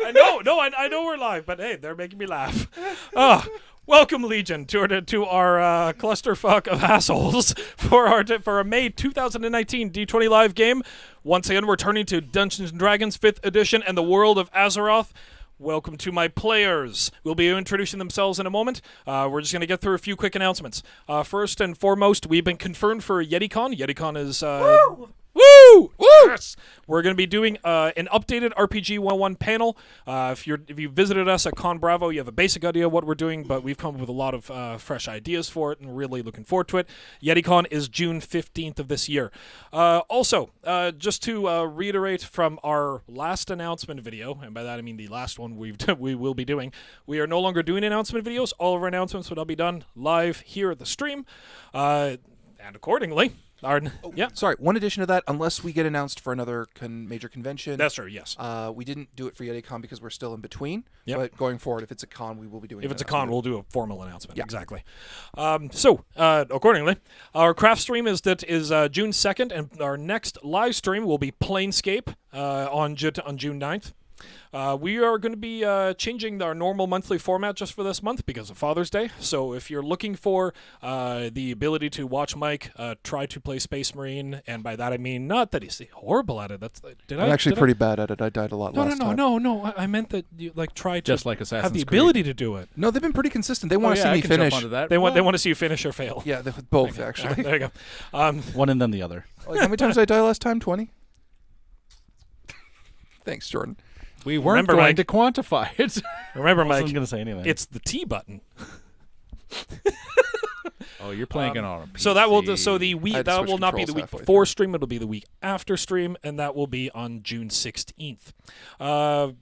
I know we're live, but hey, they're making me laugh. Welcome, Legion, to our clusterfuck of assholes for our May 2019 D20 live game. Once again, we're turning to Dungeons & Dragons 5th edition and the world of Azeroth. Welcome to my players. We'll be introducing themselves in a moment. We're just going to get through a few quick announcements. First and foremost, we've been confirmed for YetiCon. YetiCon is... Woo! Woo! Yes! We're going to be doing an updated RPG 101 panel. If you visited us at Con Bravo, you have a basic idea of what we're doing, but we've come up with a lot of fresh ideas for it and really looking forward to it. YetiCon is June 15th of this year. Also, just to reiterate from our last announcement video, and by that I mean the last one we will be doing, we are no longer doing announcement videos. All of our announcements will now be done live here at the stream, and accordingly... Sorry, one addition to that, unless we get announced for another major convention. That's true, yes. We didn't do it for YetiCon because we're still in between. Yep. But going forward, if it's a con, we will be doing it. If it's a con, we'll do a formal announcement. Yeah. Exactly. Accordingly, our craft stream is June 2nd, and our next live stream will be Planescape on June 9th. We are going to be changing our normal monthly format just for this month because of Father's Day. So if you're looking for the ability to watch Mike try to play Space Marine, and by that I mean not that he's horrible at it. I'm actually pretty bad at it. I died a lot last time. No. I meant that you try to just like Assassin's have the Creed. ability to do it. No, they've been pretty consistent. They want to see me finish. They want to see you finish or fail. Yeah, both actually. There you go. One and then the other. Like, how many times did I die last time? 20? Thanks, Jordan. We weren't going to quantify it. Remember, Mike, I wasn't going to say anything. it's the T button. Oh, you're playing it on a PC. So that will that will not be the week halfway before through. stream. It'll be the week after stream, and that will be on June 16th.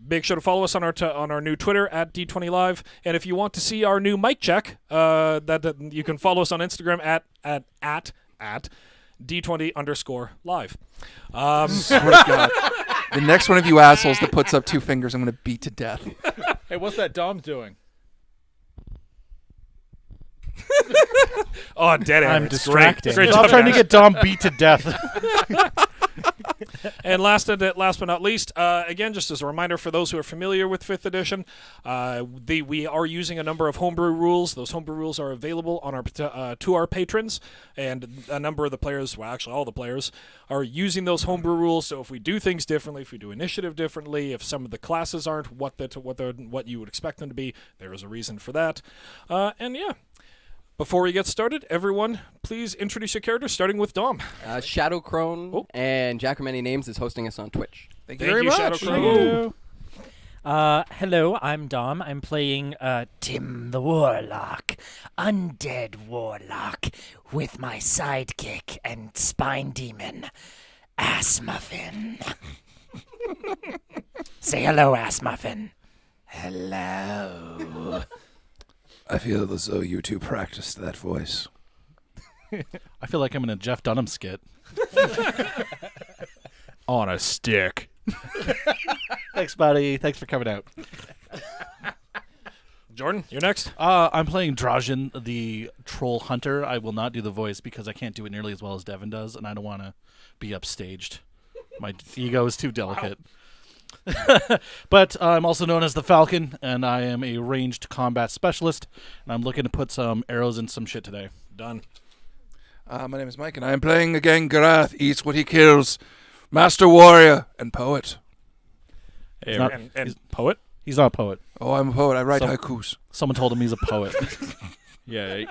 Make sure to follow us on our new Twitter at D20 Live, and if you want to see our new mic check, that you can follow us on Instagram at D20_live. Swear to God. The next one of you assholes that puts up 2 fingers, I'm going to beat to death. Hey, what's that Dom doing? Oh, dead air. I'm It's distracting. Great Stop job, trying to guys. get Dom beat to death. And last but not least, again, just as a reminder for those who are familiar with 5th edition, we are using a number of homebrew rules. Those homebrew rules are available on our to our patrons, and a number of the players, well, actually all the players, are using those homebrew rules. So if we do things differently, if we do initiative differently, if some of the classes aren't what you would expect them to be, there is a reason for that. And yeah. Before we get started, everyone, please introduce your character, starting with Dom. Shadow Crone and Jack or Many Names is hosting us on Twitch. Thank you very much. Shadow Crone. Hello, I'm Dom. I'm playing Tim the Warlock, Undead Warlock, with my sidekick and spine demon, Ass Muffin. Say hello, Ass Muffin. Hello. I feel as though you two practiced that voice. I feel like I'm in a Jeff Dunham skit. On a stick. Thanks, buddy. Thanks for coming out. Jordan, you're next. I'm playing Drajan, the troll hunter. I will not do the voice because I can't do it nearly as well as Devin does, and I don't want to be upstaged. My ego is too delicate. Wow. But I'm also known as the Falcon, and I am a ranged combat specialist, and I'm looking to put some arrows in some shit today. Done. My name is Mike, and I am playing again Garath, eats what he kills, master warrior and poet. Hey, And poet? He's not a poet. Oh, I'm a poet. I write haikus. Someone told him he's a poet. Yeah,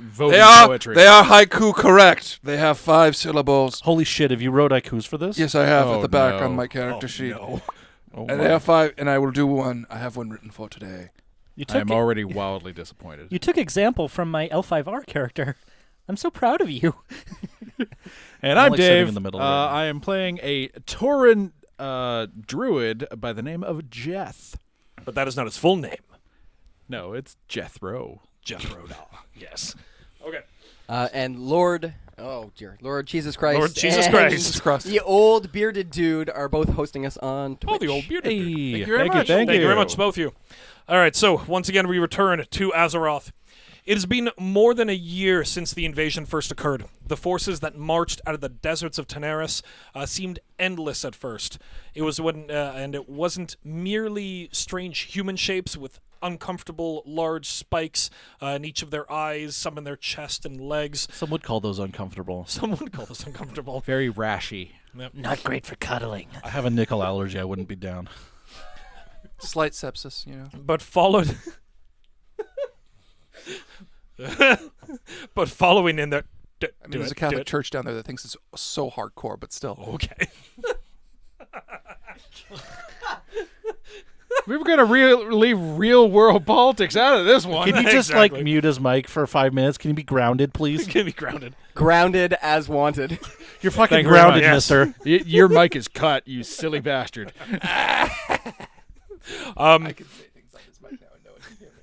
voting poetry. They are haiku correct. They have 5 syllables. Holy shit, have you wrote haikus for this? Yes, I have Oh, at the back no. on my character sheet. No. Oh And my. they have 5, and I will do one. I have one written for today. You I took am already wildly disappointed. you took example from my L5R character. I'm so proud of you. And I'm I'm like sitting Dave. in the middle right now. I am playing a Tauren druid by the name of Jeth. But that is not his full name. No, it's Jethro. Jethro. Yes. Okay. And Lord Jesus Christ. Lord Jesus and Christ. The old bearded dude are both hosting us on Twitch. Oh, the old bearded dude. Hey, thank you very much. Thank you very much, both of you. All right, so once again, we return to Azeroth. It has been more than a year since the invasion first occurred. The forces that marched out of the deserts of Teneris seemed endless at first. It was and it wasn't merely strange human shapes with uncomfortable large spikes in each of their eyes, some in their chest and legs. Some would call those uncomfortable. Some would call this uncomfortable. Very rashy. Not great for cuddling. I have a nickel allergy. I wouldn't be down. Slight sepsis, you know. But followed. But following in their. I mean, there's a Catholic church down there that thinks it's so hardcore, but still. Okay. We were gonna leave real world politics out of this one. Can you just like mute his mic for 5 minutes? Can you be grounded, please? Can be grounded. Grounded as wanted. You're fucking Thank you very grounded, much. mister. Your mic is cut, you silly bastard. I can say things on this mic now and no one can hear me.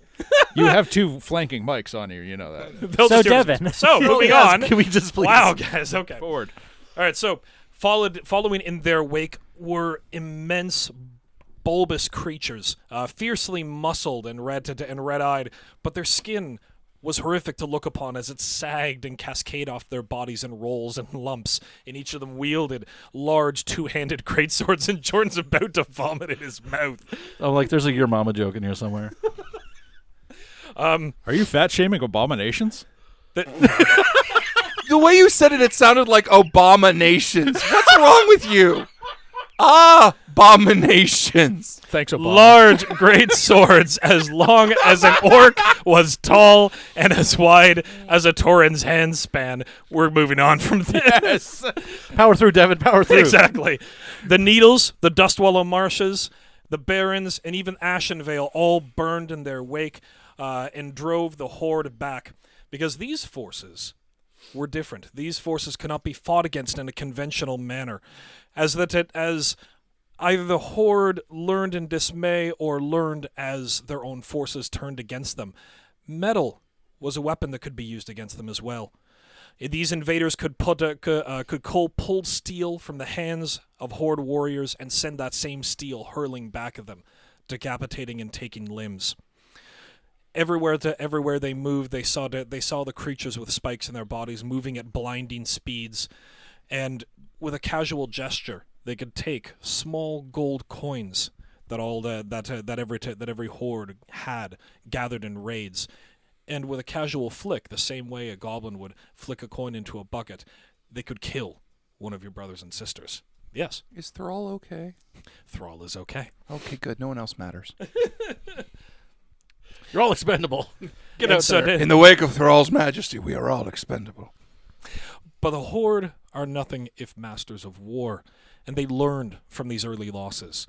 You have 2 flanking mics on here, you know that. They'll So, just do it. Devin. So moving on. Can we just please? Wow, guys. Okay. Forward. All right. So following in their wake were immense, bulbous creatures, fiercely muscled and red-eyed, but their skin was horrific to look upon as it sagged and cascaded off their bodies in rolls and lumps, and each of them wielded large two-handed greatswords, and Jordan's about to vomit in his mouth. Oh, like there's a your mama joke in here somewhere. Are you fat shaming abominations? The way you said it, it sounded like abominations. What's wrong with you? Abominations. Thanks, Obama. Large, great swords, as long as an orc was tall and as wide as a Tauren's hand span. We're moving on from this. Yes. Power through, Devin. Power through. Exactly. The Needles, the Dustwallow Marshes, the Barrens, and even Ashenvale all burned in their wake and drove the horde back. Because these forces were different. These forces cannot be fought against in a conventional manner. As either the horde learned in dismay or learned as their own forces turned against them. Metal was a weapon that could be used against them as well. These invaders could pull steel from the hands of horde warriors and send that same steel hurling back at them, decapitating and taking limbs. Everywhere they moved, they saw the creatures with spikes in their bodies moving at blinding speeds, and with a casual gesture, they could take small gold coins that every horde had gathered in raids, and with a casual flick, the same way a goblin would flick a coin into a bucket, they could kill one of your brothers and sisters. Yes, Is Thrall okay? Thrall is okay. Okay, good. No one else matters. You're all expendable. Get out there. In the wake of Thrall's majesty, we are all expendable. But the Horde are nothing if masters of war, and they learned from these early losses.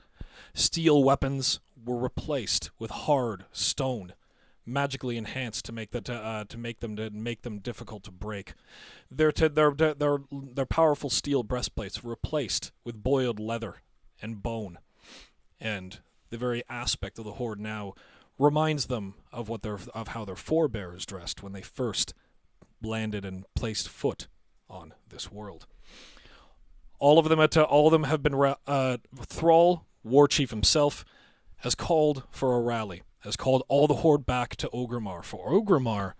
Steel weapons were replaced with hard stone, magically enhanced to make them difficult to break. Their powerful steel breastplates were replaced with boiled leather and bone, and the very aspect of the Horde now reminds them of how their forebears dressed when they first landed and placed foot on this world. All of them have been Thrall, war chief himself, has called for a rally, has called all the Horde back to Orgrimmar, for Orgrimmar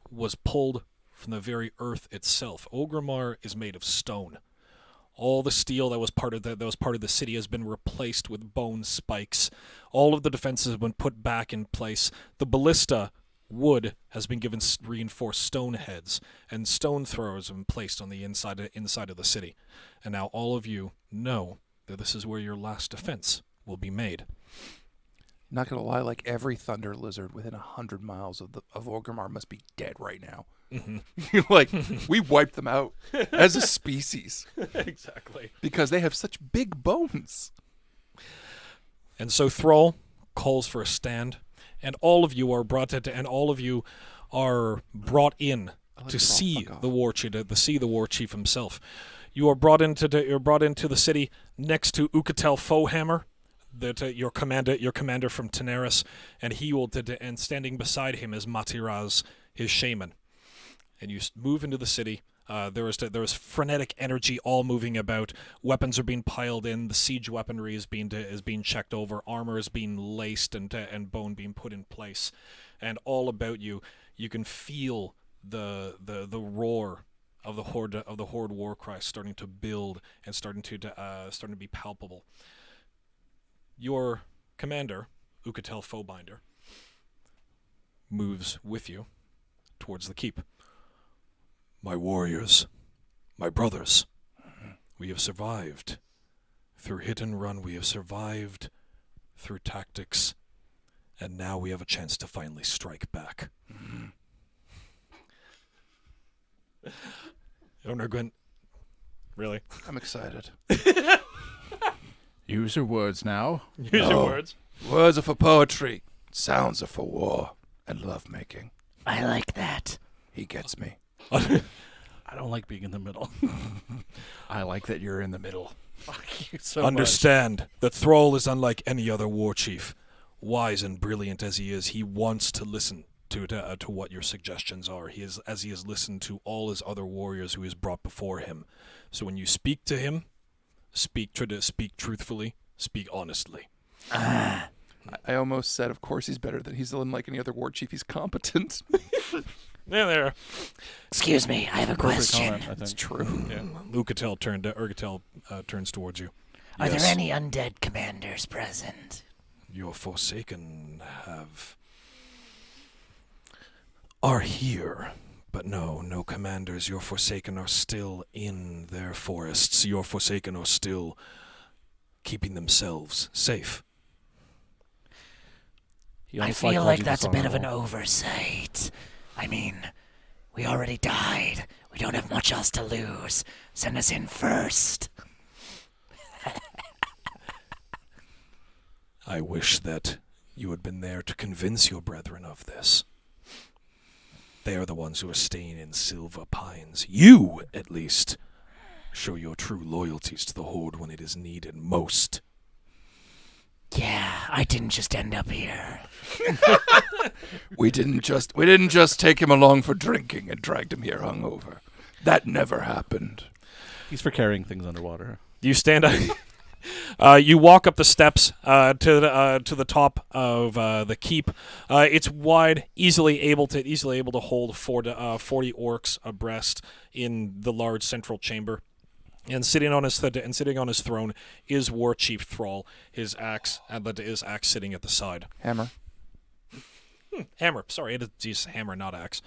was pulled from the very earth itself. Orgrimmar is made of stone. All the steel that was part of the city has been replaced with bone spikes. All of the defenses have been put back in place. The ballista wood has been given reinforced stone heads, and stone throwers have been placed on the inside of the city. And now all of you know that this is where your last defense will be made. Not gonna lie, like every thunder lizard within 100 miles of Orgrimmar must be dead right now. Mm-hmm. Like, we wiped them out as a species Exactly. because they have such big bones. And so Thrall calls for a stand, and all of you are brought in to see the war chief, the war chief himself. You are brought into the city next to Ukatel Fohammer, your commander from Teneris, and he will and standing beside him is Matiraz, his shaman. And you move into the city. There is frenetic energy all moving about. Weapons are being piled in. The siege weaponry is being checked over. Armor is being laced and bone being put in place. And all about you, you can feel the roar of the horde war cry starting to build and starting to be palpable. Your commander, Ukatel Foebinder, moves with you towards the keep. My warriors, my brothers, we have survived through hit and run. We have survived through tactics, and now we have a chance to finally strike back. Orgrimmar, really? I'm excited. Use your words now. Use your words. Words are for poetry. Sounds are for war and lovemaking. I like that. He gets me. I don't like being in the middle. I like that you're in the middle. Fuck you so Understand that Thrall is unlike any other war chief. Wise and brilliant as he is, he wants to listen to what your suggestions are. He has listened to all his other warriors who he has brought before him. So when you speak to him, speak truthfully, speak honestly. I almost said, of course he's better than he's unlike any other war chief. He's competent. There. Excuse me, I have a question. It's true. Yeah. Urgatel turns towards you. Are Yes. there any undead commanders present? Your Forsaken are here, but no commanders. Your Forsaken are still in their forests. Your Forsaken are still keeping themselves safe. I feel like that's a bit of an oversight. I mean, we already died. We don't have much else to lose. Send us in first. I wish that you had been there to convince your brethren of this. They are the ones who are staying in Silver Pines. You, at least, show your true loyalties to the Horde when it is needed most. Yeah, I didn't just end up here. We didn't just take him along for drinking and dragged him here hungover. That never happened. He's for carrying things underwater. You stand up. You walk up the steps to the top of the keep. It's wide, easily able to hold 40 orcs abreast in the large central chamber. And sitting on his throne is War Chief Thrall, his axe sitting at the side. Hammer. Hammer. Sorry, it is Hammer, not axe.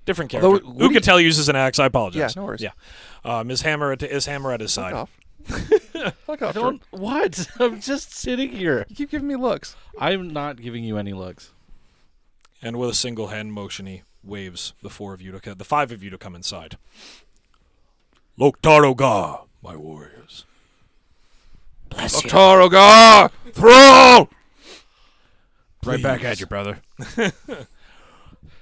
Different character. Although, Ukatel uses an axe. I apologize. Yeah, no worries. Yeah. Is Hammer at his side. Fuck off. Fuck off. Don't. What? I'm just sitting here. You keep giving me looks. I'm not giving you any looks. And with a single hand motion, he waves the five of you to come inside. Loktaroga, my warriors. Bless you. Taroga! Thrall! Right back at you, brother.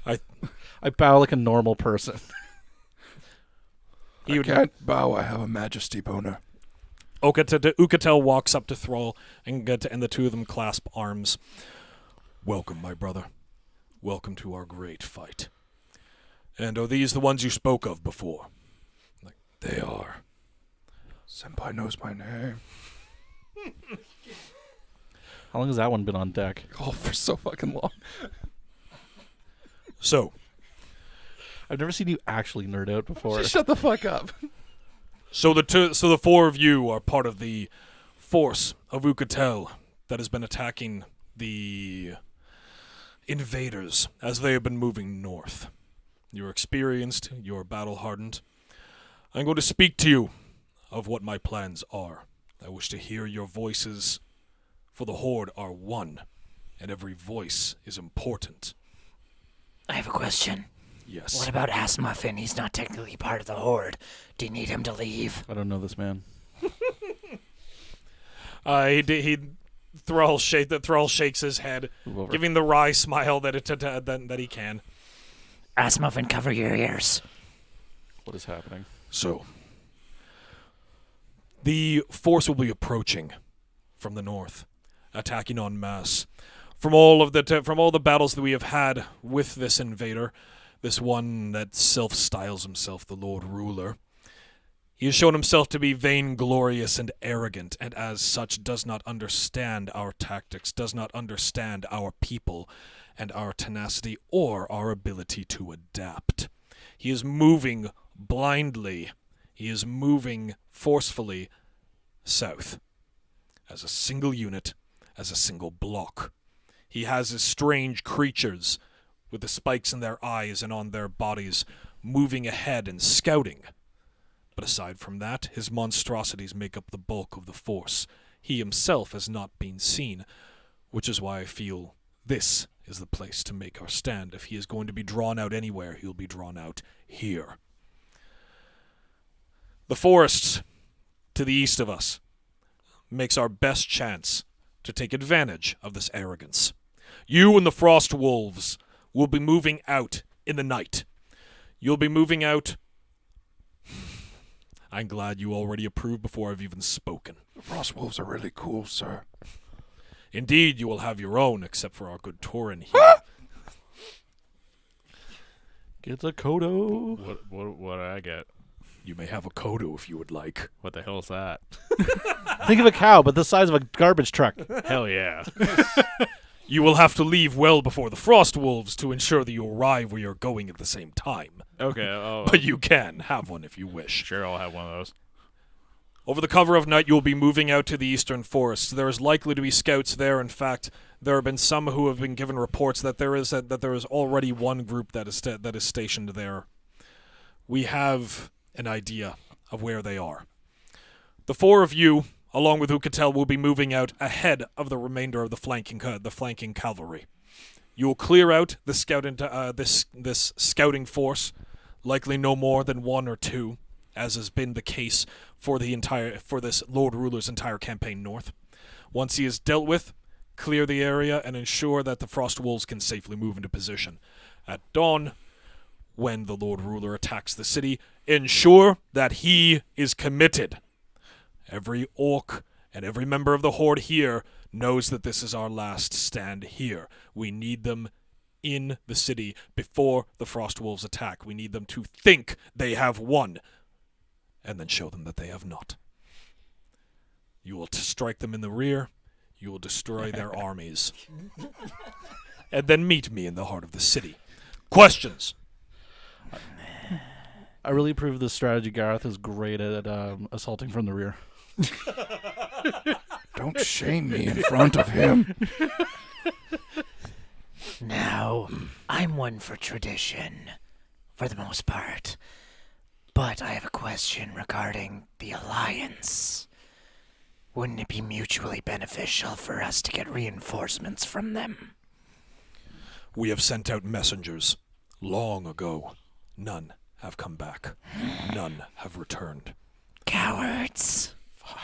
I bow like a normal person. I can't bow. I have a majesty boner. Ukatel walks up to Thrall, and the two of them clasp arms. Welcome, my brother. Welcome to our great fight. And are these the ones you spoke of before? They are. Senpai knows my name. How long has that one been on deck? Oh, for so fucking long. So, I've never seen you actually nerd out before. Just shut the fuck up. So the four of you are part of the force of Ukatel that has been attacking the invaders as they have been moving north. You're experienced, you're battle-hardened. I'm going to speak to you of what my plans are. I wish to hear your voices, for the Horde are one, and every voice is important. I have a question. Yes. What about Assmuffin? He's not technically part of the Horde. Do you need him to leave? I don't know this man. Thrall shakes his head, Move over. giving the wry smile that he can. Assmuffin, cover your ears. What is happening? So, the force will be approaching from the north, attacking en masse. From all the battles that we have had with this invader, this one that self-styles himself the Lord Ruler, He has shown himself to be vainglorious and arrogant, and as such does not understand our tactics, does not understand our people, and our tenacity or our ability to adapt. He is moving blindly. He is moving forcefully south as a single unit, as a single block. He has his strange creatures with the spikes in their eyes and on their bodies moving ahead and scouting. But aside from that, his monstrosities make up the bulk of the force. He himself has not been seen, which is why I feel this is the place to make our stand. If he is going to be drawn out anywhere, he'll be drawn out here. The forests to the east of us makes our best chance to take advantage of this arrogance. You and the Frostwolves will be moving out in the night. You'll be moving out. I'm glad you already approved before I've even spoken. The Frostwolves are really cool, sir. Indeed, you will have your own, except for our good Torin here. Get a Kodo. What do I get? You may have a Kodo if you would like. What the hell is that? Think of a cow, but the size of a garbage truck. Hell yeah. You will have to leave well before the Frostwolves to ensure that you arrive where you're going at the same time. Okay. Oh, But you can have one if you wish. sure, I'll have one of those. Over the cover of night, you will be moving out to the eastern forests. There is likely to be scouts there. In fact, there have been some who have been given reports that there is already one group that is stationed there. We have an idea of where they are. The four of you, along with Ukatel, will be moving out ahead of the remainder of the flanking cavalry. You will clear out the this scouting force, likely no more than one or two, as has been the case for this Lord Ruler's entire campaign north. Once he is dealt with, clear the area and ensure that the Frostwolves can safely move into position. At dawn, when the Lord Ruler attacks the city, ensure that he is committed. Every orc and every member of the Horde here knows that this is our last stand here. We need them in the city before the Frostwolves attack. We need them to think they have won, and then show them that they have not. You will strike them in the rear. You will destroy their armies. And then meet me in the heart of the city. Questions? I really approve this strategy. Gareth is great at assaulting from the rear. Don't shame me in front of him. Now, I'm one for tradition, for the most part. But I have a question regarding the Alliance. Wouldn't it be mutually beneficial for us to get reinforcements from them? We have sent out messengers long ago. None have come back. None have returned. Cowards.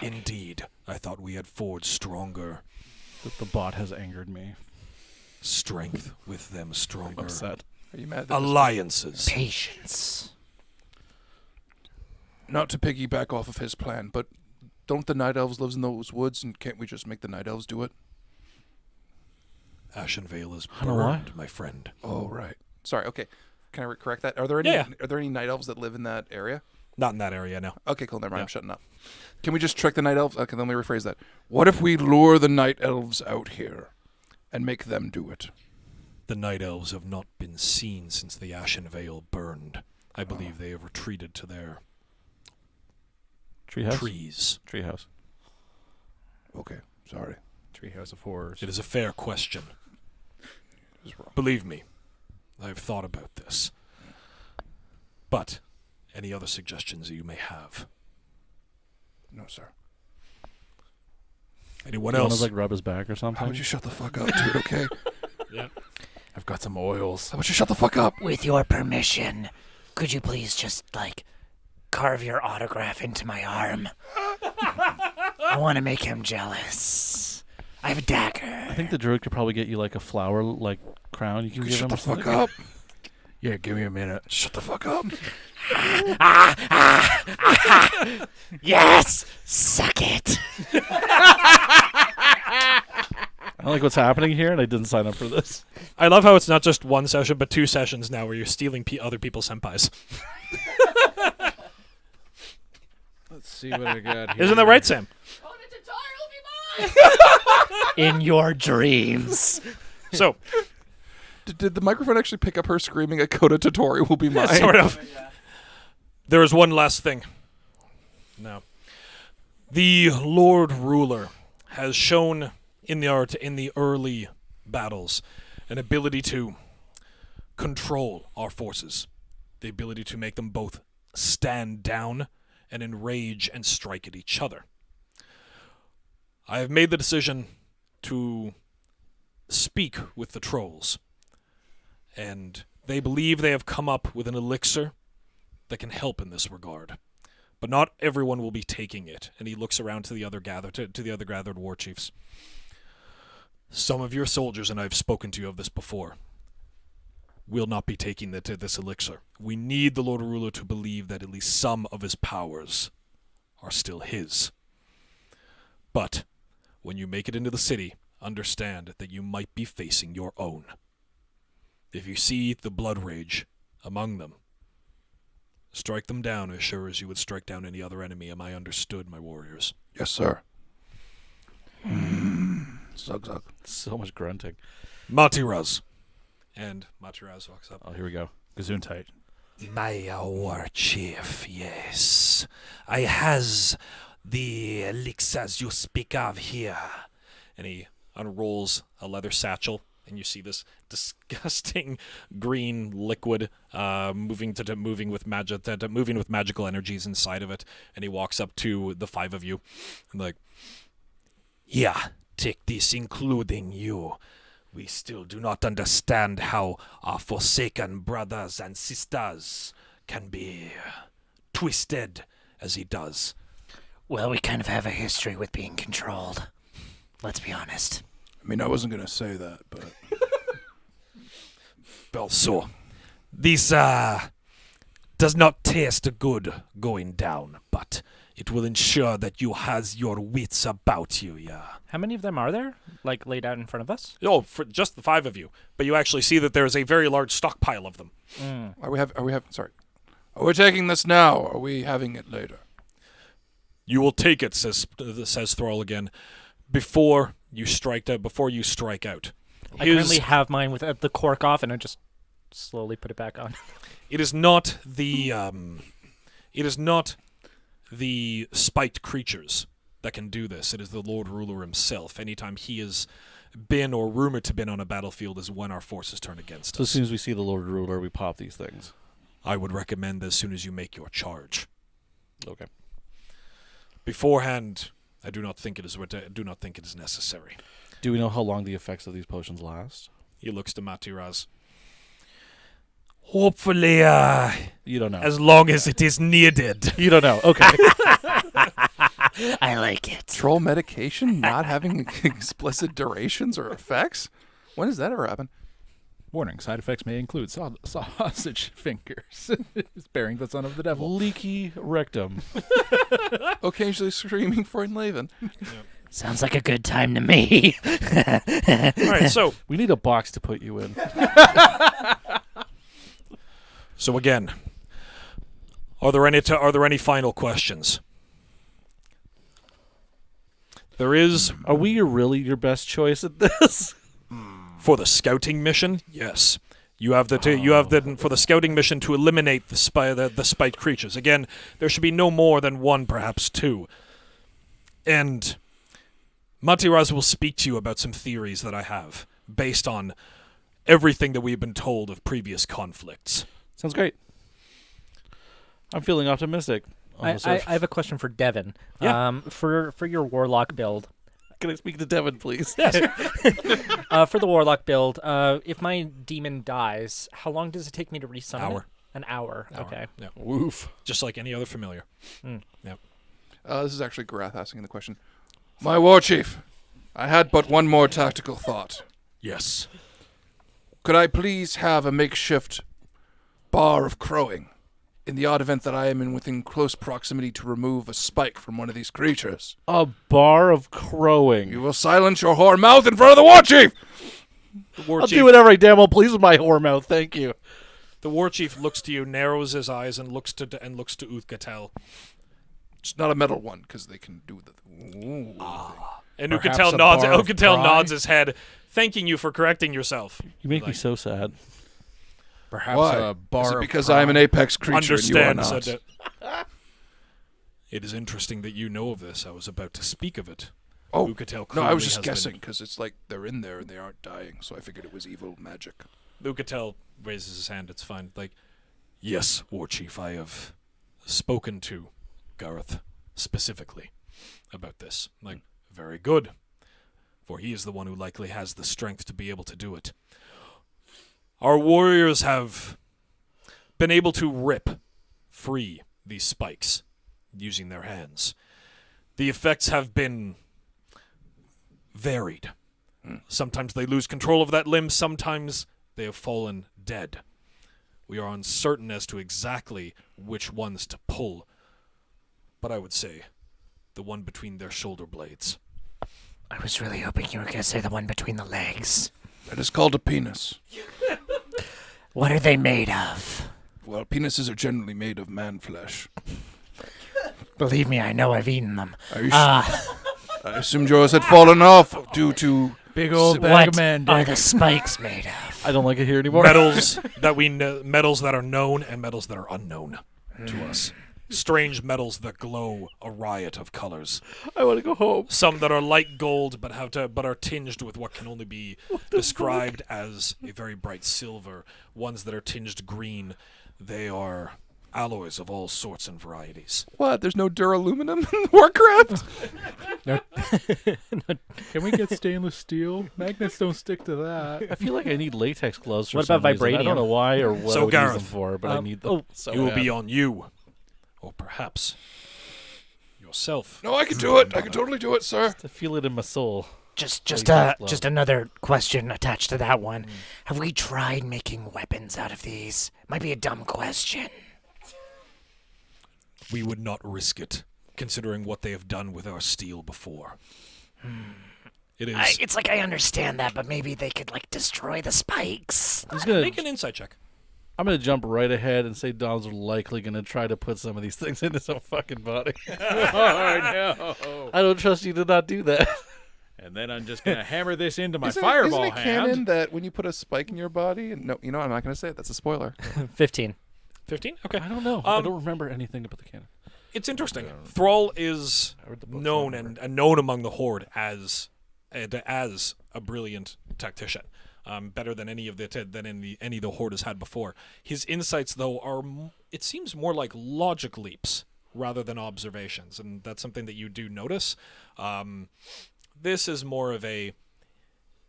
Indeed, I thought we had forged stronger The bot has angered me. strength with them, stronger Upset. Are you mad? That alliances. Patience. not to piggyback off of his plan, but don't the Night Elves live in those woods, and can't we just make the Night Elves do it? Ashenvale is I don't know why. burned, my friend. Oh, right. Sorry. Okay. Can I correct that? Are there any? Yeah. Are there any Night Elves that live in that area? Not in that area, no. Okay, cool. Never mind. Yeah. I'm shutting up. Can we just trick the Night Elves? Okay, let me rephrase that. What if we lure the Night Elves out here and make them do it? The Night Elves have not been seen since the Ashenvale burned. I believe they have retreated to their Treehouse? trees. Treehouse. Okay. Sorry. Treehouse of Horrors. It is a fair question. It was wrong. Believe me, I have thought about this. But, any other suggestions that you may have? No, sir. Anyone You want else? to like rub his back or How something? about you shut the fuck up, dude, okay? Yeah. I've got some oils. How about you shut the fuck up? With your permission, could you please just, carve your autograph into my arm? I want to make him jealous. I have a dagger. I think the druid could probably get you like a flower crown. You can give Shut him. the fuck up. Yeah, give me a minute. Shut the fuck up. Yes! Suck it! I don't like what's happening here, and I didn't sign up for this. I love how it's not just one session, but 2 sessions now where you're stealing other people's senpais. Let's see what I got here. Isn't that right, Sam? In your dreams. So, Did the microphone actually pick up her screaming, "A Coda Totori will be mine"? sort of. There is one last thing. Now, the Lord Ruler has shown in the early battles an ability to control our forces, the ability to make them both stand down and enrage and strike at each other. I have made the decision to speak with the trolls, and they believe they have come up with an elixir that can help in this regard. But not everyone will be taking it. And he looks around to the other gathered war chiefs. Some of your soldiers, and I've spoken to you of this before, will not be taking this elixir. We need the Lord Ruler to believe that at least some of his powers are still his. But when you make it into the city, understand that you might be facing your own. If you see the blood rage among them, strike them down as sure as you would strike down any other enemy. Am I understood, my warriors? Yes, sir. Zug zug. So much grunting. Matiraz. And Matiraz walks up. Oh, here we go. Gesundheit. My war chief, yes. I has the elixirs you speak of here. And he unrolls a leather satchel, and you see this disgusting green liquid moving with magical energies inside of it. And he walks up to the five of you, and like, Yeah, take this, including you. We still do not understand how our forsaken brothers and sisters can be twisted as he does. Well, we kind of have a history with being controlled. Let's be honest. I mean, I wasn't gonna say that, but So, this does not taste good going down, but it will ensure that you has your wits about you, yeah. How many of them are there, like, laid out in front of us? oh, for just the five of you. But you actually see that there is a very large stockpile of them. are we taking this now, or are we having it later? You will take it, says Thrall again, before you strike out. I currently have mine with the cork off, and I just slowly put it back on. It is not the spiked creatures that can do this. It is the Lord Ruler himself. Anytime he has been or rumored to been on a battlefield is when our forces turn against So as us. soon as we see the Lord Ruler, we pop these things. I would recommend as soon as you make your charge. Okay. Beforehand, I do not think it is necessary. Do we know how long the effects of these potions last? He looks to Matiraz. Hopefully, You don't know. as long as it is needed. You don't know. Okay. I like it. Troll medication not having explicit durations or effects? When does that ever happen? Warning, side effects may include sausage fingers. Bearing the son of the devil. Leaky rectum. Occasionally screaming for Enlaven. Sounds like a good time to me. All right, so We need a box to put you in. So again, are there any final questions? There is Are we really your best choice at this? for the scouting mission. Yes, you have for the scouting mission to eliminate the spiked creatures. Again, there should be no more than one, perhaps two. And Matiraz will speak to you about some theories that I have based on everything that we've been told of previous conflicts. Sounds great. I'm feeling optimistic. I have a question for Devin. Yeah. For your warlock build. Can I speak to Devin, please? For the warlock build, if my demon dies, how long does it take me to resummon Hour. it? An hour. Okay. Yeah. Woof. Just like any other familiar. This is actually Garath asking the question. My war chief, I had but one more tactical thought. Yes. Could I please have a makeshift bar of crowing in the odd event that I am in within close proximity to remove a spike from one of these creatures? A bar of crowing. You will silence your whore mouth in front of the war chief! The war I'll chief, do whatever I damn well please with my whore mouth. Thank you. The war chief looks to you, narrows his eyes, and looks to Uthgatel. It's not a metal one because they can do the. Ooh, And Perhaps Ukatel a nods. bar of Ukatel pry? nods his head, thanking you for correcting yourself. You make me Like, so sad. Perhaps Why? a bar Is it of because pride? I'm an apex creature and you are Understand, not? said it. It is interesting that you know of this. I was about to speak of it. Oh, Ukatel no, I clearly was just has been- guessing because it's like they're in there and they aren't dying, so I figured it was evil magic. Ukatel raises his hand. It's fine. Like, yes, War Chief, I have spoken to Gareth specifically about this. Like, very good. For he is the one who likely has the strength to be able to do it. Our warriors have been able to rip free these spikes using their hands. The effects have been varied. Sometimes they lose control of that limb, sometimes they have fallen dead. We are uncertain as to exactly which ones to pull, but I would say the one between their shoulder blades. I was really hoping you were going to say the one between the legs. That is called a penis. What are they made of? Well, penises are generally made of man flesh. Believe me, I know I've eaten them. Are you I assumed yours had fallen off due to Big old bag What of man are dick. the spikes made of? I don't like it here anymore. Metals that we know, metals that are known and metals that are unknown to us. Strange metals that glow a riot of colors. I want to go home. Some that are light gold but are tinged with what can only be described as a very bright silver. Ones that are tinged green. They are alloys of all sorts and varieties. what? There's no duraluminum in Warcraft? Can we get stainless steel? Magnets don't stick to that. I feel like I need latex gloves for What some about reason. I don't vibranium? know why or what So, I would use Gareth, them for, but I need them. So It will bad. be on you. Or perhaps yourself. No, I can do it. I can totally do it, sir. I feel it in my soul. Just Latex another question attached to that one. Have we tried making weapons out of these? Might be a dumb question. We would not risk it, considering what they have done with our steel before. It is. It's like I understand that, but maybe they could like destroy the spikes. I'm just gonna, Make an insight check. I'm gonna jump right ahead and say Dom's likely gonna try to put some of these things in his own fucking body. Oh, no. I don't trust you to not do that. And then I'm just going to hammer this into my Isn't fireball it hand. canon that when you put a spike in your body, and no, you know, I'm not going to say it. That's a spoiler. 15. 15? Okay. I don't know. I don't remember anything about the cannon. It's interesting. Thrall is I read the books, known I remember. and known among the Horde as a brilliant tactician. Better than any of the Horde has had before. His insights, though, are it seems more like logic leaps rather than observations, and that's something that you do notice. This is more of a.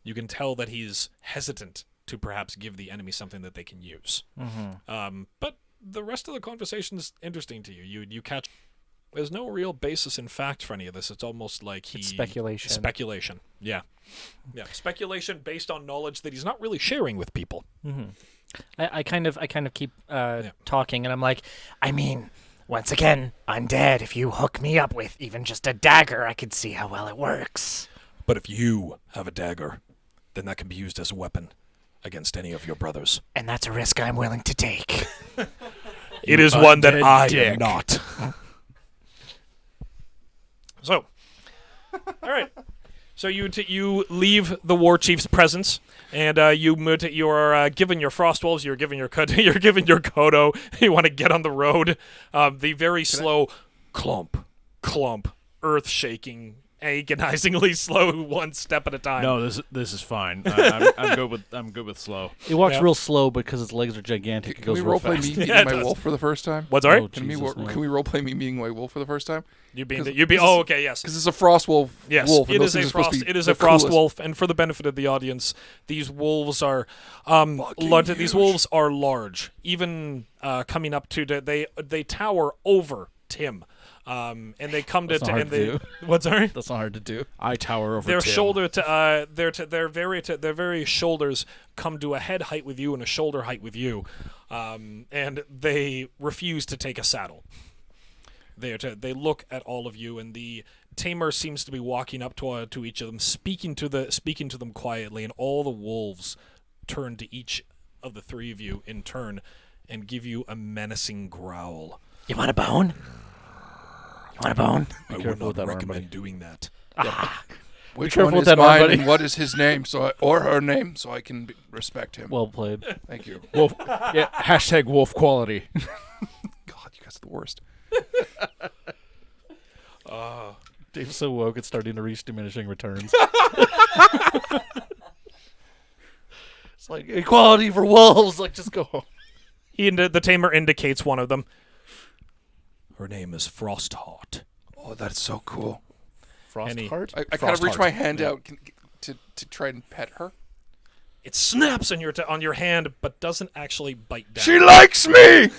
You can tell that he's hesitant to perhaps give the enemy something that they can use. But the rest of the conversation is interesting to you. You catch. There's no real basis in fact for any of this. It's almost like It's speculation. Speculation. Yeah. Yeah. Speculation based on knowledge that he's not really sharing with people. I kind of keep talking, and I'm like, I mean, once again, undead. If you hook me up with even just a dagger, I could see how well it works. But if you have a dagger, then that can be used as a weapon against any of your brothers. And that's a risk I'm willing to take. It is one that undead I dick. am not. So, all right. So you leave the war chief's presence, and you are given your Frostwolves. You're given your you're given your Kodo. You want to get on the road. The very slow clump, earth shaking, agonizingly slow, one step at a time. No, this is fine. I'm good with slow. It walks Yeah. real slow because its legs are gigantic. It Can we goes real roleplay fast. me being Yeah, it my does. wolf for the first time? What's all right? Oh, Can Jesus, no. we roleplay me being my wolf for the first time? You being 'Cause you be this oh is- okay yes. Because it's a frost wolf. Yes, wolf, and it those is a things are supposed to frost. be It is the a frost coolest. wolf, and for the benefit of the audience, these wolves are these wolves are large. Even coming up to they tower over Tim, and they come That's not to hard and to they do. what's sorry. That's not hard to do. I tower over Their Tim. shoulder their very shoulders come to a head height with you and a shoulder height with you, and they refuse to take a saddle. They look at all of you, and the tamer seems to be walking up to each of them, speaking to them quietly, and all the wolves turn to each of the three of you in turn and give you a menacing growl. You want a bone? Want a bone? I would careful with not that arm, recommend buddy. doing that. Which careful one with is that arm, mine buddy. and what is his name or her name so I can respect him? Well played. Thank you. Wolf. Yeah. Hashtag wolf quality. God, you guys are the worst. Dave's so woke, it's starting to reach diminishing returns. It's like equality for wolves. Like, just go home. The tamer indicates one of them. Her name is Frostheart. Oh, that's so cool. Frostheart? I kind of reach Frostheart. my hand out to try and pet her. It snaps on your hand, but doesn't actually bite down. She likes me!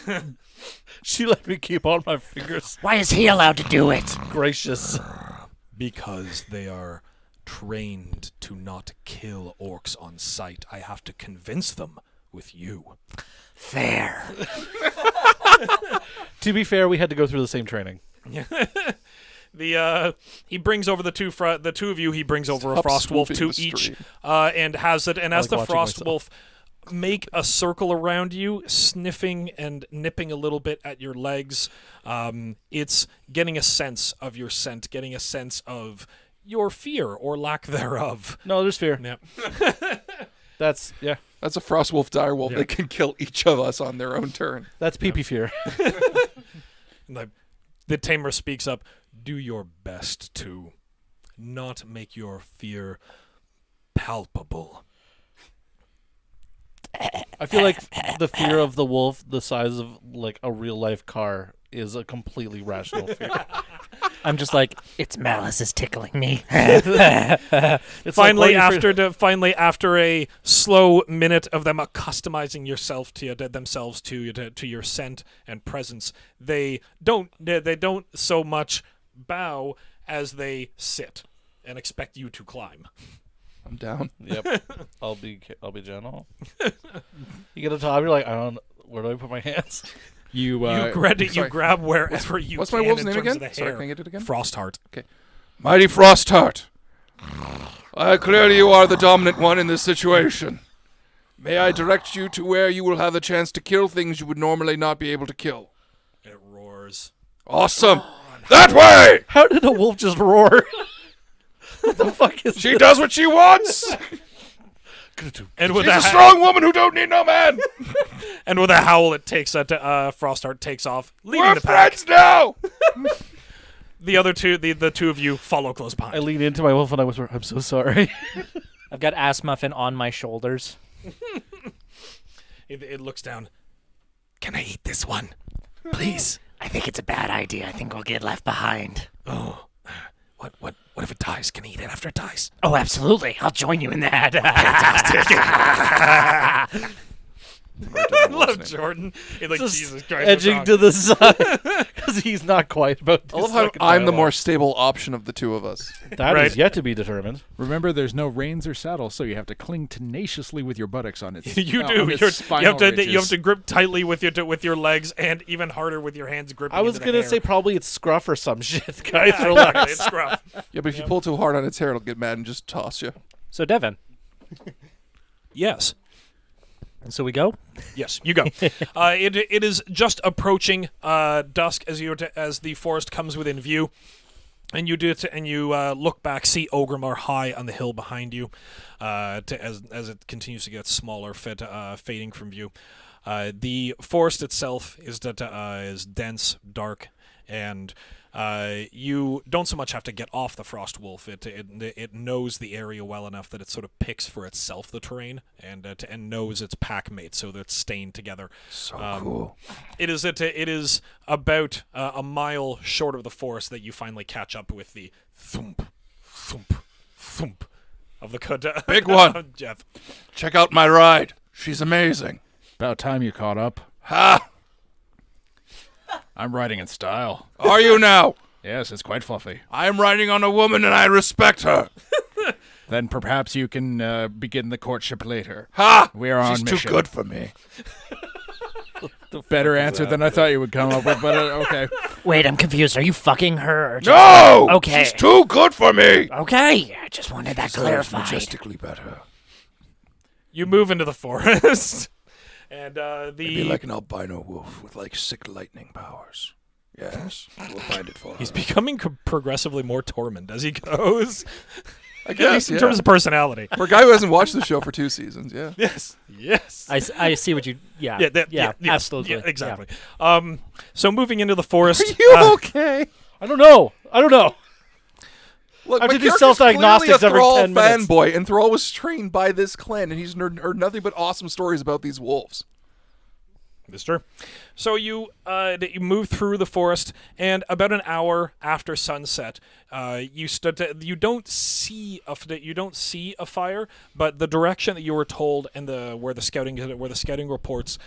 She let me keep on my fingers. Why is he allowed to do it? Gracious. Because they are trained to not kill orcs on sight. I have to convince them with you. Fair. To be fair, we had to go through the same training. He brings over the two of you. He brings over Stop a Frostwolf swooping to the each, stream. and has it. And as like the watching Frostwolf make a circle around you, sniffing and nipping a little bit at your legs, it's getting a sense of your scent, getting a sense of your fear or lack thereof. No, there's fear. Yeah. That's That's a Frostwolf direwolf Yeah. that can kill each of us on their own turn. that's pee-pee fear. And the tamer speaks up. Do your best to not make your fear palpable. I feel like the fear of the wolf, the size of like a real life car, is a completely rational fear. I'm just like, Its malice is tickling me. It's Finally, like, finally, after a slow minute of them accustomizing themselves to your scent and presence, they don't so much bow as they sit and expect you to climb. I'm down. Yep. I'll be gentle. You get to top, you're like, I don't. Where do I put my hands? You sorry. grab wherever you What's can my wolf's in name terms again? of the Sorry, hair. can I get it again? Frostheart. Mighty Frostheart. Clearly you are the dominant one in this situation. May I direct you to where you will have the chance to kill things you would normally not be able to kill? It roars. Awesome. That way! How did a wolf just roar? What the fuck is She does what she wants! And with She's a a strong woman who don't need no man! and with a howl, it takes Frostheart takes off, leading We're the pack. friends now! The other two, the two of you follow close I behind. lean into my wolf and I whisper, I'm so sorry. I've got Ass Muffin on my shoulders. It looks down. Can I eat this one, please? I think it's a bad idea. I think we'll get left behind. Oh, what if it dies? Can I eat it after it dies? Oh, absolutely. I'll join you in that. I love Jordan. He's like, Just Jesus Christ, what's edging wrong? to the side because he's not quiet about this. I love how fucking I'm the dialogue. more stable option of the two of us. That Right. is yet to be determined. Remember, there's no reins or saddle, so you have to cling tenaciously with your buttocks on its. You on do. its You spinal have to. ridges. You have to grip tightly with your legs, and even harder with your hands gripping. I was into the gonna hair. say probably it's scruff or some shit. Guys, Yeah, relax. it's scruff. Yeah, but if you pull too hard on its hair, it'll get mad and just toss you. So, Devin, Yes. so we go? Yes, you go. It is just approaching dusk as the forest comes within view, and you look back, see Orgrimmar high on the hill behind you, as it continues to get smaller, fading from view. The forest itself is dense, dark, and you don't so much have to get off the Frostwolf. It knows the area well enough that it sort of picks for itself the terrain and knows its pack mates, so that it's staying together. So cool. It is about a mile short of the forest that you finally catch up with the thump, thump, thump of the Big one. Jeff. Check out my ride. She's amazing. About time you caught up. Ha! I'm riding in style. Are you now? Yes, it's quite fluffy. I am riding on a woman and I respect her. Then perhaps you can begin the courtship later. Ha! We are on She's mission. too good for me. Better answer than I thought you would come up with, but okay. Wait, I'm confused. Are you fucking her? Or just... No! Okay. She's too good for me. Okay. I just wanted that Deserves clarified. majestically better. You move into the forest, and It'd be like an albino wolf with like sick lightning powers. Yes, we'll find it for He's her. becoming progressively more torment as he goes. I guess, in terms of personality. For a guy who hasn't watched the show for 2 seasons, yeah. Yes. Yes. I see what you. Yeah. Yes, Absolutely. Yeah, exactly. So moving into the forest. Are you okay? I don't know. Look, I have my to do character's self-diagnostics clearly every a Thrall 10 minutes. fanboy, and Thrall was trained by this clan, and he's heard nothing but awesome stories about these wolves. That's true. So you move through the forest, and about an hour after sunset, you don't see a fire, but the direction that you were told and where the scouting reports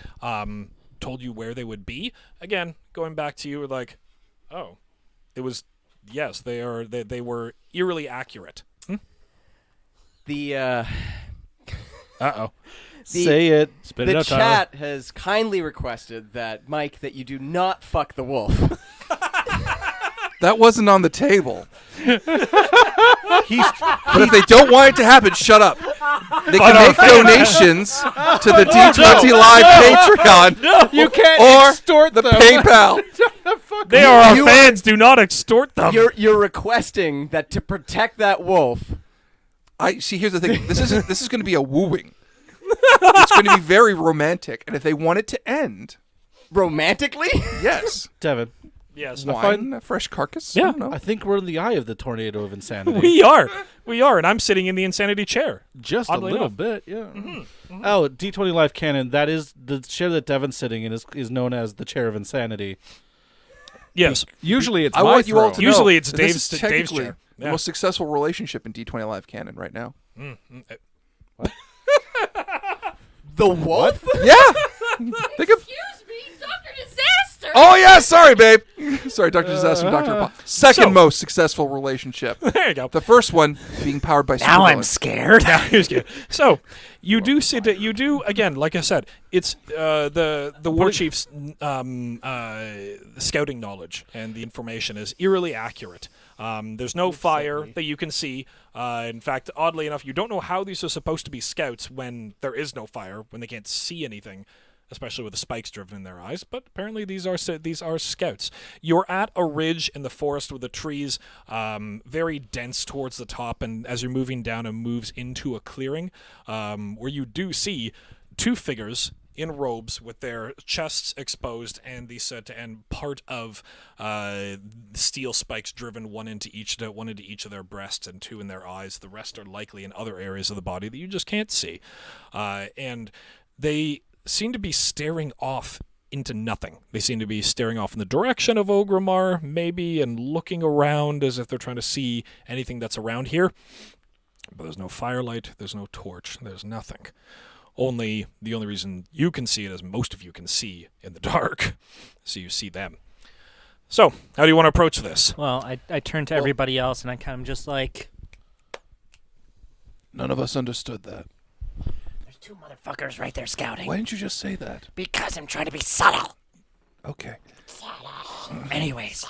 told you where they would be. Again, going back to you, like, oh, it was yes, they were eerily accurate. The Uh-oh. Say it. Spit it the out, Tyler. chat has kindly requested that Mike, that you do not fuck the wolf. That wasn't on the table. He's But if they don't want it to happen, shut up. They can make donations to the D20 Live Patreon You can't or extort the them. PayPal. They are our fans. Do not extort them. You're requesting that to protect that wolf. I see. Here's the thing. This is going to be a wooing. It's going to be very romantic, and if they want it to end, Romantically? yes, Devin. Yes. wine, a fresh carcass. Yeah. I don't know. I think we're in the eye of the tornado of insanity. We are, and I'm sitting in the insanity chair. Just Oddly a little enough. bit, yeah. Oh, D20 Live Canon. That is the chair that Devin's sitting in is known as the chair of insanity. Yes. Usually it's I my want you all throw. to Usually know it's that this Dave's- is Dave's technically chair. the Yeah. most successful relationship in D20 Live canon right now. The wolf? Yeah. Think of. Excuse me, Dr. Disaster! Oh yeah, sorry, babe. Sorry, Dr. Disaster, Dr. Second most successful relationship. There you go. The first one being powered by Now I'm supervillains. scared. Here's good. So you do see that you do again, like I said, it's the war chief's scouting knowledge and the information is eerily accurate. There's no fire that you can see. In fact, oddly enough, you don't know how these are supposed to be scouts when there is no fire, when they can't see anything, especially with the spikes driven in their eyes. But apparently, these are scouts. You're at a ridge in the forest with the trees very dense towards the top, and as you're moving down, it moves into a clearing where you do see two figures in robes with their chests exposed and and part of steel spikes driven one into each of their breasts and two in their eyes. The rest are likely in other areas of the body that you just can't see, and they seem to be staring off into nothing. They seem to be staring off in the direction of Orgrimmar, maybe, and looking around as if they're trying to see anything that's around here. But there's no firelight, there's no torch, there's nothing. The only reason you can see it is most of you can see in the dark, so you see them. So, how do you want to approach this? Well, I turn to everybody else and I kind of just like, None of us understood that. There's two motherfuckers right there scouting. Why didn't you just say that? Because I'm trying to be subtle. Okay. Anyways,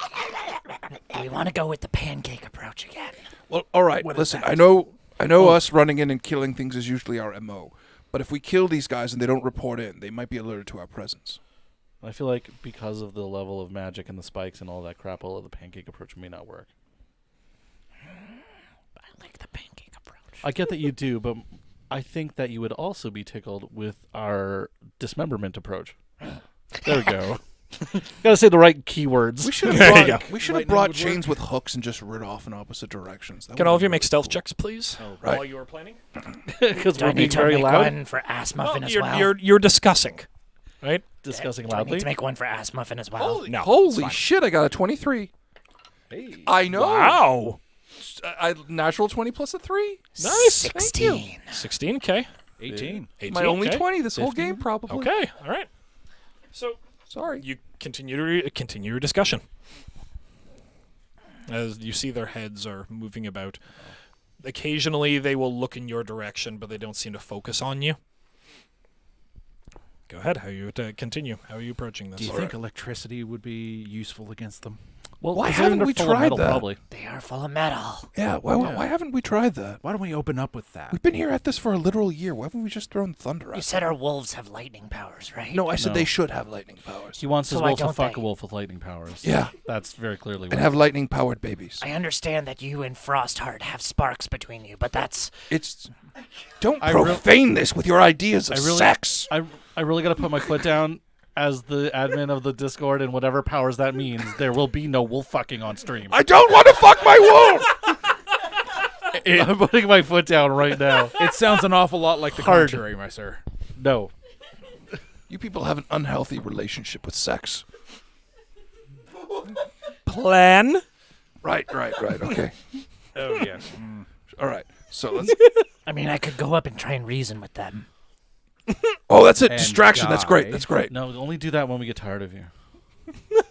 we want to go with the pancake approach again. Well, all right. Listen, I know us running in and killing things is usually our MO. But if we kill these guys and they don't report in, they might be alerted to our presence. I feel like because of the level of magic and the spikes and all that crap, all of the pancake approach may not work. I like the pancake approach. I get that you do, but I think that you would also be tickled with our dismemberment approach. There we go. Gotta say the right keywords. We should There you have go. brought, brought chains with hooks and just rid off in opposite directions. That Can would all of be you make really stealth cool. checks, please, right. while you are planning? Because Do we're I being need to very make loud. one for Ass Muffin as well? You're discussing, right? Discussing Do I need loudly. to make one for Ass Muffin as well? No. Holy shit, I got a 23. Hey. I know. Wow. I natural 20 plus a 3. Nice. 16. 16. Okay. 18. 18. My only okay. 20 this whole game, probably. Okay. All right. So Sorry. you continue your discussion as you see their heads are moving about. Occasionally, they will look in your direction, but they don't seem to focus on you. Go ahead. How you continue? How are you approaching this? Do you think electricity would be useful against them? Well, Why considering haven't they're we full of tried metal, that? Probably. They are full of metal. Yeah, why haven't we tried that? Why don't we open up with that? We've been here at this for a literal year. Why haven't we just thrown thunder You at said our wolves have lightning powers, right? No, I said No. they should have lightning powers. He wants his So why wolf to don't fuck they? a wolf with lightning powers. Yeah. That's very clearly And what. have lightning-powered babies. I understand that you and Frostheart have sparks between you, but that's... It's... Don't I real- profane this with your ideas of I really- sex. I really got to put my foot down as the admin of the Discord and whatever powers that means. There will be no wolf fucking on stream. I don't want to fuck my wolf! I'm putting my foot down right now. It sounds an awful lot like the Hard. contrary, my sir. No. You people have an unhealthy relationship with sex. Plan. Right, okay. Oh yes. All right, so let's... I mean, I could go up and try and reason with them. Oh, that's it. And Distraction. That's great. die. That's great. No, only do that when we get tired of you.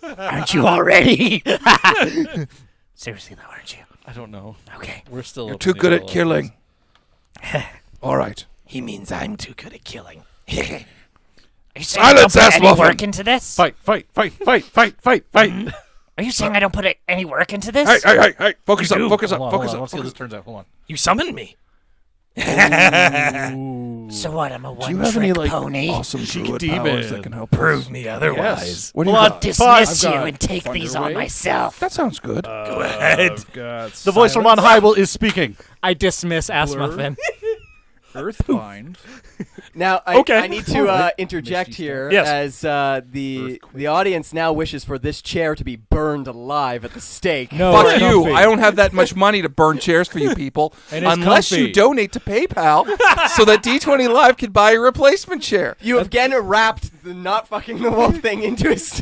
Aren't you already? Seriously, though, aren't you? I don't know. Okay. We're still. You're open too to good at all of killing. this. All right. He means I'm too good at killing. Are you saying Silence, I don't ass put any muffin. work into this? Fight! Are you saying I don't put any work into this? Hey. Focus up. Focus Hold up. on, Focus hold on. up. Let's see how Focus this turns out. Hold on. You summoned me. So what? I'm a Do you have any one-trick like pony. awesome druid demon. powers that can help Prove us? me otherwise. What do you Well, I'll got? dismiss you I've got and take these on Thunderwave. myself. That sounds good. Go ahead. I've got The voice from on high is speaking. I dismiss Ass Blur. Muffin. Earthbind. Now, Okay. I need to interject Misty here Yes. as the audience now wishes for this chair to be burned alive at the stake. No, Fuck it's you. comfy. I don't have that much money to burn chairs for you people. And it's unless comfy. you donate to PayPal so that D20 Live can buy a replacement chair. You have again wrapped the not fucking the wolf thing into his...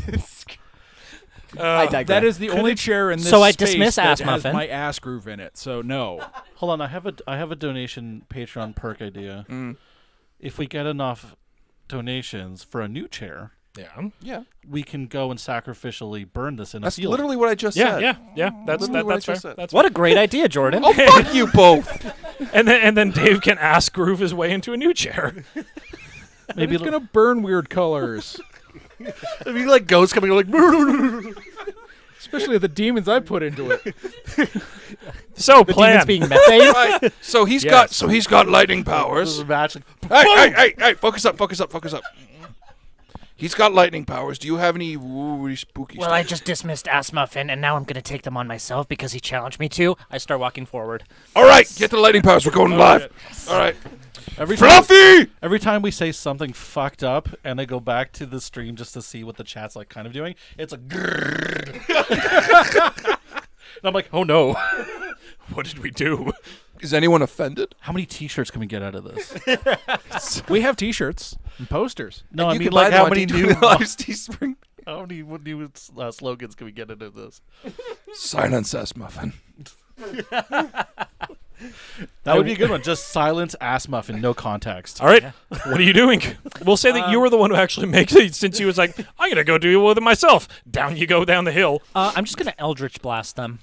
I digress. That is the only chair in this So I space dismiss that Ass has Muffin. my ass groove in it. So no. Hold on, I have a donation Patreon perk idea. If we get enough donations for a new chair, Yeah. we can go and sacrificially burn this in That's a field. literally what I just Yeah, said. yeah. That's Literally what I that's fair. just said. That's What a great idea, Jordan. Oh, fuck you both. and then Dave can ass groove his way into a new chair. Maybe It's gonna burn weird colors, it'd be like ghosts coming like. especially the demons I put into it. So The plan. demons being methane. Right. So he's got lightning powers. Match. Hey, focus up. He's got lightning powers. Do you have any really spooky Well, stuff? I just dismissed Ass Muffin, and now I'm going to take them on myself because he challenged me to. I start walking forward. All right, get the lightning powers. We're going live. All right. Every time, Fluffy! every time we say something fucked up and they go back to the stream just to see what the chat's like kind of doing, it's like grrr. And I'm like, oh no. What did we do? Is anyone offended? How many t-shirts can we get out of this? We have T-shirts and posters. No, I You mean can like buy how them on many D20 new Live's Teespring. how many new slogans can we get into this? Silence ass muffin. That would be a good one. Just silence ass muffin, no context. All right. What are you doing? We'll say that you were the one who actually makes it, since he was like, I'm going to go deal with it myself. Down you go down the hill. I'm just gonna Eldritch Blast them.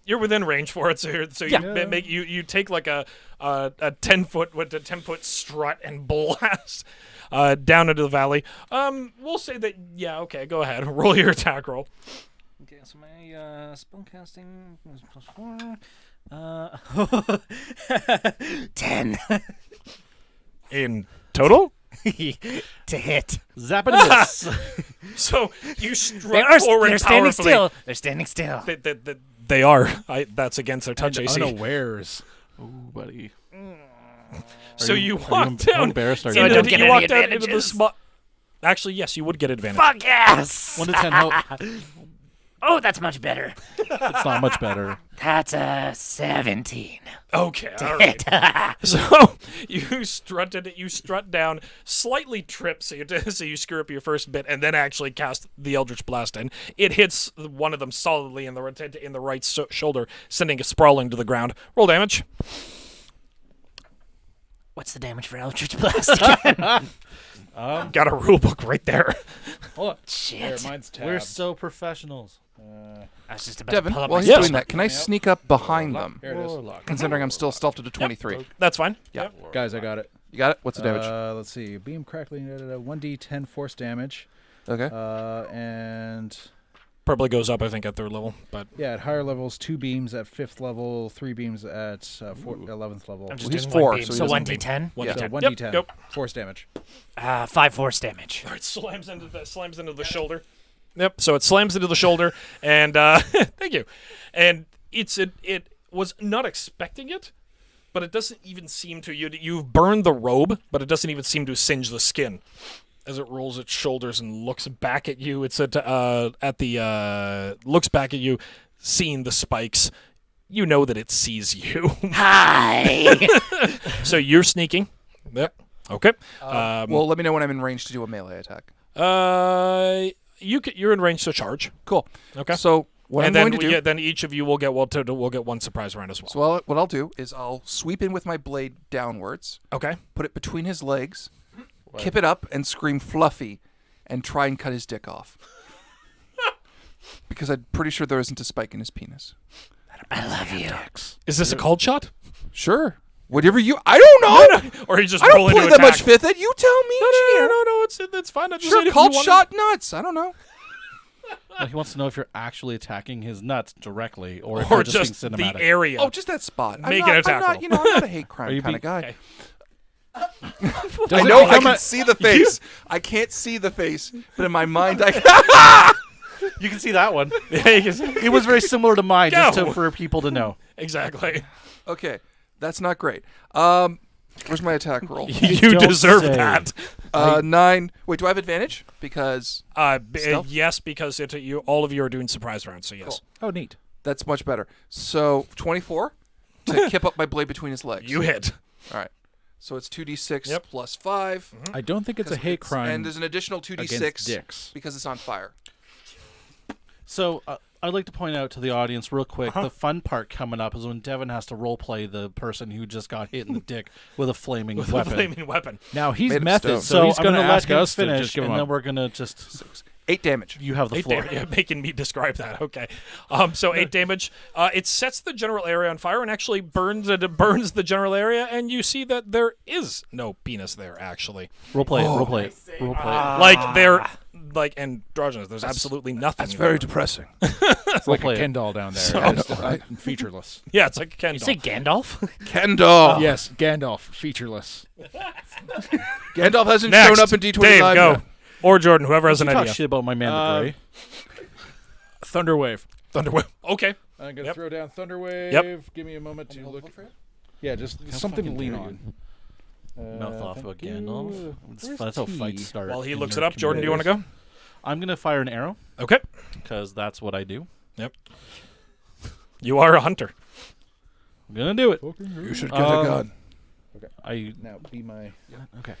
You're within range for it, so you take like a 10-foot strut and blast down into the valley. We'll say that okay, go ahead. Roll your attack roll. Okay, so my spellcasting is +4. 10 In total? to hit. Zappity. So you strut forward They're standing powerfully. still. They're standing still. They are. That's against their touch AC. Unawares. Ooh, buddy. So you Are walk you down embarrassed? Are So I you don't into, get you any walk down into the advantages? spot. Actually, yes, you would get advantage. Fuck yes! 1 to 10 health. Oh, that's much better. It's not much better. That's a 17. Okay, all right. So you strut down, slightly trip, so you screw up your first bit, and then actually cast the Eldritch Blast in. It hits one of them solidly in the right shoulder, sending it sprawling to the ground. Roll damage. What's the damage for Eldritch Blast again? Got a rule book right there. Hold on. Shit. There, mine's tabbed. We're so professionals. I was just about Devin, to pull up while my he's stuff. doing that, can I sneak up behind them? Here it is. Considering I'm still stealthed to 23. That's fine. Yeah. Guys, I got it. You got it? What's the damage? Let's see. Beam crackling. 1d10 force damage. Okay. And Probably goes up, I think, at 3rd level. But Yeah, at higher levels, 2 beams at 5th level, 3 beams at 11th level. I'm Well, just he's doing 4, one beam. so he So doesn't 1d10. one Yeah. So d10. 1d10. Yep. Force damage. 5 force damage. All right, slams into the shoulder. Yep. So it slams into the shoulder, and thank you. And it was not expecting it, but it doesn't even seem to. You've burned the robe, but it doesn't even seem to singe the skin. As it rolls its shoulders and looks back at you, looks back at you, seeing the spikes. You know that it sees you. Hi. So you're sneaking. Yep. Okay. Well, let me know when I'm in range to do a melee attack. You're in range to charge. Cool. Okay. So what and I'm then going to do. then each of you will get one surprise round as well. So what I'll do is I'll sweep in with my blade downwards, Okay. put it between his legs, kip it up, and scream "Fluffy," and try and cut his dick off. Because I'm pretty sure there isn't a spike in his penis. I love you. Is this a cold shot? Sure. Whatever you. I don't know. Or you just I roll don't into play that attack? much fifth ed. You tell me. No. It's fine. I just Sure, said if called you wanted- shot nuts. I don't know. No, he wants to know if you're actually attacking his nuts directly, or if or you're just just being the cinematic. area. Oh, just that spot. Make an attack roll. I'm not a hate Are crime you kind of being- guy. okay. I know I can see the face. I can't see the face, but in my mind, You can see that one. Yeah, you can see- It was very similar to mine, just Go. for people to know. exactly. Okay, that's not great. Where's my attack roll? You don't deserve say. that. 9. Wait, do I have advantage? Because Stealth? Yes, because all of you are doing surprise rounds. So yes, Oh, neat. that's much better. So 24 to kip up my blade between his legs. you hit. All right. So it's 2d6 Yep. plus 5. I don't think it's a hate crime And there's an additional 2d6 against dicks. because it's on fire. So I'd like to point out to the audience real quick, the fun part coming up is when Devin has to roleplay the person who just got hit in the dick with a flaming With weapon. a flaming weapon. Now, he's Made of method, stone. so he's I'm going to gonna ask let him us to finish, just give and him then up. we're gonna just 8 damage. you have the 8 floor. damage. Yeah, making me describe that. Okay. So 8 damage. It sets the general area on fire and actually burns the general area, and you see that there is no penis there actually. Roleplay it. Roleplay it. Roleplay it. Like they're like androgynous. There's absolutely nothing. That's there. very depressing. It's like a Play it. Ken doll down there. So- Just, featureless. Yeah, it's like a Ken You doll. say Gandalf? Kendall. Yes, Gandalf, featureless. Gandalf hasn't Next, shown up in D20 Dave, Live go. yet. Or Jordan, whoever has You an talk idea. shit about my man the Grey. Thunderwave. Thunderwave. Okay. I'm going to Yep. throw down Thunderwave. Yep. Give me a moment to look. Yeah, just something to fucking lean dare on. Mouth off about thank Gandalf. you. That's how Where's fights T? start. While he in looks your it up, Jordan, do you want to go? I'm gonna fire an arrow Okay. because that's what I do. Yep. You are a hunter. I'm gonna do it. You should get a gun. I Now be my okay.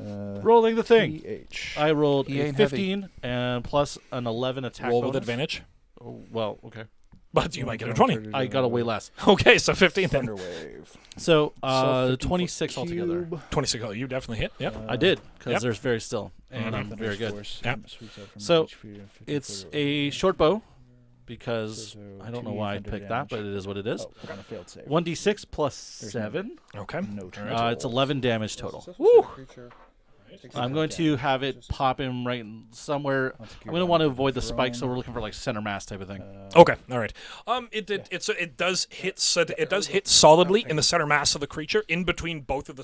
uh, Rolling the thing. PH. I rolled He a ain't heavy. 15 and plus an 11 attack Roll with bonus. advantage. Oh, well, okay. But you might get a 20. I got a way less. Okay, so 15 then. Thunderwave. So, So 50 26 foot altogether. cube. 26. Oh, you definitely hit. Yep. I did because Yep. there's very still, and Mhm. I'm very good. Yep. So, It's a short bow because I don't know why I picked that, but it is what it is. 1d6 plus 7. Okay. No It's 11 damage total. I'm going to have it pop him right somewhere. I'm going to want to avoid the spike, so we're looking for like center mass type of thing. Okay. All right. It does hit solidly in the center mass of the creature, in between both of the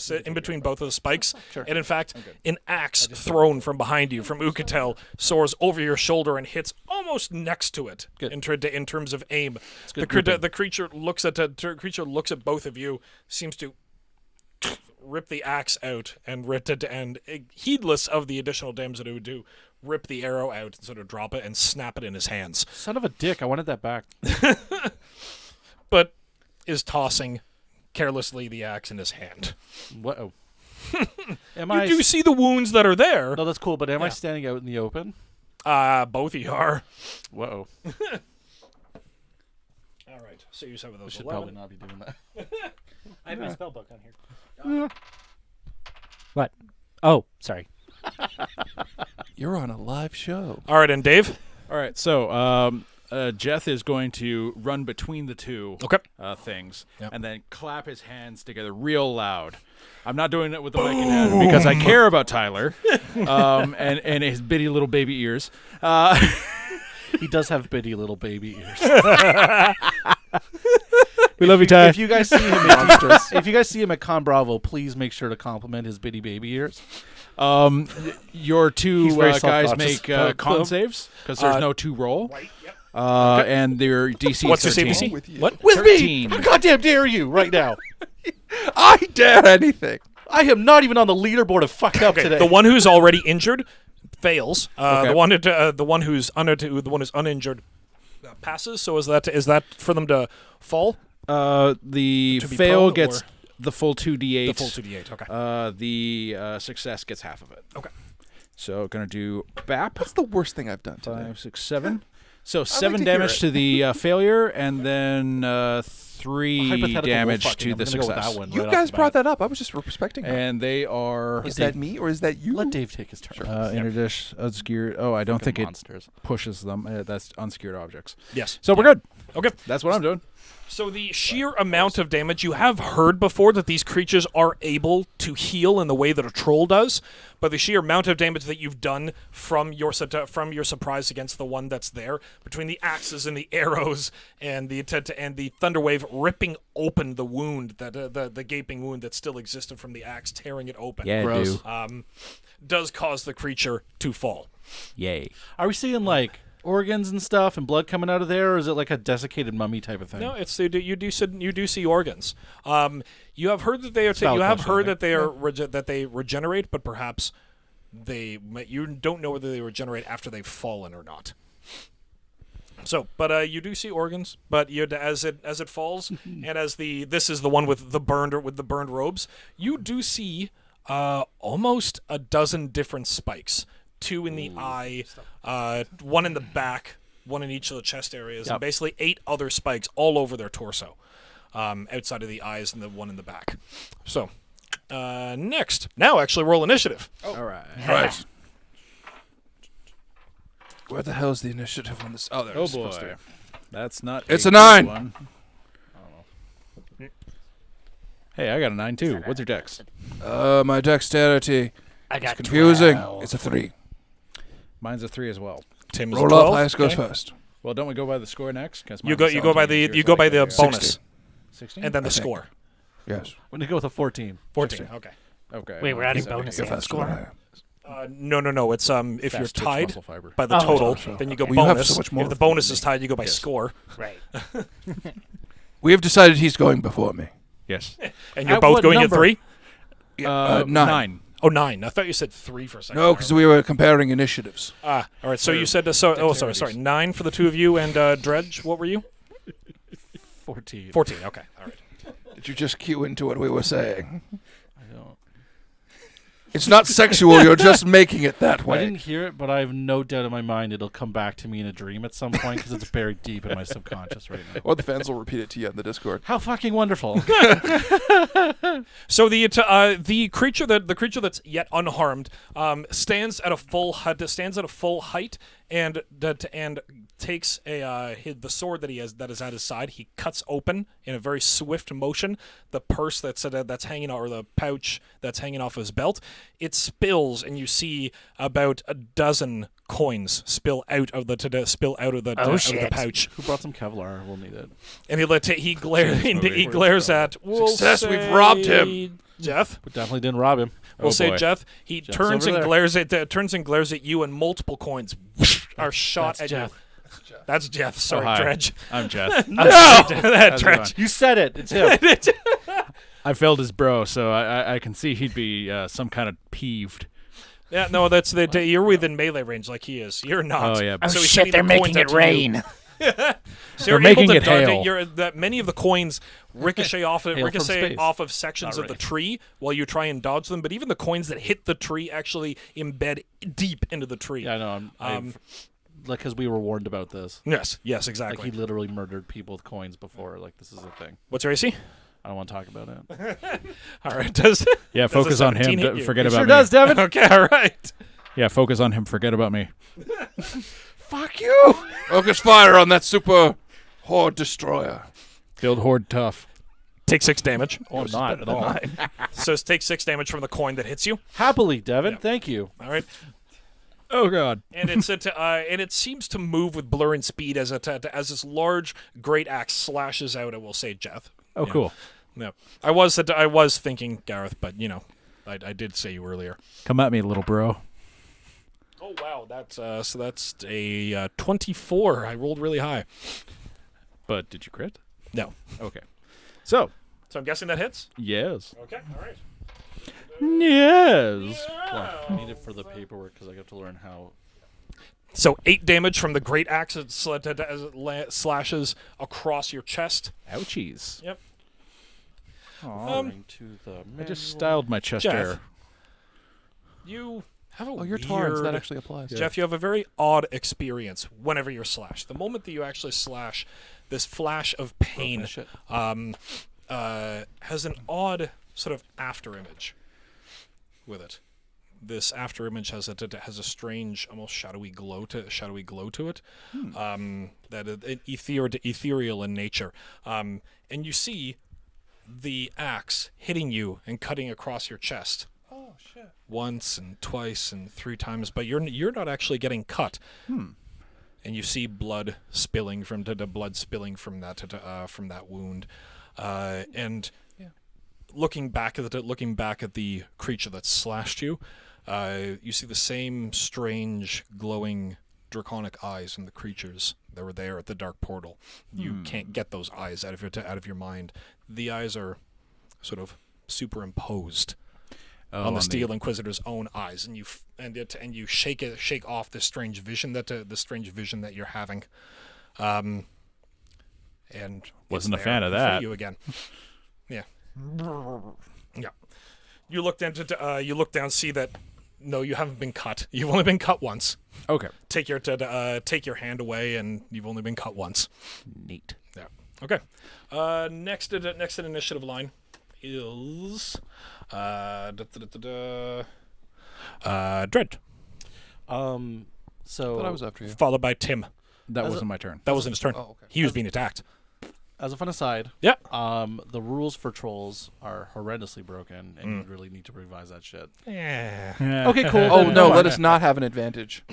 spikes. Sure. And in fact, an axe thrown from behind you from Ukatel soars over your shoulder and hits almost next to it. Good. In terms of aim, good the creature looks at both of you, seems to rip the axe out and heedless of the additional damage that it would do, rip the arrow out and sort of drop it and snap it in his hands. Son of a dick! I wanted that back. But is tossing carelessly the axe in his hand. Whoa. Am You I? do see the wounds that are there. No, that's cool. But am I Yeah. standing out in the open? Both of you are. Whoa. All right. So you said with We those should 11. probably not be doing that. I have my spell book on here. What? Oh, sorry. You're on a live show. All right, and Dave. All right, so Jeth is going to run between the two Okay. things Yep. and then clap his hands together real loud. I'm not doing it with the mic in hand because I care about Tyler and his bitty little baby ears. He does have bitty little baby ears. We love you, Ty. If you guys see him at Con Bravo, please make sure to compliment his bitty baby ears. Your two He's very guys self-conscious make about con them. saves because there's no 2 roll. Right. Yep. And their DC What's your 13. CBC? What? With 13. me! Goddamn dare you right now. I dare anything. I am not even on the leaderboard of fucked up today. The one who's already injured fails. Okay. The one who's uninjured passes. So is that for them to fall? The To be fail prone, gets or- the full 2d8. The full 2d8. Okay. The success gets half of it. Okay. So gonna do BAP. That's the worst thing I've done today. 5, 6, 7. So 7 to hear damage it. to the failure, and then 3 Hypothetical damage bullfucking. to I'm the gonna go with success. that one You right off guys the brought bat. that up. I was just respecting that. And they are Is that me or is that you? Let Dave take his turn. interdish obscured. Oh, I don't think it monsters. pushes them. That's unsecured objects. Yes. So we're good. Okay. That's what I'm doing. So the sheer amount of damage, you have heard before that these creatures are able to heal in the way that a troll does, but the sheer amount of damage that you've done from your surprise against the one that's there, between the axes and the arrows and the thunderwave ripping open the wound, the gaping wound that still existed from the axe, tearing it open, Gross. does cause the creature to fall. Yay. Are we seeing like organs and stuff and blood coming out of there, or is it like a desiccated mummy type of thing? No, it's you do see organs. You have heard that they are. Valid You have question, heard I that they are that they regenerate, but perhaps you don't know whether they regenerate after they've fallen or not. So, but you do see organs, but as it falls, and as this is the one with the burned robes, you do see almost a dozen different spikes. 2 in the eye, 1 in the back, 1 in each of the chest areas, and basically 8 other spikes all over their torso, outside of the eyes and the 1 in the back. So, next. Now, actually, roll initiative. All right. Right. Where the hell's the initiative on this? Oh, there it Oh is. Supposed boy. to That's not. It's a 9. One. Hey, I got a 9 too. What's your dex? be. My dexterity. I It's got confusing. 12. It's a 3. Mine's a 3 as well. Tim is Roll 12. off. Highest goes Okay. first. Well, don't we go by the score next? 'Cause You mine go. was You go by 17 the. yours, You go I by think, the yeah. bonus, 16. and then the I think. score. Yes. I'm gonna go with a 14. 14. Okay. Okay. Wait, we're adding bonus Go and faster than I score. am. No. It's if you're Fast twitch tied muscle fiber. by the Oh, total, so- then you go Well, you have bonus. so much more If the than bonus me. is tied, you go by Yes. score, Right. We have decided he's going before me. Yes. and you're At both what going number? at 3. 9. 9. Oh, 9. I thought you said 3 for a second. No, because we were comparing initiatives. All right. So you said sorry. 9 for the two of you, and Dredge. What were you? 14. 14. Okay. All right. Did you just cue into what we were saying? I don't. It's not sexual. You're just making it that I way. didn't hear it, but I have no doubt in my mind it'll come back to me in a dream at some point because it's buried deep in my subconscious right now. Or the fans will repeat it to you on the Discord. How fucking wonderful! So the creature that's yet unharmed stands at a full height and takes the sword that he has that is at his side. He cuts open in a very swift motion the purse that's hanging or the pouch that's hanging off his belt. It spills, and you see about a dozen coins spill out of the shit. pouch. Who brought some Kevlar? We'll need it. And he glares at. We'll Success, we've say robbed him. Jeff. We definitely didn't rob him. We'll say boy. Jeff. He Jeff's turns over and there. glares at you, and multiple coins are shot That's at Jeff. you. That's Jeff. Sorry, hi. Dredge. I'm Jeff. That How's it Dredge. You said it. It's him. I failed his bro, so I can see he'd be some kind of peeved. Yeah, no, you're within melee range like he is. You're not. Oh, yeah. Oh So he's shit, sending they're the coins making out it to you. rain. So you're They're able making to it dodge hail. many of the coins ricochet off Hail from space. of sections Not of the really. tree while you try and dodge them. But even the coins that hit the tree actually embed deep into the tree. Yeah, I know. Like, because we were warned about this. Yes, Like, exactly. he literally murdered people with coins before. Like, this is a thing. What's your AC? I don't want to talk about it. All right, does Yeah, a focus on him. 17 hit you? Forget It about sure me. does, Devin. okay? All right. Yeah, focus on him. Forget about me. Fuck you! Focus fire on that super horde destroyer. Build horde tough. Take 6 damage. Oh, not at all. So take 6 damage from the coin that hits you. Happily, Devin. Yeah. Thank you. All right. Oh God. and and it seems to move with blurring speed as as this large great axe slashes out. I will say, Jeff. Oh, Yeah. cool. No, I was thinking Gareth, but I did say you earlier. Come at me, little bro. Oh wow, that's a 24. I rolled really high. But did you crit? No, Okay. So, so I'm guessing that hits. yes. Okay, all right. Yes. Well, I need it for the paperwork because I have to learn how. So 8 damage from the great axe as it slashes across your chest. Ouchies. Yep. According to the I just manual. styled my chest Jeff. hair. You have a Oh, you're weird... Taurus. That actually applies. Jeff, you have a very odd experience whenever you're slashed. The moment that you actually slash, this flash of pain shit. has an odd sort of after image with it. This after image has a strange, almost shadowy glow to it. That ethereal in nature. And you see the axe hitting you and cutting across your chest. Oh shit. Once and twice and 3 times, but you're not actually getting cut. And you see blood spilling from that wound, and looking back at the creature that slashed you, you see the same strange glowing draconic eyes from the creatures that were there at the dark portal. You can't get those eyes out of your mind. The eyes are sort of superimposed on the Steel Inquisitor's own eyes, and you shake off this strange vision that you're having, and Wasn't it's a fan there of in front that. you again. Yeah. You look down, see that no, you haven't been cut. You've only been cut once. Okay. Take your hand away, and you've only been cut once. Neat. Yeah. Okay. Next in initiative line is Dread, So Thought I was after you. followed by Tim. That As wasn't my turn. That wasn't his turn. Oh, okay. He was being attacked. as a fun aside, Yeah. the rules for trolls are horrendously broken, and you really need to revise that shit. Yeah. Okay, cool. Oh then no, never let mind. us not have an advantage.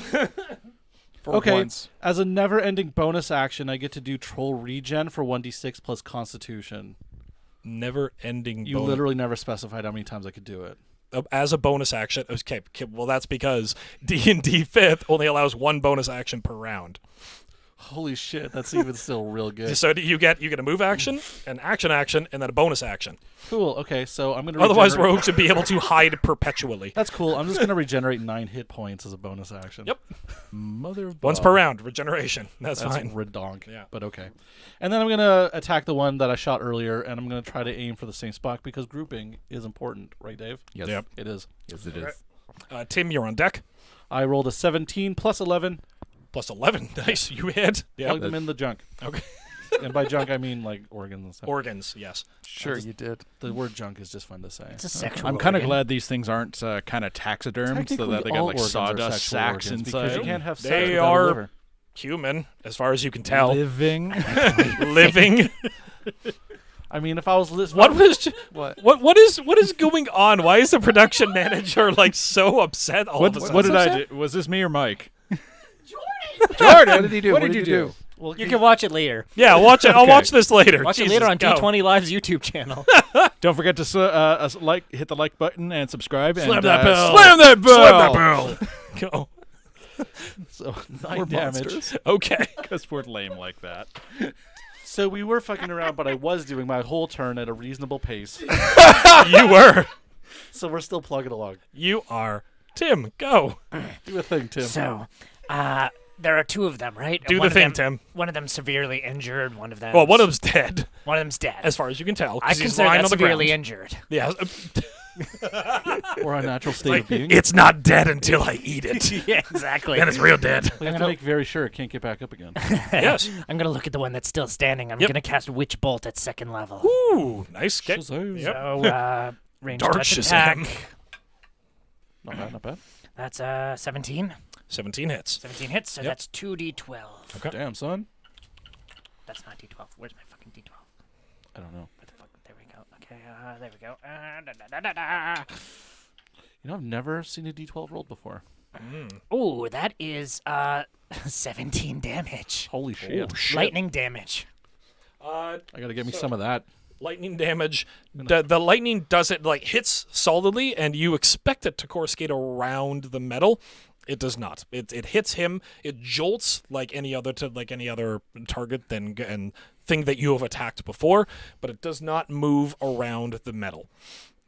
For Okay. once. As a never-ending bonus action, I get to do troll regen for 1d6 plus Constitution. Never-ending. You literally never specified how many times I could do it. As a bonus action. Okay. Well, that's because D&D 5th only allows 1 bonus action per round. Holy shit, that's even still real good. So you get a move action, an action, and then a bonus action. Cool. Okay, so I'm gonna. Otherwise, regenerate- rogues should be able to hide perpetually. That's cool. I'm just gonna regenerate 9 hit points as a bonus action. Yep. Mother of Once per round, regeneration. That's fine. redonk. Yeah. But okay. And then I'm gonna attack the one that I shot earlier, and I'm gonna try to aim for the same spot because grouping is important, right, Dave? Yes. Yep. It is. Yes, it is. Tim, you're on deck. I rolled a 17 plus 11. Plus 11. Nice. You hit. Plug them in the junk. Okay. And by junk, I mean like organs and stuff. Organs, yes. Sure, you did. The word junk is just fun to say. It's a sexual I'm kind of organ. glad these things aren't kind of taxidermed, so that they got all like organs are sawdust sexual sacks organs because inside. you can't have sex They without a are liver. human, as far as you can tell. Living. Living. I mean, if I was listening, What is going on? Why is the production manager like so upset all of a sudden? What did I do? Was this me or Mike? Jordan, what did he do? What did you do? Well, You can watch it later. Yeah, watch it. I'll watch this later. Watch Jesus, it later on go. D20 Live's YouTube channel. Don't forget to hit the like button and subscribe. Slam and, that bell. Slam that bell. Slam that bell. Go. so 9 damage. Okay. Because we're lame like that. So we were fucking around, but I was doing my whole turn at a reasonable pace. You were. So we're still plugging along. You are. Tim, go. Do a thing, Tim. So, there are 2 of them, right? Do the thing, Tim. One of them severely injured. One of them. Well, one of them's dead, One of them's dead. as far as you can tell. I 'cause he's consider lying that on the severely ground. injured. Yeah. Or a natural state Like, of being. it's not dead until I eat it. Yeah, exactly. Then it's real dead. We have to make very sure it can't get back up again. Yes. I'm gonna look at the one that's still standing. I'm Yep. gonna cast Witch Bolt at 2nd level. Ooh, nice. Okay. Shazam. Yep. So, range Dark touch Shazam. attack. Not bad, not bad. That's 17. 17 hits. 17 hits, so Yep. that's 2d12. Okay. Damn, son. That's not d12. Where's my fucking d12? I don't know. Where the fuck? There we go. Okay, there we go. Da, da, da, da, da. You know, I've never seen a D12 rolled before. Ooh, that is 17 damage. Holy shit. Lightning damage. I gotta get me some of that. Lightning damage. The lightning doesn't hits solidly, and you expect it to coruscate around the metal. It does not. It hits him. It jolts like any other target and thing that you have attacked before, but it does not move around the metal,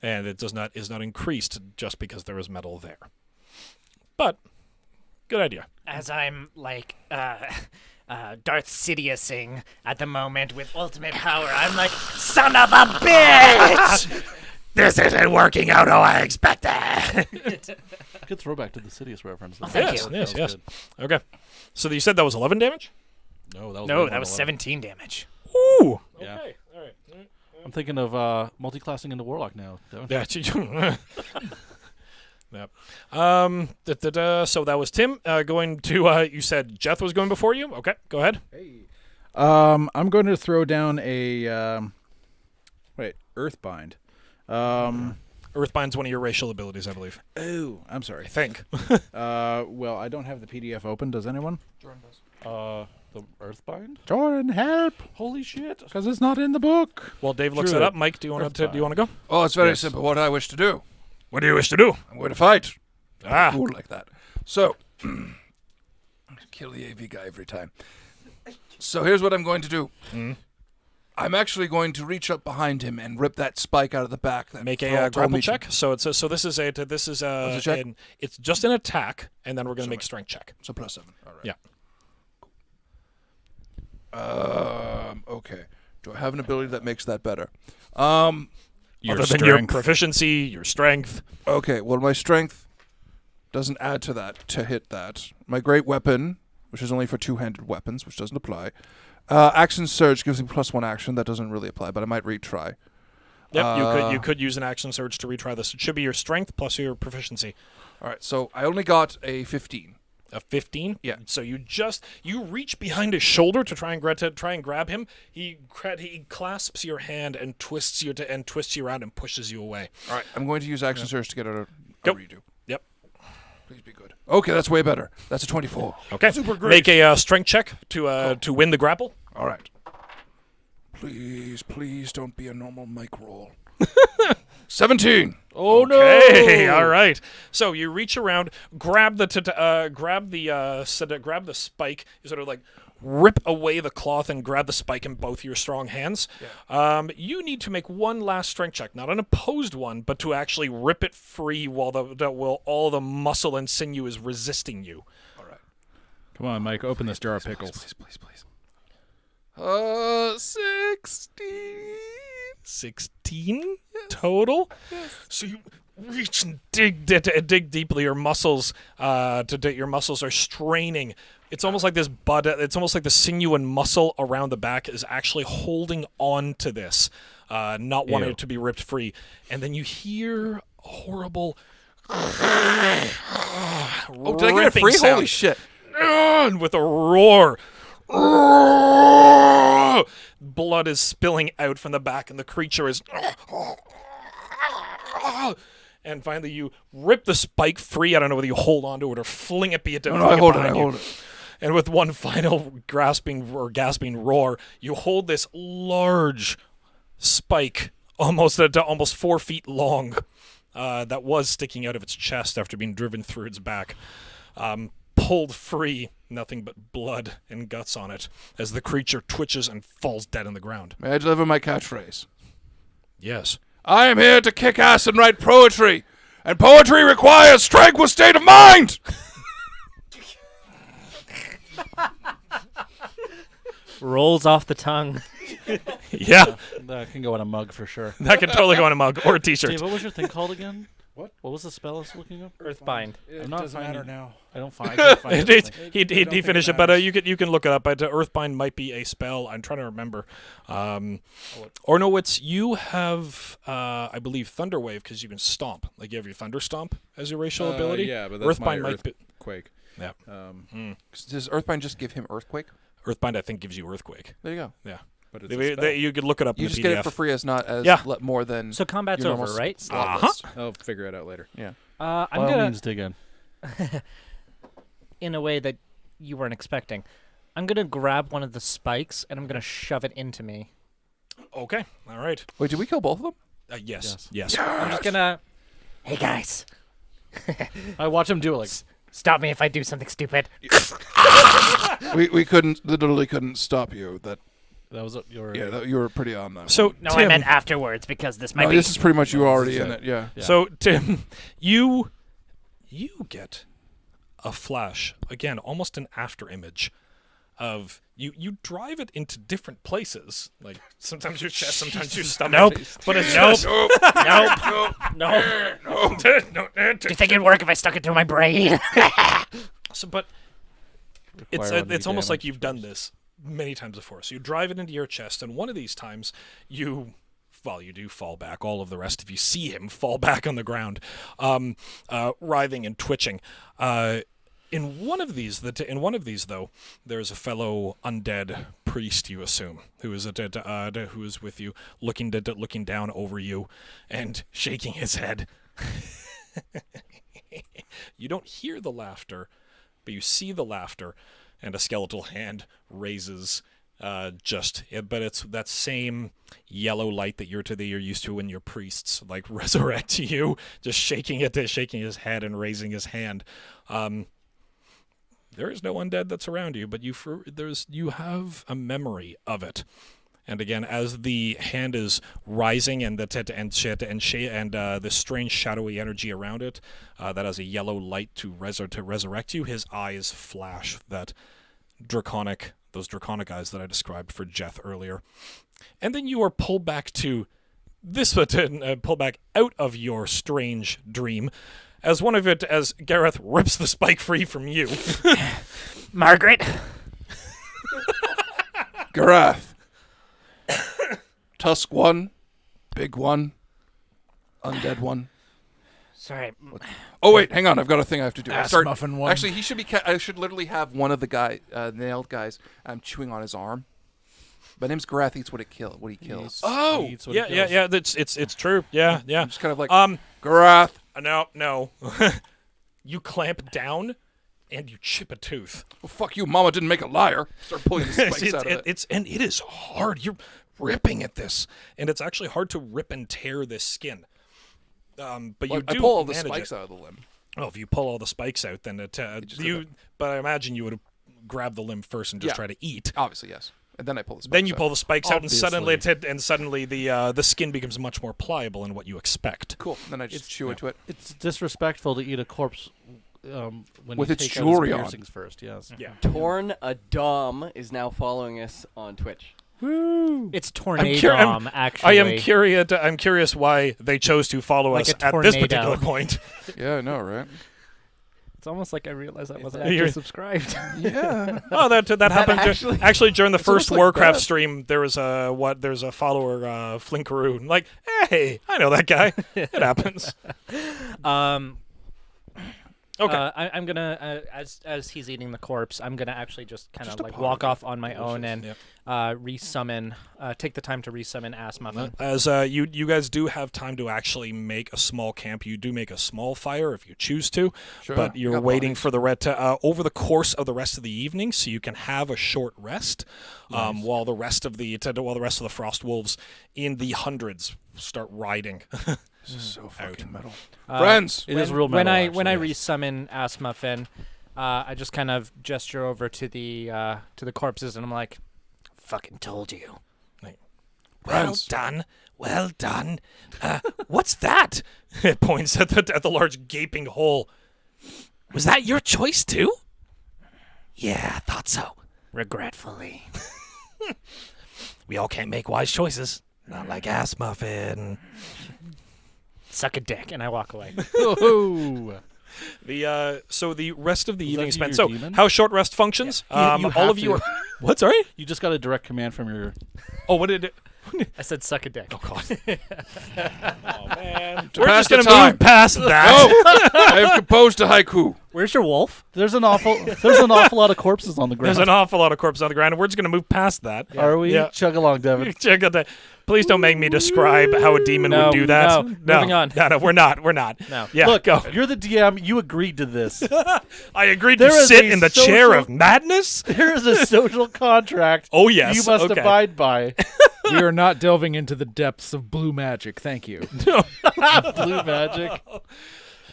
and it is not increased just because there is metal there. But good idea. As I'm Darth Sidiousing at the moment with ultimate power, I'm like, son of a bitch! This isn't working out how I expected. Good throwback to the Sidious reference. Thank you. Yes. That was good. Okay. So you said that was 11 damage? No, that was No, more that than was 11. 17 damage. Ooh. Yeah. Okay. All right. I'm thinking of multi-classing into Warlock now. Yeah. Yep. So that was Tim going to. You said Jeth was going before you. Okay, go ahead. I'm going to throw down a Earthbind. Earthbind's one of your racial abilities, I believe. Oh, I'm sorry. I think. Well, I don't have the PDF open. Does anyone? The Earthbind? Jordan, help! Holy shit. Because it's not in the book. Well, Dave looks Druid. it up. Mike, do you want to go? Oh, it's very Yes. simple. What I wish to do. What do you wish to do? I'm going to fight. Ah. Cool like that. So, kill the AV guy every time. So here's what I'm going to do. I'm actually going to reach up behind him and rip that spike out of the back. That Make Thrall a told grapple me to- check. So this is What's the check? it's just an attack, and then we're going to So make wait. strength check. So +7. All right. Yeah. Okay. Do I have an ability that makes that better? Other than your proficiency, your strength. Okay. Well, my strength doesn't add to that to hit that. My great weapon, which is only for two-handed weapons, which doesn't apply. Action surge gives me +1 action. That doesn't really apply, but I might retry. Yep, you could use an action surge to retry this. It should be your strength plus your proficiency. All right. So I only got a 15. A 15. Yeah. So you reach behind his shoulder to try and grab him. He clasps your hand and twists you around and pushes you away. All right. I'm going to use action surge to get a Go. redo. Yep. Please be good. Okay, that's way better. That's a 24. Okay. Super great. Make a strength check to win the grapple. All right. Please don't be a normal mic roll. 17. Oh, Okay, no. all right. So you reach around, grab the spike. You sort of rip away the cloth and grab the spike in both your strong hands. Yeah. You need to make one last strength check, not an opposed one, but to actually rip it free while all the muscle and sinew is resisting you. All right. Come on, Mike. Open this jar of pickles. Please. 16. 16 total. So you reach and dig deeply. Your muscles, your muscles are straining. It's almost like this it's almost like the sinew and muscle around the back is actually holding on to this, not wanting it to be ripped free. And then you hear a horrible. Oh, did I get it ripping free? sound. Holy shit. And with a roar. Blood is spilling out from the back, and the creature is. And finally, you rip the spike free. I don't know whether you hold onto it or fling it. No, I hold it. And with one final gasping roar, you hold this large spike, almost 4 feet long, that was sticking out of its chest after being driven through its back. Pulled free, nothing but blood and guts on it, as the creature twitches and falls dead on the ground. May I deliver my catchphrase? Yes. I am here to kick ass and write poetry, and poetry requires tranquil state of mind. Rolls off the tongue. Yeah, That can go in a mug for sure. that could totally go on a mug or a t-shirt. Dave, what was your thing called again? What was the spell I was looking up? Earthbind. I'm not doesn't finding matter now. I can't find it. He finished it, but you can look it up. But Earthbind might be a spell. I'm trying to remember. Or no, you have I believe Thunderwave because you can stomp. Like you have your Thunder Stomp as your racial ability. Yeah, but that's Earthbind my might be. Earthquake. Yeah. Does Earthbind just give him Earthquake? Earthbind I think gives you Earthquake. There you go. Yeah. But it's a spell. You could look it up You in just the get PDF. it for free as not as Yeah. more than So combat's your over, normal right? slot list. I'll figure it out later. Yeah. I'm By all gonna means, dig in. in a way that you weren't expecting. I'm gonna grab one of the spikes and I'm gonna shove it into me. Okay. All right. Wait, did we kill both of them? Yes. Yes. I'm just gonna. Hey guys, I watch him do it like. stop me if I do something stupid. we couldn't, literally couldn't stop you. That That was your. you were pretty on that. So No, Tim, I meant afterwards because this might no, be. this is pretty much you No, already this is in it. it. Yeah. Yeah. So Tim, you get a flash again, almost an after image of you. You drive it into different places, like sometimes your chest, sometimes your stomach. Nope. But it's Nope. just Nope. Do you think it'd work if I stuck it through my brain? So, but it's Require 1d it's almost like damage. you've done this many times before. So you drive it into your chest, and one of these times you do fall back. All of the rest of you see him fall back on the ground, writhing and twitching. In one of these, though, there's a fellow undead priest, you assume, who is who is with you, looking down over you, and shaking his head. You don't hear the laughter, but you see the laughter, and a skeletal hand raises. But it's that same yellow light that you're used to when your priests like resurrect you, just shaking his head and raising his hand. There is no undead that's around you, but you have a memory of it. And again, as the hand is rising and the strange shadowy energy around it, that has a yellow light to resurrect you, his eyes flash those draconic eyes that I described for Jeth earlier. And then you are pulled back to this, pulled back out of your strange dream, as Gareth rips the spike free from you. Margaret? Garath. Tusk one, big one, undead one. Sorry. Oh wait, hang on. I've got a thing I have to do. Ass muffin one. Actually, he should be. I should literally have one of the nailed guys. I'm chewing on his arm. My name's Garath. Eats what he kills. Oh, Eats what he yeah. kills. It's true. Yeah. I'm just kind of like Garath. No. You clamp down, and you chip a tooth. well, fuck you, Mama didn't make a liar. Start pulling the spikes out of it. It is hard. You're ripping at this, and it's actually hard to rip and tear this skin. But you I do pull all the manage spikes it. out of the limb. Oh, if you pull all the spikes out, then But I imagine you would grab the limb first and just Yeah. try to eat. Obviously, yes. And then I pull the spikes Then you out. pull the spikes out, Obviously. and suddenly the skin becomes much more pliable than what you expect. Cool. Then I just chew into it. It's disrespectful to eat a corpse when With you its take jewelry out on. its piercings first. Yes. Yeah. Torn Adam is now following us on Twitch. It's I'm Tornado, actually. I'm curious why they chose to follow Like us a at this tornado. particular point. Yeah, I know, right? It's almost like I realized I wasn't You're- actually subscribed. Yeah. Oh, that happened. actually- During the first almost like Warcraft that. stream, there's a follower, Flinkaroo, like, hey, I know that guy. It happens. Okay. I'm gonna as he's eating the corpse, I'm gonna actually just kind Just of a like part walk of it. off on my own and Yep. resummon. Take the time to resummon Ass Muffin. As you guys do have time to actually make a small camp. You do make a small fire if you choose to, Sure. but you're Got waiting bodies. for the over the course of the rest of the evening, so you can have a short rest while the rest of the Frostwolves in the hundreds start riding. This is so fucking metal. Uh, Friends. It is when, real when metal, I when I actually, yes. resummon Ass Muffin, I just kind of gesture over to the corpses and I'm like, Fucking told you. Friends. Well done. What's that? It points at the large gaping hole. Was that your choice too? Yeah, I thought so. Regretfully. We all can't make wise choices. Not like Ass Muffin. suck a dick, and I walk away. Oh. So the rest of the Was evening that spent. your So demon? how short rest functions? You all have of you to. are. What? Sorry. You just got a direct command from your. Oh, what did it? I said suck a dick. Oh God. Oh man. To We're pass just the gonna time. move past that. I have composed a haiku. Where's your wolf? There's an awful lot of corpses on the ground. There's an awful lot of corpses on the ground, and we're just gonna move past that. Are we? Yeah. Chug along, Devin. Check out that. Please don't make me describe how a demon No, would do that. no. Moving on. No, we're not. We're not. No. Yeah, Look, go. you're the DM. You agreed to this. I agreed There to is sit a in the chair social- of madness. There is a social contract Oh yes. you must okay. abide by. We are not delving into the depths of blue magic. Thank you. Blue magic.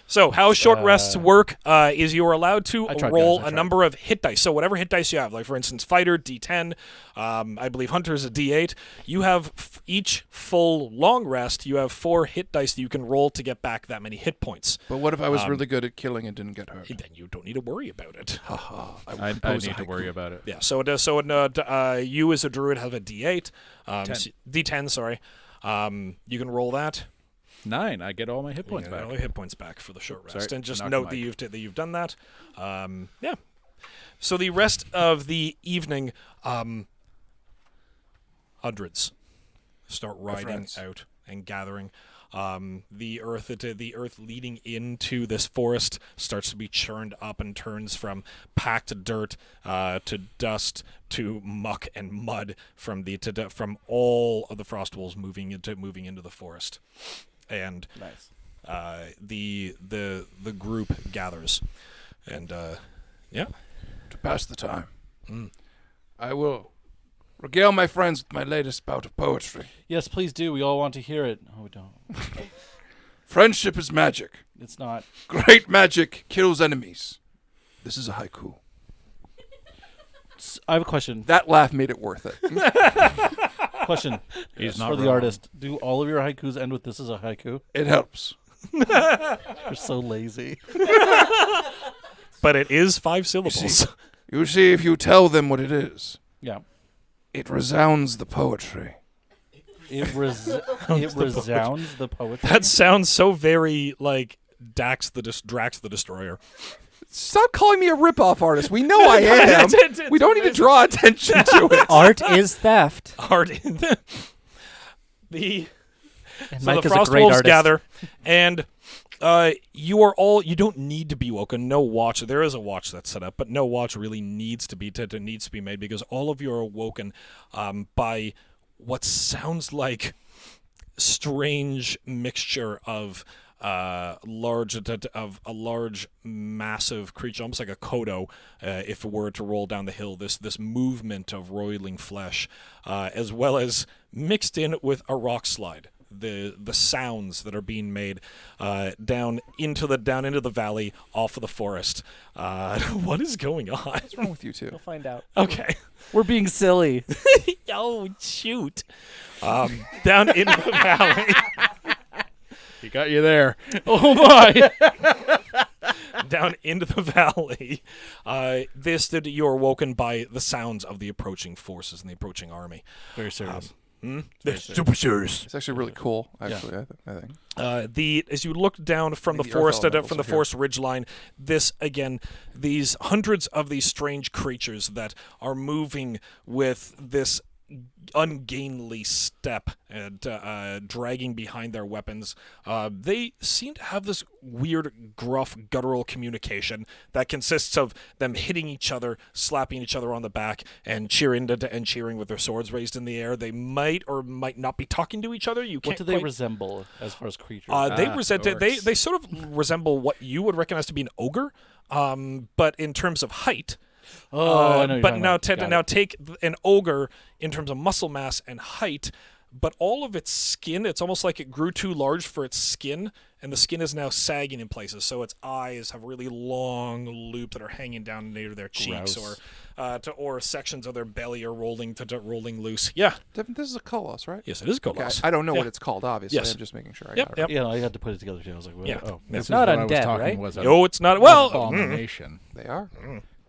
So how short rests work is you are allowed to I tried, roll guys, I a tried. number of hit dice. So whatever hit dice you have, like for instance, fighter D10, I believe hunter is a D8. You have each full long rest. You have 4 hit dice that you can roll to get back that many hit points. But what if I was really good at killing and didn't get hurt? Then you don't need to worry about it. I need to worry about it. Yeah. So it does. So you as a druid have a D8, D10. Sorry. You can roll that. 9. I get all my hit points You get back. all your hit points back for the short rest, Sorry, and just knocked note the that you've done that. Yeah. So the rest of the evening, hundreds start riding friends. out and gathering. The earth leading into this forest starts to be churned up and turns from packed dirt to dust to muck and mud from all of the Frostwolves moving into the forest. And Nice. the group gathers, and yeah, To pass the time, I will regale my friends with my latest bout of poetry. Yes, please do. We all want to hear it. Oh, we don't. Friendship is magic. It's not. Great magic kills enemies. This is a haiku. I have a question. That laugh made it worth it. Question. He's For not the wrong. artist. Do all of your haikus end with "this is a haiku"? It helps. You're so lazy. but it is 5 syllables. You see, if you tell them what it is, Yeah. it resounds the poetry. It resounds the poetry. That sounds so very like Drax the Destroyer. Stop calling me a rip-off artist. We know I am. We don't need to draw attention to it. Art is theft. Hard in the And so Mike the is a great Frostwolves artist. gather, and you don't need to be woken. No watch. There is a watch that's set up, but no watch really needs to be made because all of you are awoken by what sounds like strange mixture of a large massive creature, almost like a kodo, if it were to roll down the hill. This movement of roiling flesh, as well as mixed in with a rock slide. The sounds that are being made down into the valley off of the forest. What is going on? What's wrong with you two? We'll find out. Okay. We're being silly. Oh shoot! Down into the valley. He got you there. Oh my! Down into the valley. You're woken by the sounds of the approaching forces and the approaching army. Very serious. Super serious. It's actually really cool, actually, I think. As you look down from the Maybe the earth forest elementals from the are here. forest ridgeline, these hundreds of these strange creatures that are moving with this ungainly step and dragging behind their weapons. They seem to have this weird, gruff, guttural communication that consists of them hitting each other, slapping each other on the back, and cheering with their swords raised in the air. They might or might not be talking to each other. You can't What do they quite- resemble as far as creatures? they sort of resemble what you would recognize to be an ogre, but in terms of height. I know what you're But talking now, about. Got it. take an ogre in terms of muscle mass and height, but all of its skin, it's almost like it grew too large for its skin, and the skin is now sagging in places. So its eyes have really long loops that are hanging down near their cheeks, Gross. or sections of their belly are rolling loose. Yeah, Devin, this is a Colossus, right? yes, it is Okay, Golos. I don't know Yeah. what it's called, obviously. Yes. I'm just making sure I Yep, got it. yep. Yeah, I had to put it together too. I was like, Yeah. oh. This is not what I was undead, talking right? was an No, it's not. Well, abomination. They are.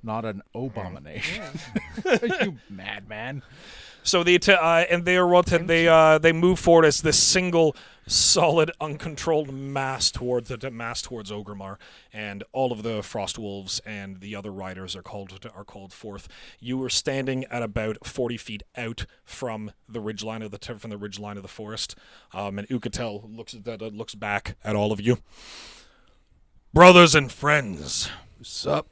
not an abomination. You madman. So and they move forward as this single, solid, uncontrolled mass towards Orgrimmar, and all of the Frostwolves and the other riders are called forth. You are standing at about 40 feet out from the ridgeline of the forest, and Ukatel looks back at all of you. Brothers and friends, What's up?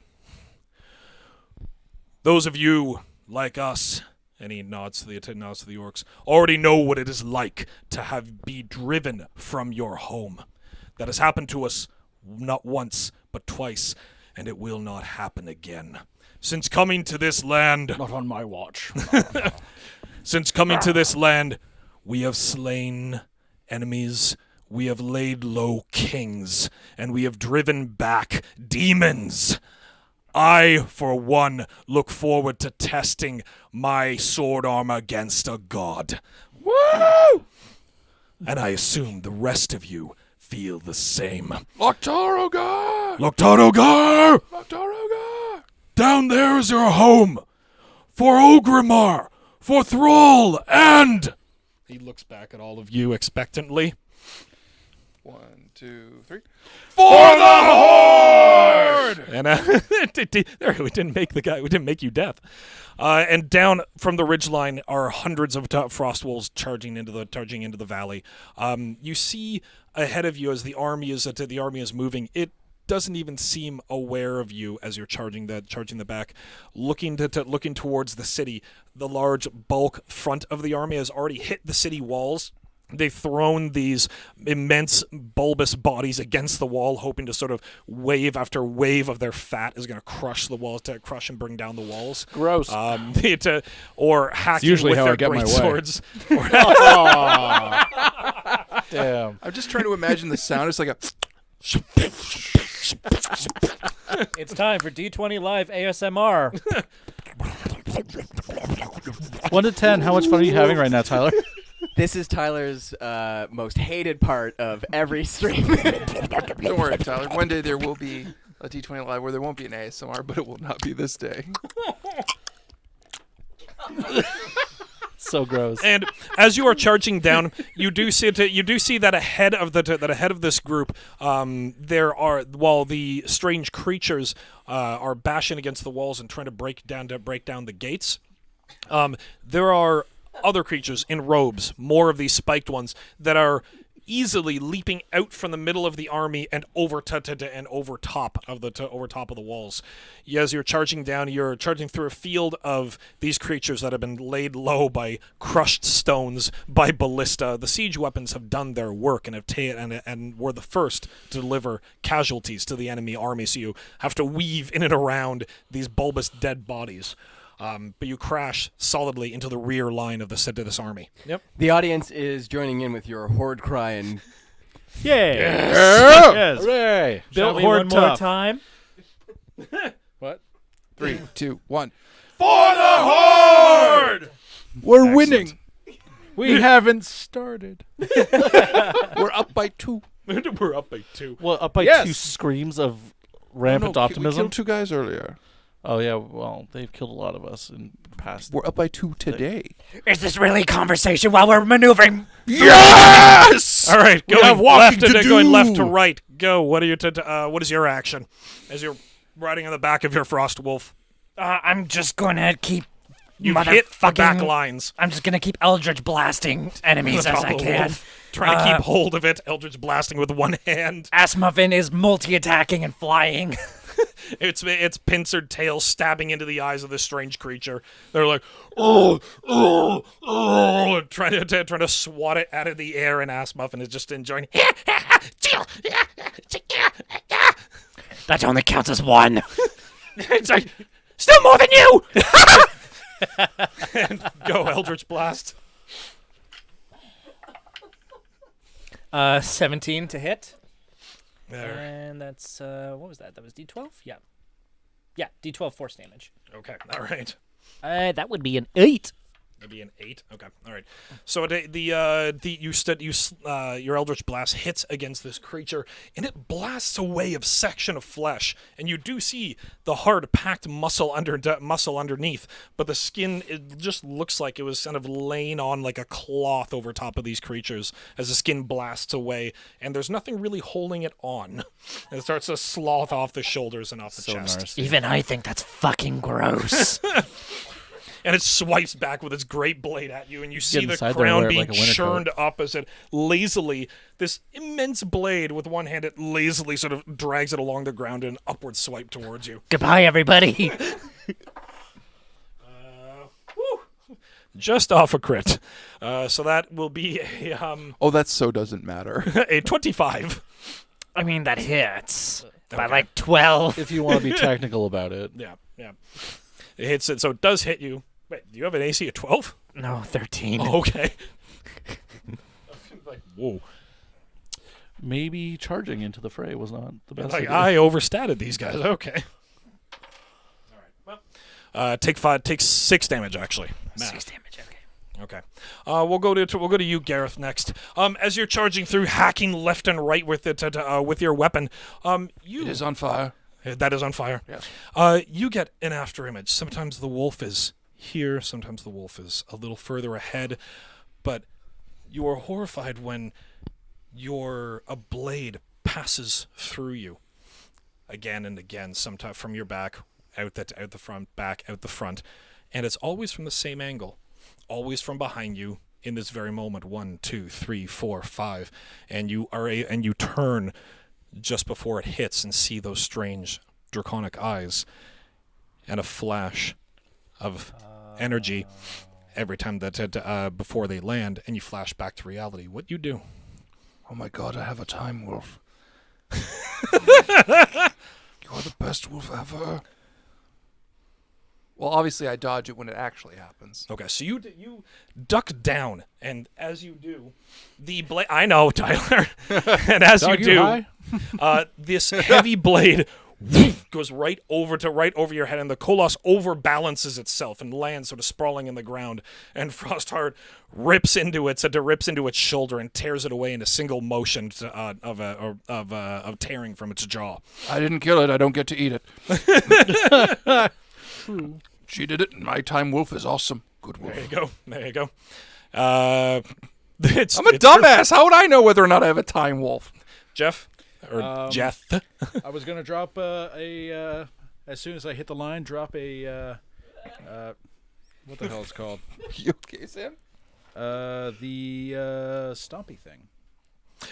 those of you like us. And he nods to the orcs. Already know what it is like to be driven from your home. That has happened to us not once, but twice, and it will not happen again. Since coming to this land, Not on my watch. since coming to this land, we have slain enemies, we have laid low kings, and we have driven back demons. I, for one, look forward to testing my sword arm against a god. Woo! And I assume the rest of you feel the same. Loktarogar! Loktarogar! Loktarogar! Down there is your home. For Orgrimmar, for Thrall, and... He looks back at all of you expectantly. 1, 2, 3. For the Horde! And we didn't make you deaf. And down from the ridgeline are hundreds of Frostwolves charging into the valley. You see ahead of you as the army is moving. It doesn't even seem aware of you as you're charging the back, looking towards the city. The large bulk front of the army has already hit the city walls. They've thrown these immense bulbous bodies against the wall, hoping to sort of wave after wave of their fat is going to crush the walls, to crush and bring down the walls. Gross. Or hacking usually with how their I get my great way. swords. Damn. I'm just trying to imagine the sound. It's like a... It's time for D20 Live ASMR. 1 to 10, how much fun are you having right now, Tyler? This is Tyler's most hated part of every stream. Don't worry, Tyler. One day there will be a D20 Live where there won't be an ASMR, but it will not be this day. So gross. And as you are charging down, you do see that ahead of this group, while the strange creatures are bashing against the walls and trying to break down the gates. There are other creatures in robes, more of these spiked ones, that are easily leaping out from the middle of the army and over top of the walls. As you're charging down, you're charging through a field of these creatures that have been laid low by crushed stones, by ballista. The siege weapons have done their work and and were the first to deliver casualties to the enemy army. So you have to weave in and around these bulbous dead bodies. But you crash solidly into the rear line of this army. Yep. The audience is joining in with your horde cry and Yay! Yes. Hooray! Shall Built we horde one more tough. time? What? 3, 2, 1. For the Horde! We're winning. We haven't started. We're up by 2. We're up by 2. Well, up by Yes. 2 screams of No, rampant we optimism. killed 2 guys earlier. Oh yeah, well, they've killed a lot of us in past. We're up by 2 today. Is this really conversation while we're maneuvering? Yes! All right, We have walking to going left do. to right. Go. What is your action as you're riding on the back of your Frostwolf? I'm just gonna keep You've hit the back motherfucking- lines. I'm just gonna keep Eldritch blasting enemies as I can. Trying to keep hold of it. Eldritch blasting with one hand. Assmuffin is multi-attacking and flying. Its pincered tail stabbing into the eyes of this strange creature. They're like, trying to swat it out of the air, and Assmuffin is just enjoying. That only counts as one. It's like, still more than you. And go Eldritch blast. 17 to hit. There. And that's, what was that? That was D12? Yeah. Yeah, D12 force damage. Okay. All right. That would be an 8. That'd be an 8. Okay, all right. So your Eldritch Blast hits against this creature, and it blasts away a section of flesh, and you do see the hard, packed muscle underneath, but the skin, it just looks like it was kind of laying on like a cloth over top of these creatures as the skin blasts away, and there's nothing really holding it on. And it starts to slough off the shoulders and off the chest. nasty. Even I think that's fucking gross. And it swipes back with its great blade at you, and you see the inside there, crown wear it being like a winter churned up as it lazily, this immense blade with one hand, it lazily sort of drags it along the ground in an upward swipe towards you. Goodbye, everybody. Just off a crit. So that will be a, Oh, that so doesn't matter. a 25. I mean, that hits by Okay. like 12. If you want to be technical about it. Yeah. It hits it, so it does hit you. Wait, do you have an AC of 12? No, 13. Oh, okay. Like, whoa. Maybe charging into the fray was not the best Like, idea. I overstated these guys. Okay. All right. Well, take 6 damage actually. 6 damage, okay. Okay. We'll go to you, Gareth, next. As you're charging through, hacking left and right with it with your weapon, It is on fire. that is on fire. Yes. You get an after image. Sometimes the wolf is here, sometimes the wolf is a little further ahead, but you are horrified when a blade passes through you again and again, sometimes from your back, out the front, back, out the front, and it's always from the same angle, always from behind you in this very moment. 1, 2, 3, 4, 5, and you turn just before it hits and see those strange draconic eyes and a flash of energy every time that before they land, and you flash back to reality. What you do? Oh my god, I have a time wolf. You're the best wolf ever. Well, obviously I dodge it when it actually happens. Okay, so you duck down, and as you do, the blade. I know, Tyler. And as Dog, you you do, high? this heavy blade goes right over your head, and the Koloss overbalances itself and lands sort of sprawling in the ground. And Frostheart rips into its shoulder and tears it away in a single motion of tearing from its jaw. I didn't kill it. I don't get to eat it. True. She did it, and my time wolf is awesome. Good wolf. There you go. I'm a dumbass. How would I know whether or not I have a time wolf? Jeff? Or Jeff? I was gonna drop as soon as I hit the line, drop a what the hell is it called? You okay, Sam? The stompy thing.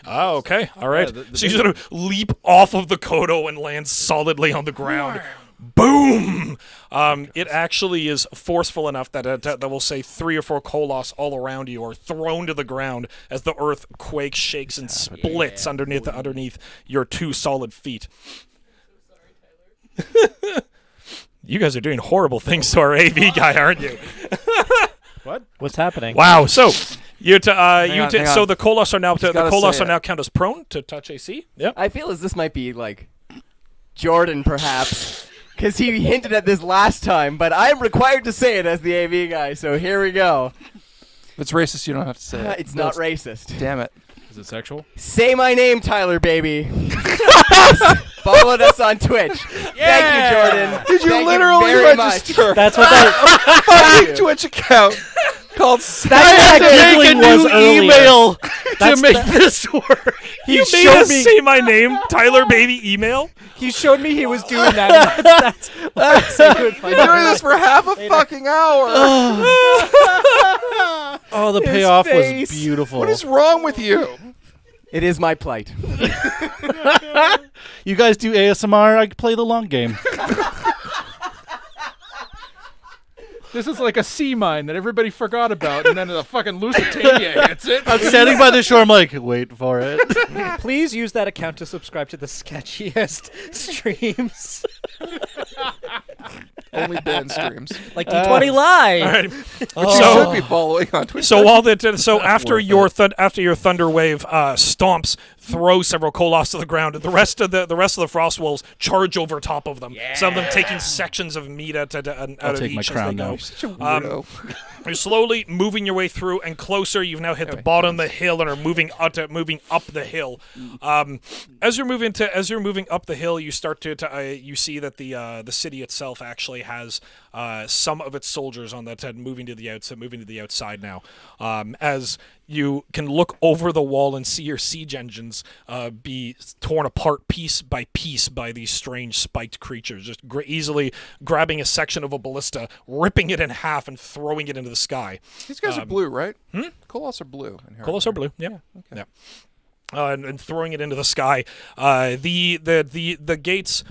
Oh, okay. All right. the So you sort of leap off of the Kodo and land solidly on the ground. Boom! It actually is forceful enough that we'll say 3 or 4 Koloss all around you are thrown to the ground as the earth quakes, shakes, and splits underneath your 2 solid feet. You guys are doing horrible things to our AV guy, aren't you? What? What's happening? Wow. So so on. the Koloss are now gotta say it. now count as prone to touch AC. Yep. I feel as this might be like Jordan, perhaps, because he hinted at this last time, but I'm required to say it as the AV guy, so here we go. If it's racist, you don't have to say it. It's not racist. Damn it. Is it sexual? Say my name, Tyler, baby. Followed us on Twitch. Thank you, Jordan. Did you Thank literally very much. register That's what that, fucking Twitch account called that's what that giggling was earlier. email That's to make the- this work. He You made showed us me. say my name, Tyler Baby email. He showed me he was doing that. And that's why I said it would find You're doing this for half a fucking hour. Oh, the payoff face. was beautiful. What is wrong with you? It is my plight. You guys do ASMR, I play the long game. This is like a sea mine that everybody forgot about, and then the fucking Lusitania hits it. I'm standing by the shore, I'm like, wait for it. Please use that account to subscribe to the sketchiest streams. Only Ben streams. Like D20 Live. All right. Which you should be following on Twitch. So after your thunder wave stomps throw several Koloths to the ground, and the rest of the Frostwolves charge over top of them. Some of them taking sections of meat out of take each my as crown they go. now. Such a weirdo. You're slowly moving your way through and closer. You've now hit the bottom of the hill and are moving up the hill. As you're moving up the hill, you start to you see that the city itself actually has some of its soldiers on that moving to the outside now. As you can look over the wall and see your siege engines be torn apart piece by piece by these strange spiked creatures, just easily grabbing a section of a ballista, ripping it in half, and throwing it into the sky. These guys are blue, right? Koloths are blue. Koloths are blue. Yeah. Okay. Yeah. And throwing it into the sky. The gates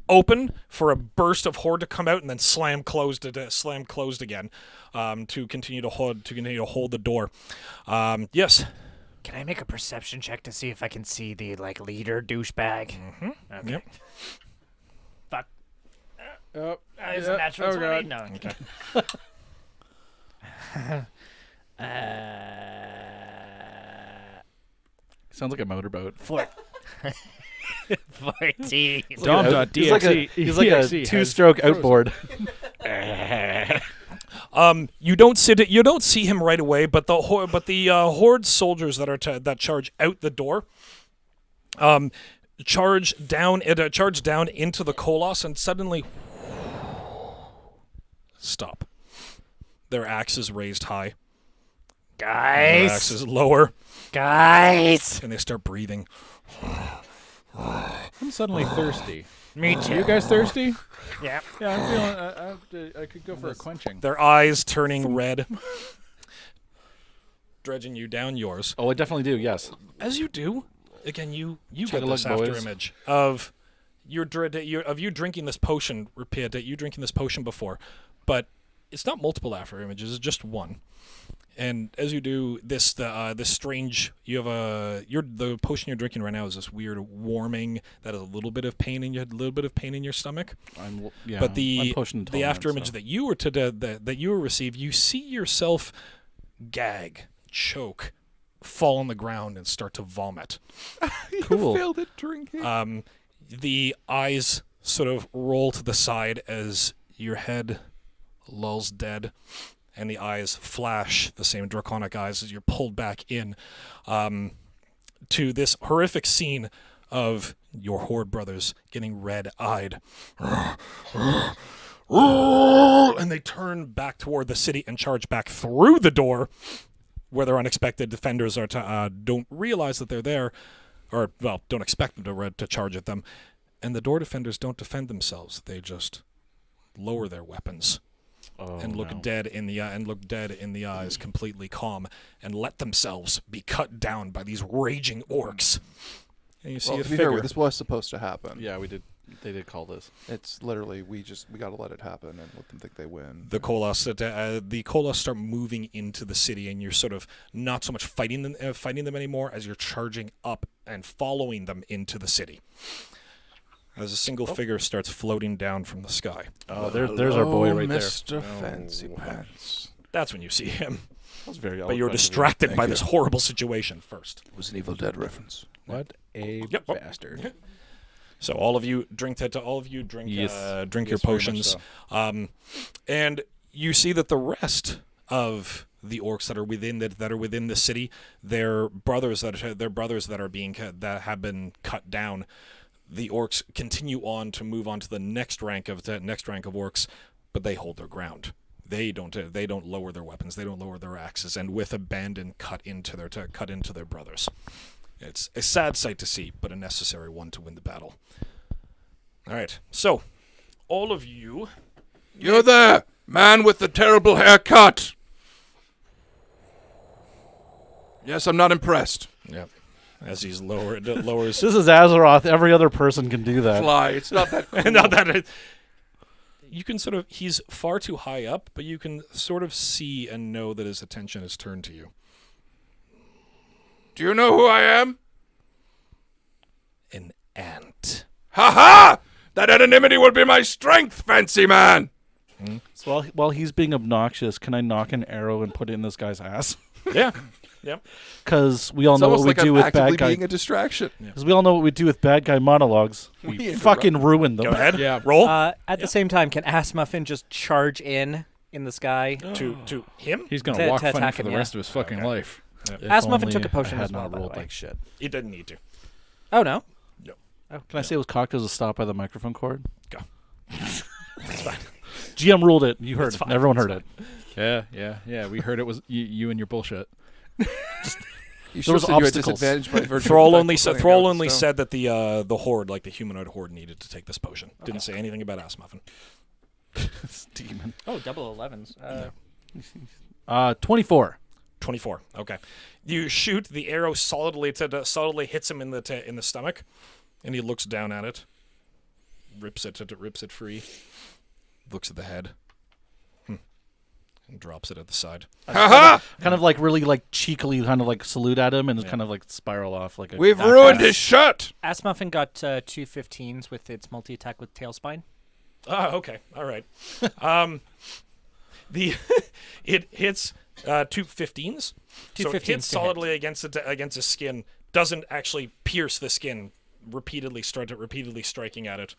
open for a burst of horde to come out and then slam closed again to continue to hold the door. Yes. Can I make a perception check to see if I can see the leader douchebag? Mm-hmm. Okay. Yep. Fuck. Oh, It's a natural 20. God. No. Sounds like a motorboat. 14. Dom.exe. He's like a two-stroke outboard. You don't see him right away, but the horde soldiers that charge out the door, charge down into the Koloths and suddenly stop. Their axes raised high. Their axes lower. Guys. And they start breathing. I'm suddenly thirsty. Me too. You guys thirsty? Yeah. Yeah, I'm feeling. I could go for a quenching. Their eyes turning red. Dredging you down yours. Oh, I definitely do. Yes. As you do, again, you Take get a this look, after boys. image of you drinking this potion. Repeat that you drinking this potion before, but it's not multiple after images. It's just one. And as you do this, this strange, the potion you're drinking right now is this weird warming that is a little bit of pain in your stomach. But the after image that you were received, you see yourself gag, choke, fall on the ground, and start to vomit. Cool. Failed at drinking. The eyes sort of roll to the side as your head lulls dead, and the eyes flash, the same draconic eyes, as you're pulled back in to this horrific scene of your horde brothers getting red-eyed. And they turn back toward the city and charge back through the door where their unexpected defenders are don't realize that they're there, or, well, don't expect them to charge at them. And the door defenders don't defend themselves. They just lower their weapons. And look dead in the eyes, completely calm, and let themselves be cut down by these raging orcs. And you see Well, a to be figure. fair, this was supposed to happen. Yeah, we did. They did call this. It's literally we got to let it happen and let them think they win. The Koloths start moving into the city, and you're sort of not so much fighting them anymore as you're charging up and following them into the city. As a single figure starts floating down from the sky. Oh, there's our boy right there. Mr. Fancy Pants. That's when you see him. That's very. But you're distracted by this horrible situation first. It was an Evil Dead reference. What a Yep. bastard. So all of you drink that. All of you drink Yes. drink Yes, your very much potions, so. and you see that the rest of the orcs that are within the city, their brothers that have been cut down. The orcs continue on to move on to the next rank of orcs, but they hold their ground. They don't lower their weapons. They don't lower their axes, and with abandon cut into their brothers. It's a sad sight to see, but a necessary one to win the battle. All right, so all of you. You're there, man with the terrible haircut. Yes, I'm not impressed. Yep. As he's lowers. This is Azeroth. Every other person can do that. Fly. It's not that cool. Not that you can sort of. He's far too high up, but you can sort of see and know that his attention is turned to you. Do you know who I am? An ant. Ha ha! That anonymity will be my strength, fancy man. So while he's being obnoxious, can I knock an arrow and put it in this guy's ass? Yeah. Yep. Because we all It's know almost what we like do I'm with actively bad guy. being a distraction. Because we all know what we do with bad guy monologues. We interrupt fucking ruin them. Go ahead. Yeah. Roll At the same time, can Ass Muffin just charge in the sky? to him. He's gonna To walk funny attack for the him, rest of his fucking life. If Ass Muffin only took a potion I had as well, not by the rolled way. like shit. He doesn't need to. Oh no. Can I say it was cocked as a stop by the microphone cord? Go. It's fine. GM ruled it. You heard It's it. fine. Everyone It's heard fine. it. Yeah. We heard it was you and your bullshit. You There should was say you're at obstacles. disadvantage by virtue of Thrall the fact only that said we're Thrall playing only out of said that the horde, like the humanoid horde, needed to take this potion. Didn't say anything about Ass Muffin. This demon. Oh, double 11s. 24. 24. Okay. You shoot the arrow solidly hits him in the stomach, and he looks down at it, rips it free, looks at the head, and drops it at the side. Ha Kind of like really like cheekily kind of like salute at him and kind of like spiral off like a We've backpack. ruined his shut. Ass Muffin got 2 15s with its multi attack with Tailspine. Ah, okay. All right. It hits 2 15s. Two So it 15s hits to hit. solidly against his skin. Doesn't actually pierce the skin. Repeatedly striking at it.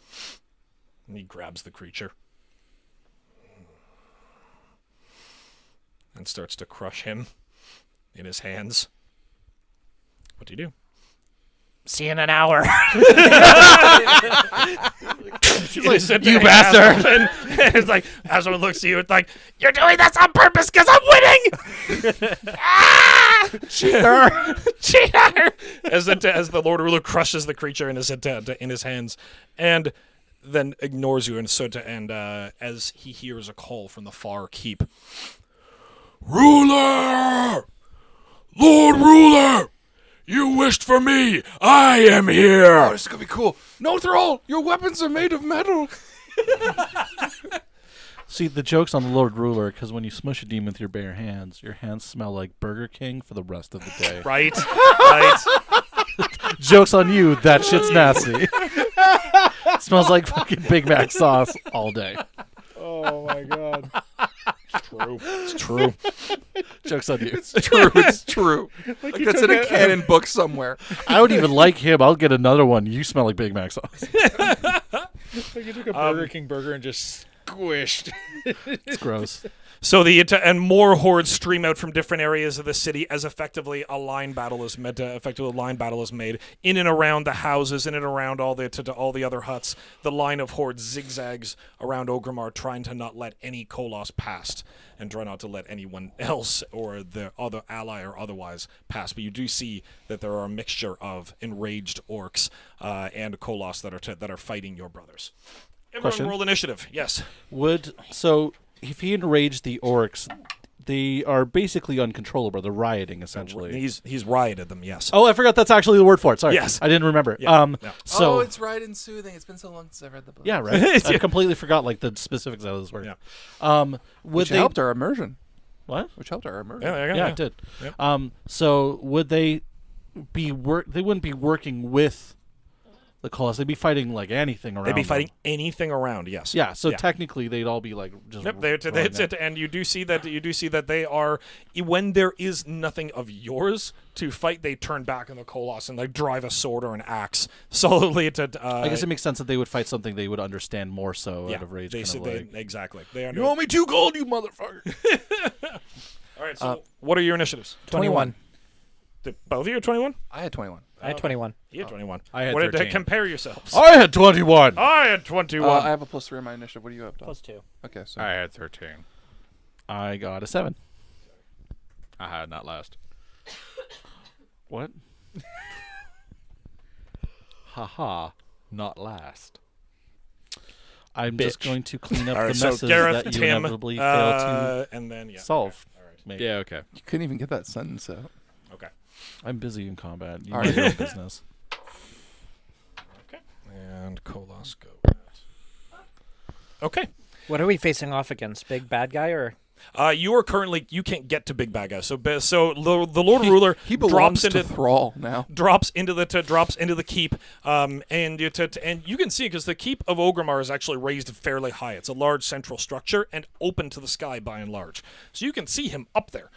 And he grabs the creature. And starts to crush him in his hands. What do you do? See you in an hour. You bastard! And it's like, as someone looks at you, it's like, you're doing this on purpose because I'm winning! Cheater! Cheater! As the Lord Ruler crushes the creature in his hands, and then ignores you, and as he hears a call from the far keep, Ruler! Lord Ruler! You wished for me! I am Oh, here! this is gonna be cool. No, Thrall, your weapons are made of metal. See, the joke's on the Lord Ruler because when you smush a demon with your bare hands, your hands smell like Burger King for the rest of the day. Right? Right? Joke's on you. That shit's nasty. Smells like fucking Big Mac sauce all day. Oh my god. True. It's true. Joke's on you. It's true. It's true. Like that's in a canon book somewhere. I don't even like him. I'll get another one. You smell like Big Mac sauce. Like you took a Burger King burger and just squished. It's gross. So and more hordes stream out from different areas of the city as effectively a line battle is made. In and around the houses, in and around all the other huts. The line of hordes zigzags around Orgrimmar, trying to not let any Koloss past, and try not to let anyone else or the other ally or otherwise pass. But you do see that there are a mixture of enraged orcs and Koloss that are fighting your brothers. Everyone Question? roll initiative. Yes. If he enraged the orcs, they are basically uncontrollable. They're rioting essentially. He's rioted them. Yes. Oh, I forgot that's actually the word for it. Sorry. Yes. I didn't remember. Yeah. So oh, it's right and soothing. It's been so long since I've read the book. yeah, right. I completely forgot like the specifics of this word. Yeah. Would Which they helped our immersion. what? Which helped our immersion. Yeah, there you go. Yeah, it did. Yep. So would they be They wouldn't be working with the Koloss. They'd be fighting like anything around. They'd be fighting them. anything around. Yes. Yeah. So technically, they'd all be like just. Yep, rolling that's it. And you do see that they are, when there is nothing of yours to fight, they turn back on the Koloss and like drive a sword or an axe solidly to. I guess it makes sense that they would fight something they would understand more so out of rage. Exactly. They You owe me 2 gold, you motherfucker. All right. So what are your initiatives? 21. Did both of you 21? I had 21. I had 21. You had 21. I had what did 13. compare yourselves? I had 21. I had 21. I have a +3 in my initiative. What do you have, Dom? +2. Okay, so I had 13. I got a 7. I had not last. What? Haha, not last. I'm just going to clean up All right. the So messes Gareth, that you Tim, inevitably fail and then to solve. Mate. Yeah, okay. you couldn't even get that sentence out. Okay. I'm busy in combat. You All know right. your own business. Okay. And Koloss go. Okay. What are we facing off against? Big bad guy or? You can't get to Big Bad Guy. So the Lord Ruler He belongs drops into to Thrall now. drops into the keep, and you can see because the keep of Orgrimmar is actually raised fairly high. It's a large central structure and open to the sky by and large, so you can see him up there.